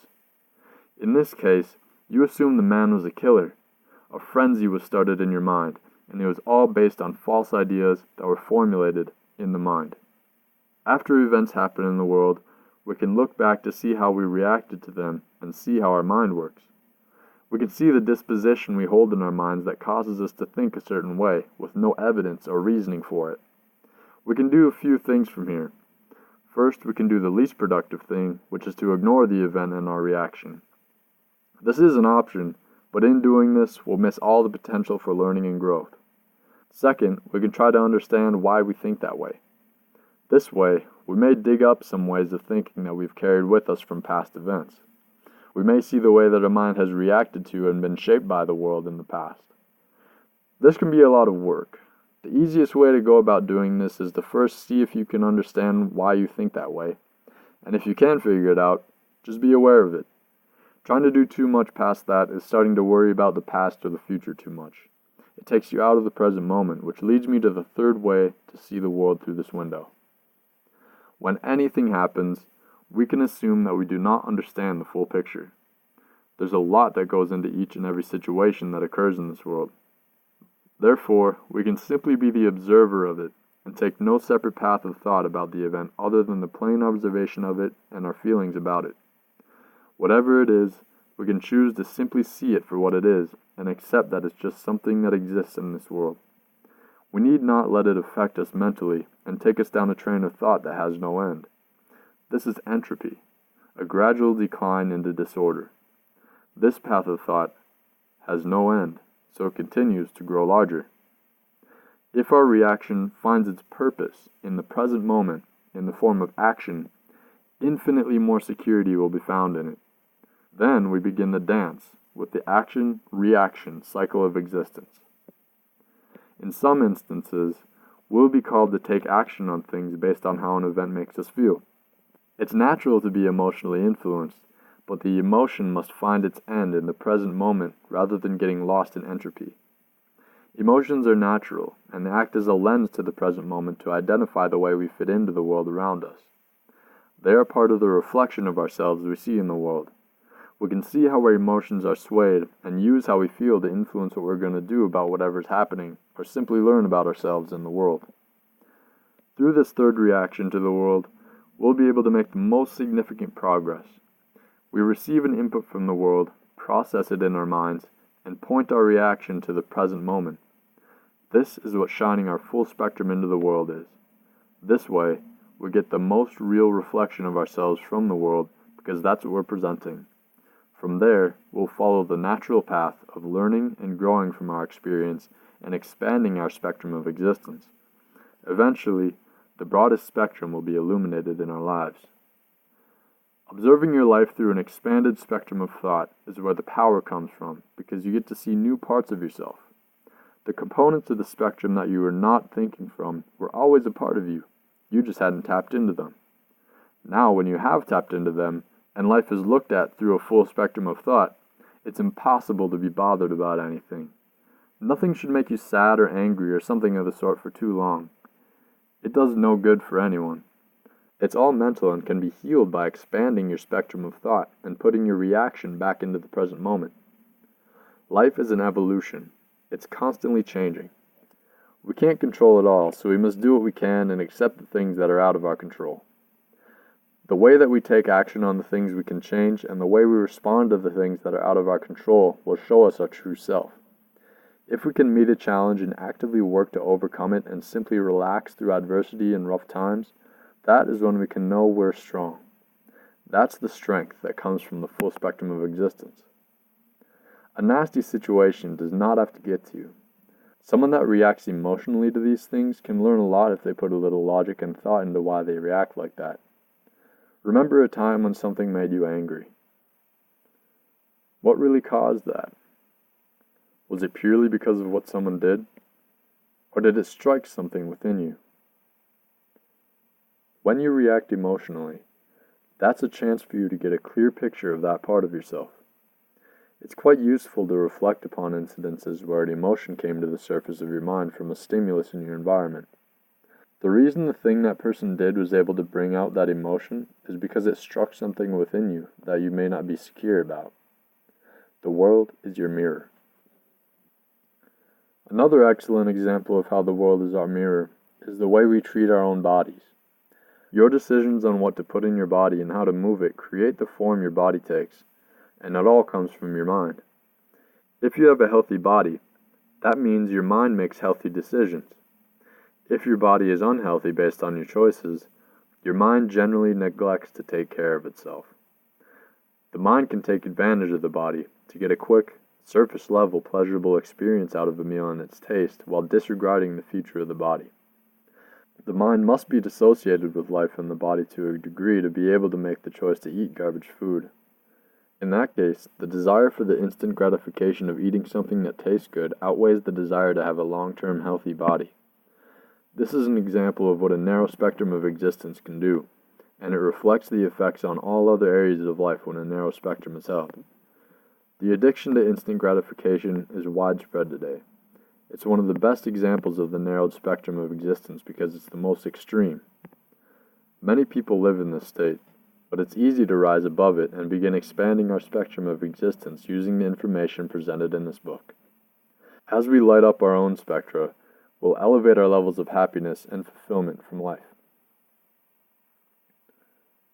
In this case, you assume the man was a killer. A frenzy was started in your mind, and it was all based on false ideas that were formulated in the mind. After events happen in the world, we can look back to see how we reacted to them and see how our mind works. We can see the disposition we hold in our minds that causes us to think a certain way with no evidence or reasoning for it. We can do a few things from here. First, we can do the least productive thing, which is to ignore the event and our reaction. This is an option, but in doing this, we'll miss all the potential for learning and growth. Second, we can try to understand why we think that way. This way, we may dig up some ways of thinking that we've carried with us from past events. We may see the way that our mind has reacted to and been shaped by the world in the past. This can be a lot of work. The easiest way to go about doing this is to first see if you can understand why you think that way, and if you can figure it out, just be aware of it. Trying to do too much past that is starting to worry about the past or the future too much. It takes you out of the present moment, which leads me to the third way to see the world through this window. When anything happens, we can assume that we do not understand the full picture. There's a lot that goes into each and every situation that occurs in this world. Therefore, we can simply be the observer of it and take no separate path of thought about the event other than the plain observation of it and our feelings about it. Whatever it is, we can choose to simply see it for what it is and accept that it's just something that exists in this world. We need not let it affect us mentally and take us down a train of thought that has no end. This is entropy, a gradual decline into disorder. This path of thought has no end, so it continues to grow larger. If our reaction finds its purpose in the present moment in the form of action, infinitely more security will be found in it. Then we begin the dance with the action-reaction cycle of existence. In some instances, we'll be called to take action on things based on how an event makes us feel. It's natural to be emotionally influenced, but the emotion must find its end in the present moment rather than getting lost in entropy. Emotions are natural, and they act as a lens to the present moment to identify the way we fit into the world around us. They are part of the reflection of ourselves we see in the world. We can see how our emotions are swayed and use how we feel to influence what we're going to do about whatever's happening, or simply learn about ourselves and the world. Through this third reaction to the world, we'll be able to make the most significant progress. We receive an input from the world, process it in our minds, and point our reaction to the present moment. This is what shining our full spectrum into the world is. This way, we get the most real reflection of ourselves from the world because that's what we're presenting. From there, we'll follow the natural path of learning and growing from our experience and expanding our spectrum of existence. Eventually, the broadest spectrum will be illuminated in our lives. Observing your life through an expanded spectrum of thought is where the power comes from, because you get to see new parts of yourself. The components of the spectrum that you were not thinking from were always a part of you. You just hadn't tapped into them. Now, when you have tapped into them, and life is looked at through a full spectrum of thought, it's impossible to be bothered about anything. Nothing should make you sad or angry or something of the sort for too long. It does no good for anyone. It's all mental and can be healed by expanding your spectrum of thought and putting your reaction back into the present moment. Life is an evolution. It's constantly changing. We can't control it all, so we must do what we can and accept the things that are out of our control. The way that we take action on the things we can change and the way we respond to the things that are out of our control will show us our true self. If we can meet a challenge and actively work to overcome it and simply relax through adversity and rough times, that is when we can know we're strong. That's the strength that comes from the full spectrum of existence. A nasty situation does not have to get to you. Someone that reacts emotionally to these things can learn a lot if they put a little logic and thought into why they react like that. Remember a time when something made you angry. What really caused that? Was it purely because of what someone did? Or did it strike something within you? When you react emotionally, that's a chance for you to get a clear picture of that part of yourself. It's quite useful to reflect upon incidences where an emotion came to the surface of your mind from a stimulus in your environment. The reason the thing that person did was able to bring out that emotion is because it struck something within you that you may not be secure about. The world is your mirror. Another excellent example of how the world is our mirror is the way we treat our own bodies. Your decisions on what to put in your body and how to move it create the form your body takes, and it all comes from your mind. If you have a healthy body, that means your mind makes healthy decisions. If your body is unhealthy based on your choices, your mind generally neglects to take care of itself. The mind can take advantage of the body to get a quick, surface-level, pleasurable experience out of a meal and its taste while disregarding the future of the body. The mind must be dissociated with life in the body to a degree to be able to make the choice to eat garbage food. In that case, the desire for the instant gratification of eating something that tastes good outweighs the desire to have a long-term healthy body. This is an example of what a narrow spectrum of existence can do, and it reflects the effects on all other areas of life when a narrow spectrum is held. The addiction to instant gratification is widespread today. It's one of the best examples of the narrowed spectrum of existence because it's the most extreme. Many people live in this state, but it's easy to rise above it and begin expanding our spectrum of existence using the information presented in this book. As we light up our own spectra, we'll elevate our levels of happiness and fulfillment from life.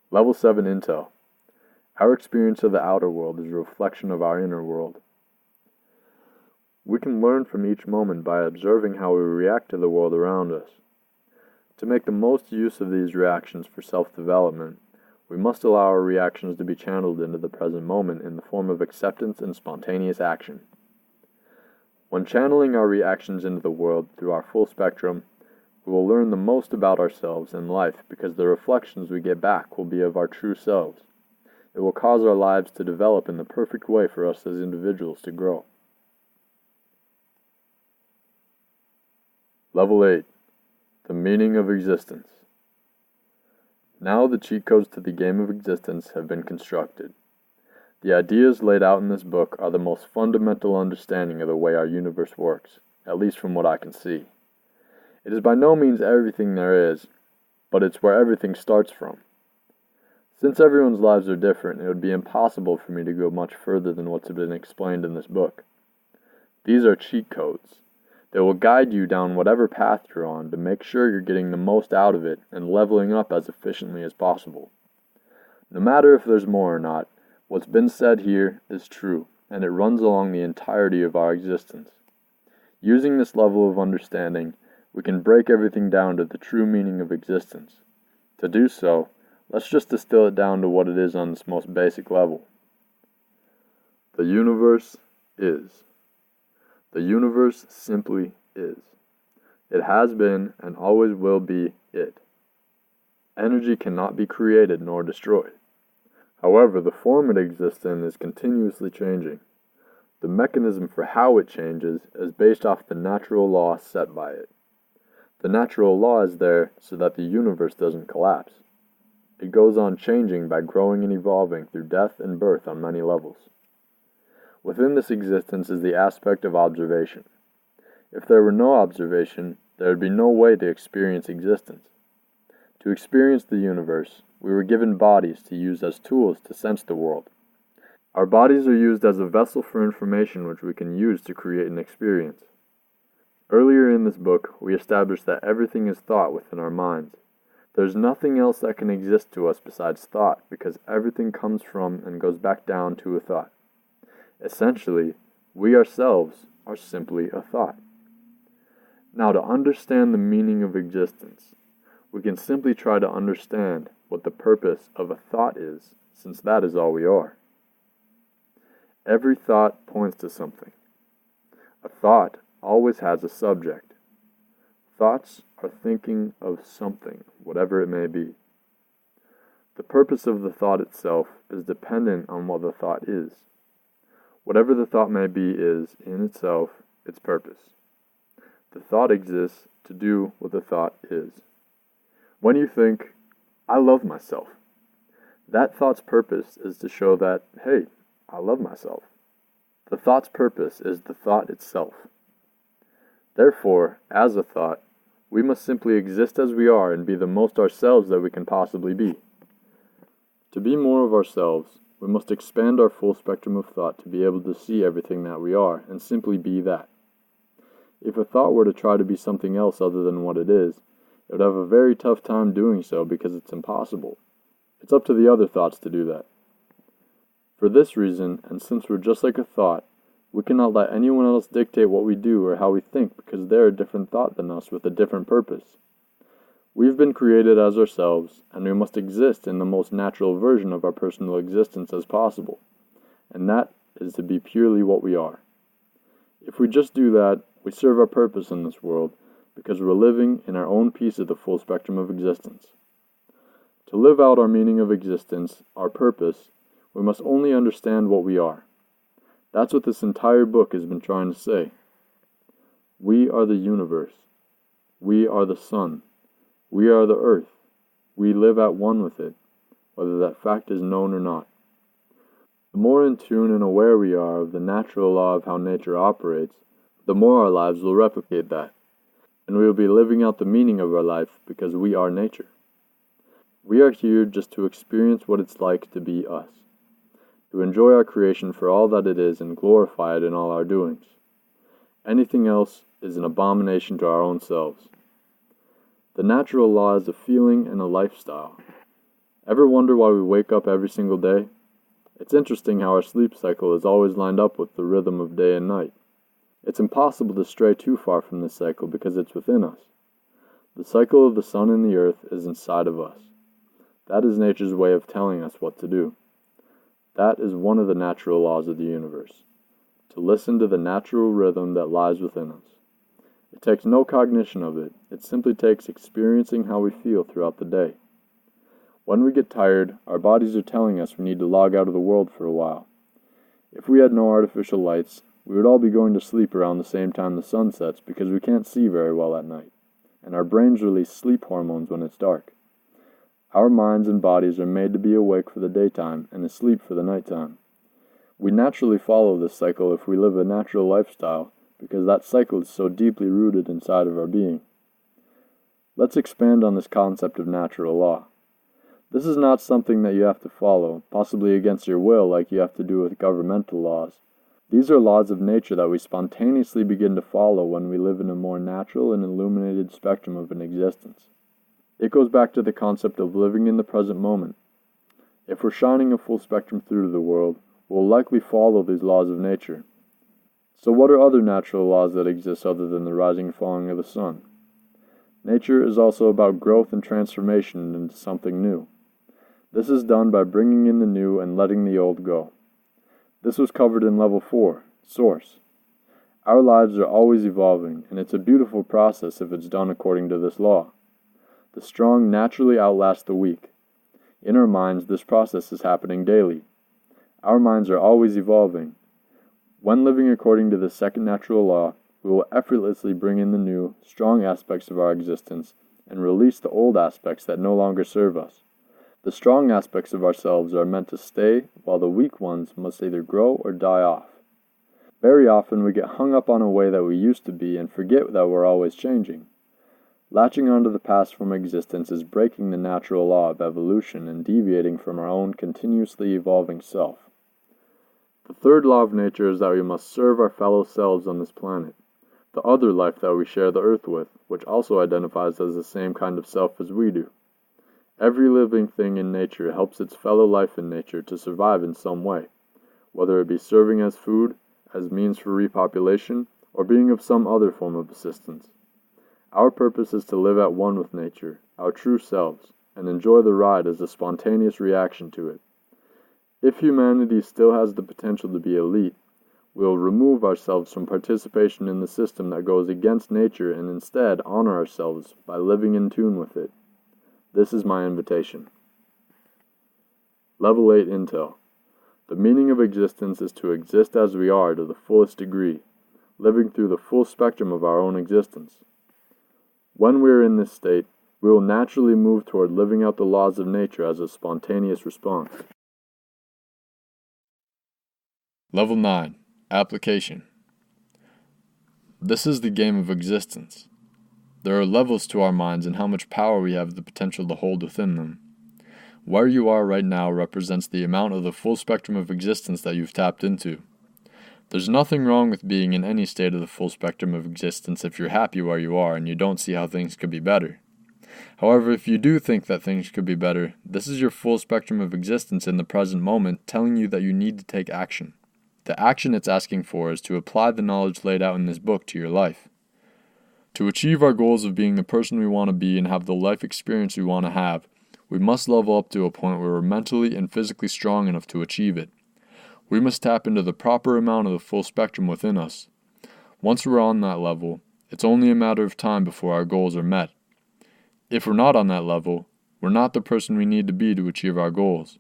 Level 7 Intel. Our experience of the outer world is a reflection of our inner world. We can learn from each moment by observing how we react to the world around us. To make the most use of these reactions for self-development, we must allow our reactions to be channeled into the present moment in the form of acceptance and spontaneous action. When channeling our reactions into the world through our full spectrum, we will learn the most about ourselves and life because the reflections we get back will be of our true selves. It will cause our lives to develop in the perfect way for us as individuals to grow. Level 8. The meaning of existence. Now the cheat codes to the game of existence have been constructed. The ideas laid out in this book are the most fundamental understanding of the way our universe works, at least from what I can see. It is by no means everything there is, but it's where everything starts from. Since everyone's lives are different, it would be impossible for me to go much further than what's been explained in this book. These are cheat codes. They will guide you down whatever path you're on to make sure you're getting the most out of it and leveling up as efficiently as possible. No matter if there's more or not, what's been said here is true, and it runs along the entirety of our existence. Using this level of understanding, we can break everything down to the true meaning of existence. To do so, let's just distill it down to what it is on this most basic level. The universe is. The universe simply is. It has been and always will be it. Energy cannot be created nor destroyed. However, the form it exists in is continuously changing. The mechanism for how it changes is based off the natural law set by it. The natural law is there so that the universe doesn't collapse. It goes on changing by growing and evolving through death and birth on many levels. Within this existence is the aspect of observation. If there were no observation, there would be no way to experience existence. To experience the universe, we were given bodies to use as tools to sense the world. Our bodies are used as a vessel for information which we can use to create an experience. Earlier in this book, we established that everything is thought within our minds. There's nothing else that can exist to us besides thought, because everything comes from and goes back down to a thought. Essentially, we ourselves are simply a thought. Now, to understand the meaning of existence, we can simply try to understand what the purpose of a thought is, since that is all we are. Every thought points to something. A thought always has a subject. Thoughts are thinking of something, whatever it may be. The purpose of the thought itself is dependent on what the thought is. Whatever the thought may be is, in itself, its purpose. The thought exists to do what the thought is. When you think, I love myself, that thought's purpose is to show that, hey, I love myself. The thought's purpose is the thought itself. Therefore, as a thought, we must simply exist as we are and be the most ourselves that we can possibly be. To be more of ourselves, we must expand our full spectrum of thought to be able to see everything that we are and simply be that. If a thought were to try to be something else other than what it is, it would have a very tough time doing so because it's impossible. It's up to the other thoughts to do that. For this reason, and since we're just like a thought, we cannot let anyone else dictate what we do or how we think because they're a different thought than us with a different purpose. We've been created as ourselves, and we must exist in the most natural version of our personal existence as possible, and that is to be purely what we are. If we just do that, we serve our purpose in this world because we're living in our own piece of the full spectrum of existence. To live out our meaning of existence, our purpose, we must only understand what we are. That's what this entire book has been trying to say. We are the universe. We are the sun. We are the earth. We live at one with it, whether that fact is known or not. The more in tune and aware we are of the natural law of how nature operates, the more our lives will replicate that, and we will be living out the meaning of our life because we are nature. We are here just to experience what it's like to be us, to enjoy our creation for all that it is and glorify it in all our doings. Anything else is an abomination to our own selves. The natural law is a feeling and a lifestyle. Ever wonder why we wake up every single day? It's interesting how our sleep cycle is always lined up with the rhythm of day and night. It's impossible to stray too far from this cycle because it's within us. The cycle of the sun and the earth is inside of us. That is nature's way of telling us what to do. That is one of the natural laws of the universe, to listen to the natural rhythm that lies within us. It takes no cognition of it, it simply takes experiencing how we feel throughout the day. When we get tired, our bodies are telling us we need to log out of the world for a while. If we had no artificial lights, we would all be going to sleep around the same time the sun sets because we can't see very well at night, and our brains release sleep hormones when it's dark. Our minds and bodies are made to be awake for the daytime and asleep for the nighttime. We naturally follow this cycle if we live a natural lifestyle because that cycle is so deeply rooted inside of our being. Let's expand on this concept of natural law. This is not something that you have to follow, possibly against your will like you have to do with governmental laws. These are laws of nature that we spontaneously begin to follow when we live in a more natural and illuminated spectrum of an existence. It goes back to the concept of living in the present moment. If we're shining a full spectrum through to the world, we'll likely follow these laws of nature. So what are other natural laws that exist other than the rising and falling of the sun? Nature is also about growth and transformation into something new. This is done by bringing in the new and letting the old go. This was covered in Level 4, Source. Our lives are always evolving, and it's a beautiful process if it's done according to this law. The strong naturally outlast the weak. In our minds, this process is happening daily. Our minds are always evolving. When living according to the second natural law, we will effortlessly bring in the new, strong aspects of our existence and release the old aspects that no longer serve us. The strong aspects of ourselves are meant to stay, while the weak ones must either grow or die off. Very often we get hung up on a way that we used to be and forget that we're always changing. Latching onto the past from existence is breaking the natural law of evolution and deviating from our own continuously evolving self. The third law of nature is that we must serve our fellow selves on this planet, the other life that we share the earth with, which also identifies as the same kind of self as we do. Every living thing in nature helps its fellow life in nature to survive in some way, whether it be serving as food, as means for repopulation, or being of some other form of assistance. Our purpose is to live at one with nature, our true selves, and enjoy the ride as a spontaneous reaction to it. If humanity still has the potential to be elite, we will remove ourselves from participation in the system that goes against nature and instead honor ourselves by living in tune with it. This is my invitation. Level 8 Intel. The meaning of existence is to exist as we are to the fullest degree, living through the full spectrum of our own existence. When we are in this state, we will naturally move toward living out the laws of nature as a spontaneous response. Level 9. Application. This is the game of existence. There are levels to our minds and how much power we have the potential to hold within them. Where you are right now represents the amount of the full spectrum of existence that you've tapped into. There's nothing wrong with being in any state of the full spectrum of existence if you're happy where you are and you don't see how things could be better. However, if you do think that things could be better, this is your full spectrum of existence in the present moment telling you that you need to take action. The action it's asking for is to apply the knowledge laid out in this book to your life. To achieve our goals of being the person we want to be and have the life experience we want to have, we must level up to a point where we're mentally and physically strong enough to achieve it. We must tap into the proper amount of the full spectrum within us. Once we're on that level, it's only a matter of time before our goals are met. If we're not on that level, we're not the person we need to be to achieve our goals.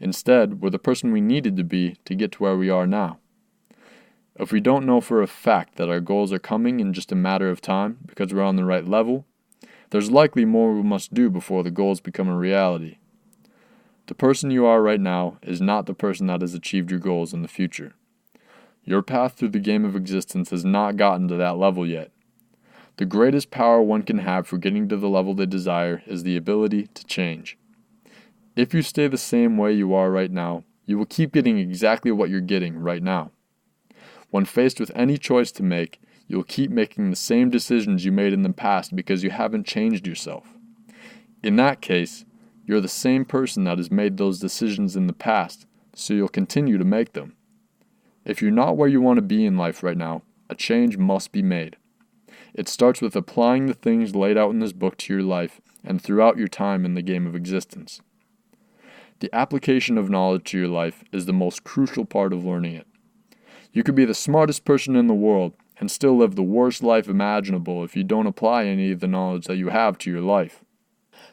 Instead, we're the person we needed to be to get to where we are now. If we don't know for a fact that our goals are coming in just a matter of time because we're on the right level, there's likely more we must do before the goals become a reality. The person you are right now is not the person that has achieved your goals in the future. Your path through the game of existence has not gotten to that level yet. The greatest power one can have for getting to the level they desire is the ability to change. If you stay the same way you are right now, you will keep getting exactly what you're getting right now. When faced with any choice to make, you'll keep making the same decisions you made in the past because you haven't changed yourself. In that case, you're the same person that has made those decisions in the past, so you'll continue to make them. If you're not where you want to be in life right now, a change must be made. It starts with applying the things laid out in this book to your life and throughout your time in the game of existence. The application of knowledge to your life is the most crucial part of learning it. You could be the smartest person in the world and still live the worst life imaginable if you don't apply any of the knowledge that you have to your life.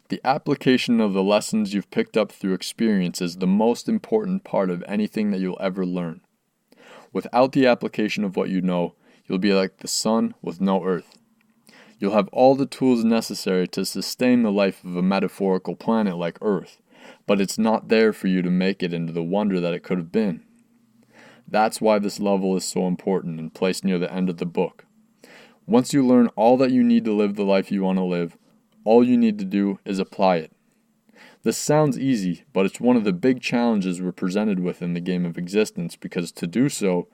The application of the lessons you've picked up through experience is the most important part of anything that you'll ever learn. Without the application of what you know, you'll be like the sun with no earth. You'll have all the tools necessary to sustain the life of a metaphorical planet like Earth, but it's not there for you to make it into the wonder that it could have been. That's why this level is so important and placed near the end of the book. Once you learn all that you need to live the life you want to live, all you need to do is apply it. This sounds easy, but it's one of the big challenges we're presented with in the game of existence, because to do so,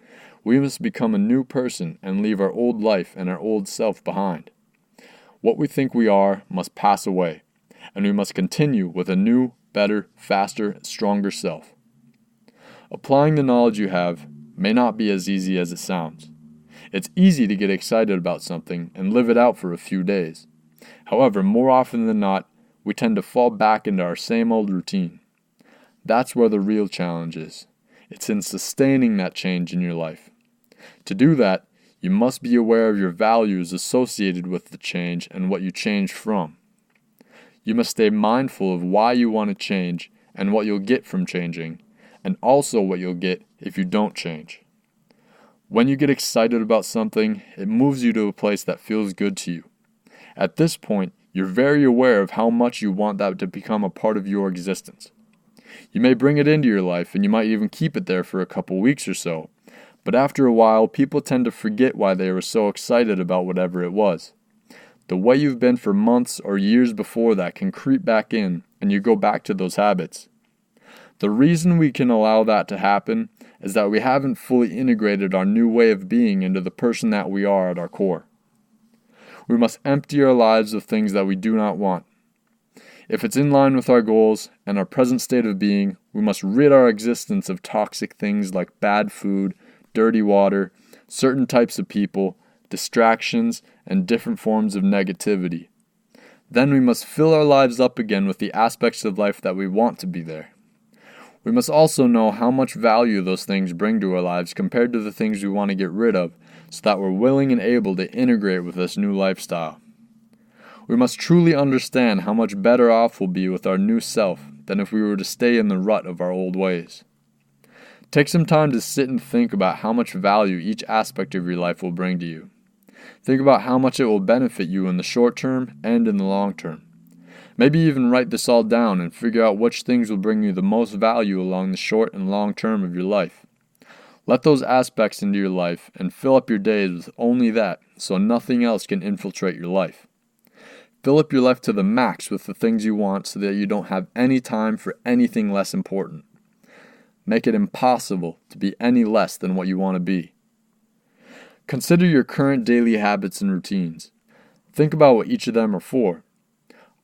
we must become a new person and leave our old life and our old self behind. What we think we are must pass away, and we must continue with a new, better, faster, stronger self. Applying the knowledge you have may not be as easy as it sounds. It's easy to get excited about something and live it out for a few days. However, more often than not, we tend to fall back into our same old routine. That's where the real challenge is. It's in sustaining that change in your life. To do that, you must be aware of your values associated with the change and what you change from. You must stay mindful of why you want to change and what you'll get from changing, and also what you'll get if you don't change. When you get excited about something, it moves you to a place that feels good to you. At this point, you're very aware of how much you want that to become a part of your existence. You may bring it into your life, and you might even keep it there for a couple weeks or so, but after a while, people tend to forget why they were so excited about whatever it was. The way you've been for months or years before that can creep back in, and you go back to those habits. The reason we can allow that to happen is that we haven't fully integrated our new way of being into the person that we are at our core. We must empty our lives of things that we do not want. If it's in line with our goals and our present state of being, we must rid our existence of toxic things like bad food, dirty water, certain types of people, distractions, and different forms of negativity. Then we must fill our lives up again with the aspects of life that we want to be there. We must also know how much value those things bring to our lives compared to the things we want to get rid of, so that we're willing and able to integrate with this new lifestyle. We must truly understand how much better off we'll be with our new self than if we were to stay in the rut of our old ways. Take some time to sit and think about how much value each aspect of your life will bring to you. Think about how much it will benefit you in the short term and in the long term. Maybe even write this all down and figure out which things will bring you the most value along the short and long term of your life. Let those aspects into your life and fill up your days with only that, so nothing else can infiltrate your life. Fill up your life to the max with the things you want so that you don't have any time for anything less important. Make it impossible to be any less than what you want to be. Consider your current daily habits and routines. Think about what each of them are for.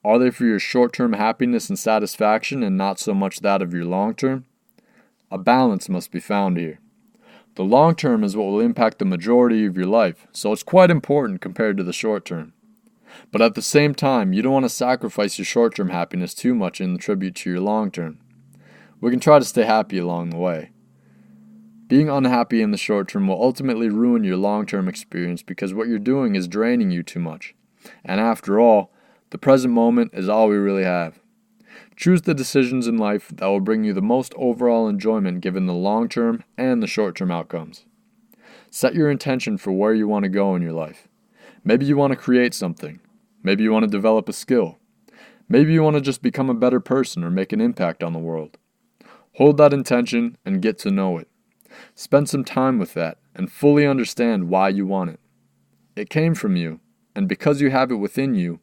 Are they for your short-term happiness and satisfaction and not so much that of your long-term? A balance must be found here. The long-term is what will impact the majority of your life, so it's quite important compared to the short-term. But at the same time, you don't want to sacrifice your short-term happiness too much in tribute to your long-term. We can try to stay happy along the way. Being unhappy in the short-term will ultimately ruin your long-term experience because what you're doing is draining you too much. And after all, the present moment is all we really have. Choose the decisions in life that will bring you the most overall enjoyment given the long-term and the short-term outcomes. Set your intention for where you want to go in your life. Maybe you want to create something. Maybe you want to develop a skill. Maybe you want to just become a better person or make an impact on the world. Hold that intention and get to know it. Spend some time with that and fully understand why you want it. It came from you, and because you have it within you,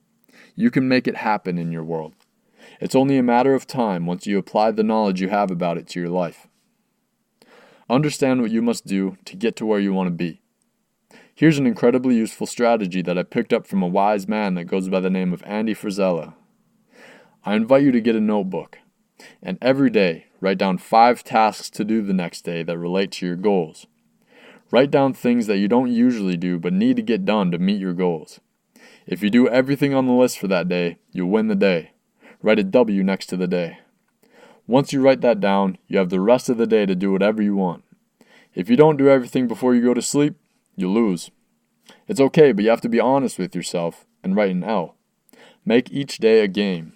you can make it happen in your world. It's only a matter of time once you apply the knowledge you have about it to your life. Understand what you must do to get to where you want to be. Here's an incredibly useful strategy that I picked up from a wise man that goes by the name of Andy Frisella. I invite you to get a notebook. And every day, write down 5 tasks to do the next day that relate to your goals. Write down things that you don't usually do but need to get done to meet your goals. If you do everything on the list for that day, you'll win the day. Write a W next to the day. Once you write that down, you have the rest of the day to do whatever you want. If you don't do everything before you go to sleep, you lose. It's okay, but you have to be honest with yourself and write an L. Make each day a game.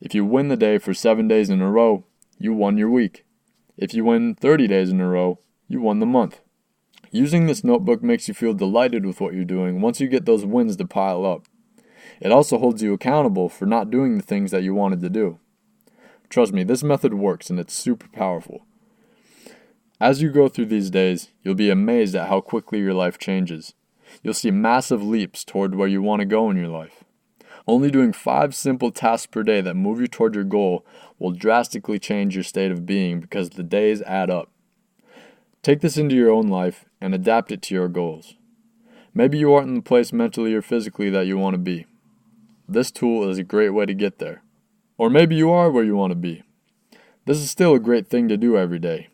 If you win the day for 7 days in a row, you won your week. If you win 30 days in a row, you won the month. Using this notebook makes you feel delighted with what you're doing once you get those wins to pile up. It also holds you accountable for not doing the things that you wanted to do. Trust me, this method works and it's super powerful. As you go through these days, you'll be amazed at how quickly your life changes. You'll see massive leaps toward where you want to go in your life. Only doing 5 simple tasks per day that move you toward your goal will drastically change your state of being because the days add up. Take this into your own life and adapt it to your goals. Maybe you aren't in the place mentally or physically that you want to be. This tool is a great way to get there. Or maybe you are where you want to be. This is still a great thing to do every day.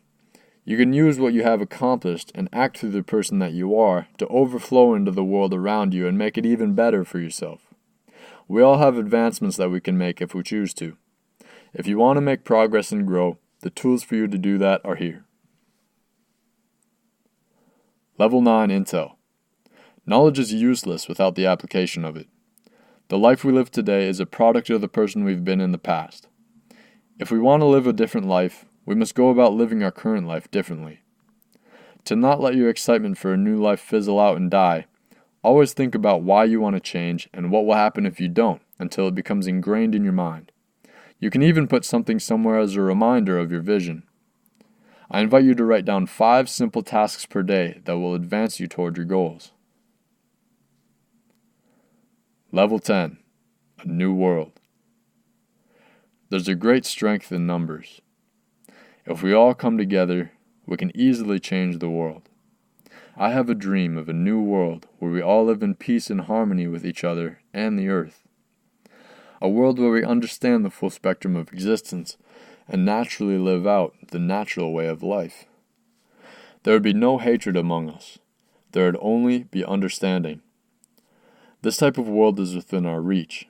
You can use what you have accomplished and act through the person that you are to overflow into the world around you and make it even better for yourself. We all have advancements that we can make if we choose to. If you want to make progress and grow, the tools for you to do that are here. Level 9 Intel. Knowledge is useless without the application of it. The life we live today is a product of the person we've been in the past. If we want to live a different life, we must go about living our current life differently. To not let your excitement for a new life fizzle out and die, always think about why you want to change and what will happen if you don't until it becomes ingrained in your mind. You can even put something somewhere as a reminder of your vision. I invite you to write down 5 simple tasks per day that will advance you toward your goals. Level 10. A new world. There's a great strength in numbers. If we all come together, we can easily change the world. I have a dream of a new world where we all live in peace and harmony with each other and the earth. A world where we understand the full spectrum of existence and naturally live out the natural way of life. There would be no hatred among us. There would only be understanding. This type of world is within our reach.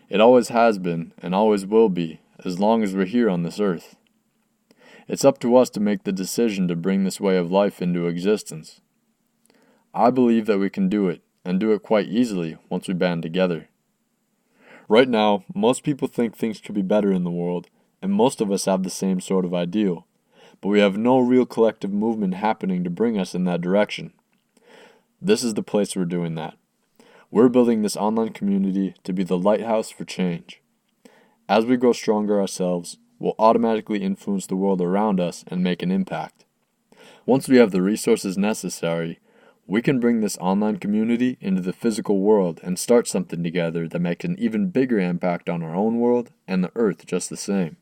It always has been and always will be as long as we're here on this earth. It's up to us to make the decision to bring this way of life into existence. I believe that we can do it, and do it quite easily once we band together. Right now, most people think things could be better in the world, and most of us have the same sort of ideal, but we have no real collective movement happening to bring us in that direction. This is the place we're doing that. We're building this online community to be the lighthouse for change. As we grow stronger ourselves, we'll automatically influence the world around us and make an impact. Once we have the resources necessary, we can bring this online community into the physical world and start something together that makes an even bigger impact on our own world and the earth just the same.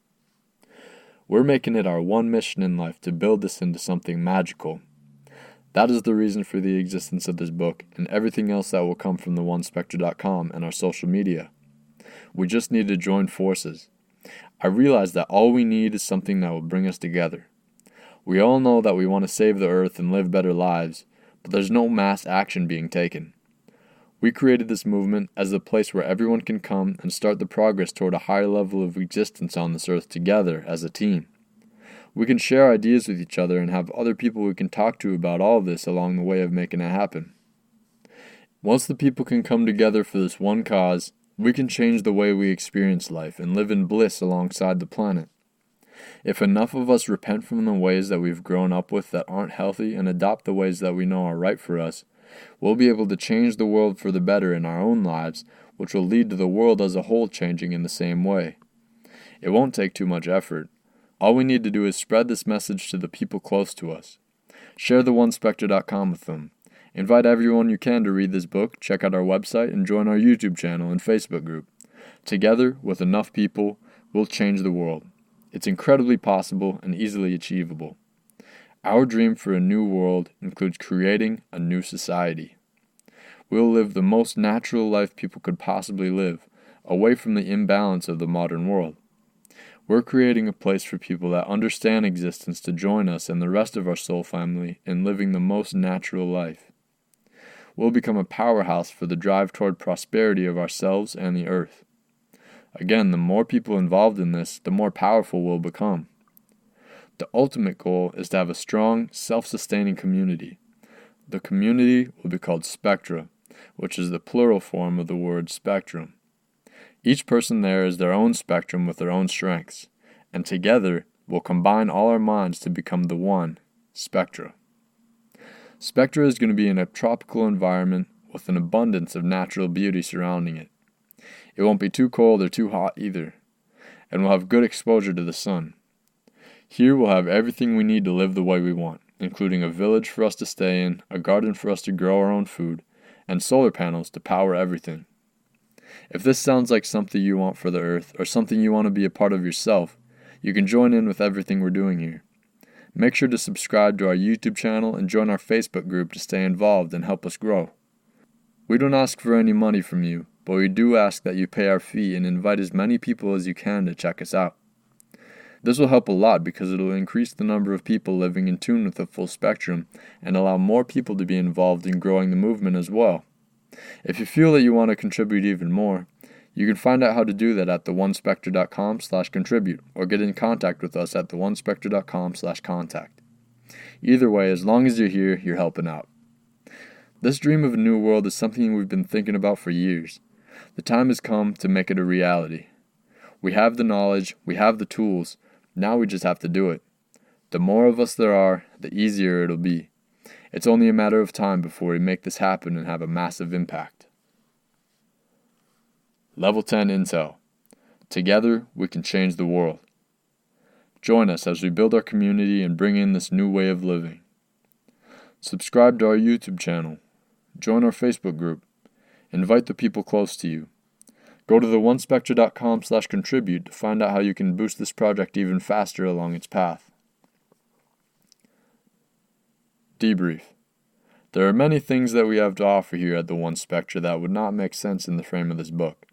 We're making it our one mission in life to build this into something magical. That is the reason for the existence of this book and everything else that will come from the and our social media. We just need to join forces. I realize that all we need is something that will bring us together. We all know that we want to save the earth and live better lives, but there's no mass action being taken. We created this movement as a place where everyone can come and start the progress toward a higher level of existence on this earth together as a team. We can share ideas with each other and have other people we can talk to about all of this along the way of making it happen. Once the people can come together for this one cause, we can change the way we experience life and live in bliss alongside the planet. If enough of us repent from the ways that we've grown up with that aren't healthy and adopt the ways that we know are right for us, we'll be able to change the world for the better in our own lives, which will lead to the world as a whole changing in the same way. It won't take too much effort. All we need to do is spread this message to the people close to us. Share the Spectra.com with them. Invite everyone you can to read this book, check out our website, and join our YouTube channel and Facebook group. Together, with enough people, we'll change the world. It's incredibly possible and easily achievable. Our dream for a new world includes creating a new society. We'll live the most natural life people could possibly live, away from the imbalance of the modern world. We're creating a place for people that understand existence to join us and the rest of our soul family in living the most natural life. We'll become a powerhouse for the drive toward prosperity of ourselves and the earth. Again, the more people involved in this, the more powerful we'll become. The ultimate goal is to have a strong, self-sustaining community. The community will be called Spectra, which is the plural form of the word spectrum. Each person there is their own spectrum with their own strengths, and together we'll combine all our minds to become the one, Spectra. Spectra is going to be in a tropical environment with an abundance of natural beauty surrounding it. It won't be too cold or too hot either, and we'll have good exposure to the sun. Here we'll have everything we need to live the way we want, including a village for us to stay in, a garden for us to grow our own food, and solar panels to power everything. If this sounds like something you want for the earth, or something you want to be a part of yourself, you can join in with everything we're doing here. Make sure to subscribe to our YouTube channel and join our Facebook group to stay involved and help us grow. We don't ask for any money from you, but we do ask that you pay our fee and invite as many people as you can to check us out. This will help a lot because it will increase the number of people living in tune with the full spectrum and allow more people to be involved in growing the movement as well. If you feel that you want to contribute even more, you can find out how to do that at theonespectra.com/contribute or get in contact with us at theonespectra.com/contact. Either way, as long as you're here, you're helping out. This dream of a new world is something we've been thinking about for years. The time has come to make it a reality. We have the knowledge, we have the tools, now we just have to do it. The more of us there are, the easier it'll be. It's only a matter of time before we make this happen and have a massive impact. Level 10 Intel. Together, we can change the world. Join us as we build our community and bring in this new way of living. Subscribe to our YouTube channel. Join our Facebook group. Invite the people close to you. Go to theonespectra.com/contribute to find out how you can boost this project even faster along its path. Debrief. There are many things that we have to offer here at the One Spectra that would not make sense in the frame of this book,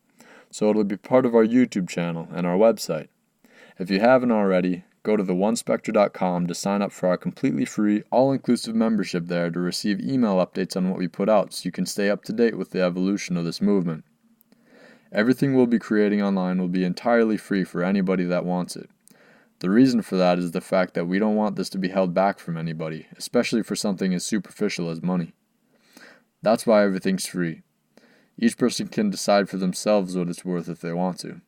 so it'll be part of our YouTube channel and our website. If you haven't already, go to theonespectra.com to sign up for our completely free, all-inclusive membership there to receive email updates on what we put out so you can stay up to date with the evolution of this movement. Everything we'll be creating online will be entirely free for anybody that wants it. The reason for that is the fact that we don't want this to be held back from anybody, especially for something as superficial as money. That's why everything's free. Each person can decide for themselves what it's worth if they want to.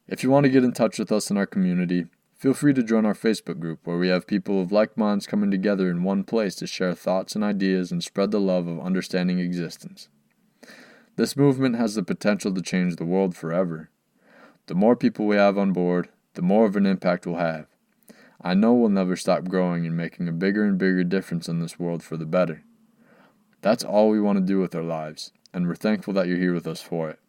If you want to get in touch with us in our community, feel free to join our Facebook group where we have people of like minds coming together in one place to share thoughts and ideas and spread the love of understanding existence. This movement has the potential to change the world forever. The more people we have on board, the more of an impact we'll have. I know we'll never stop growing and making a bigger and bigger difference in this world for the better. That's all we want to do with our lives, and we're thankful that you're here with us for it.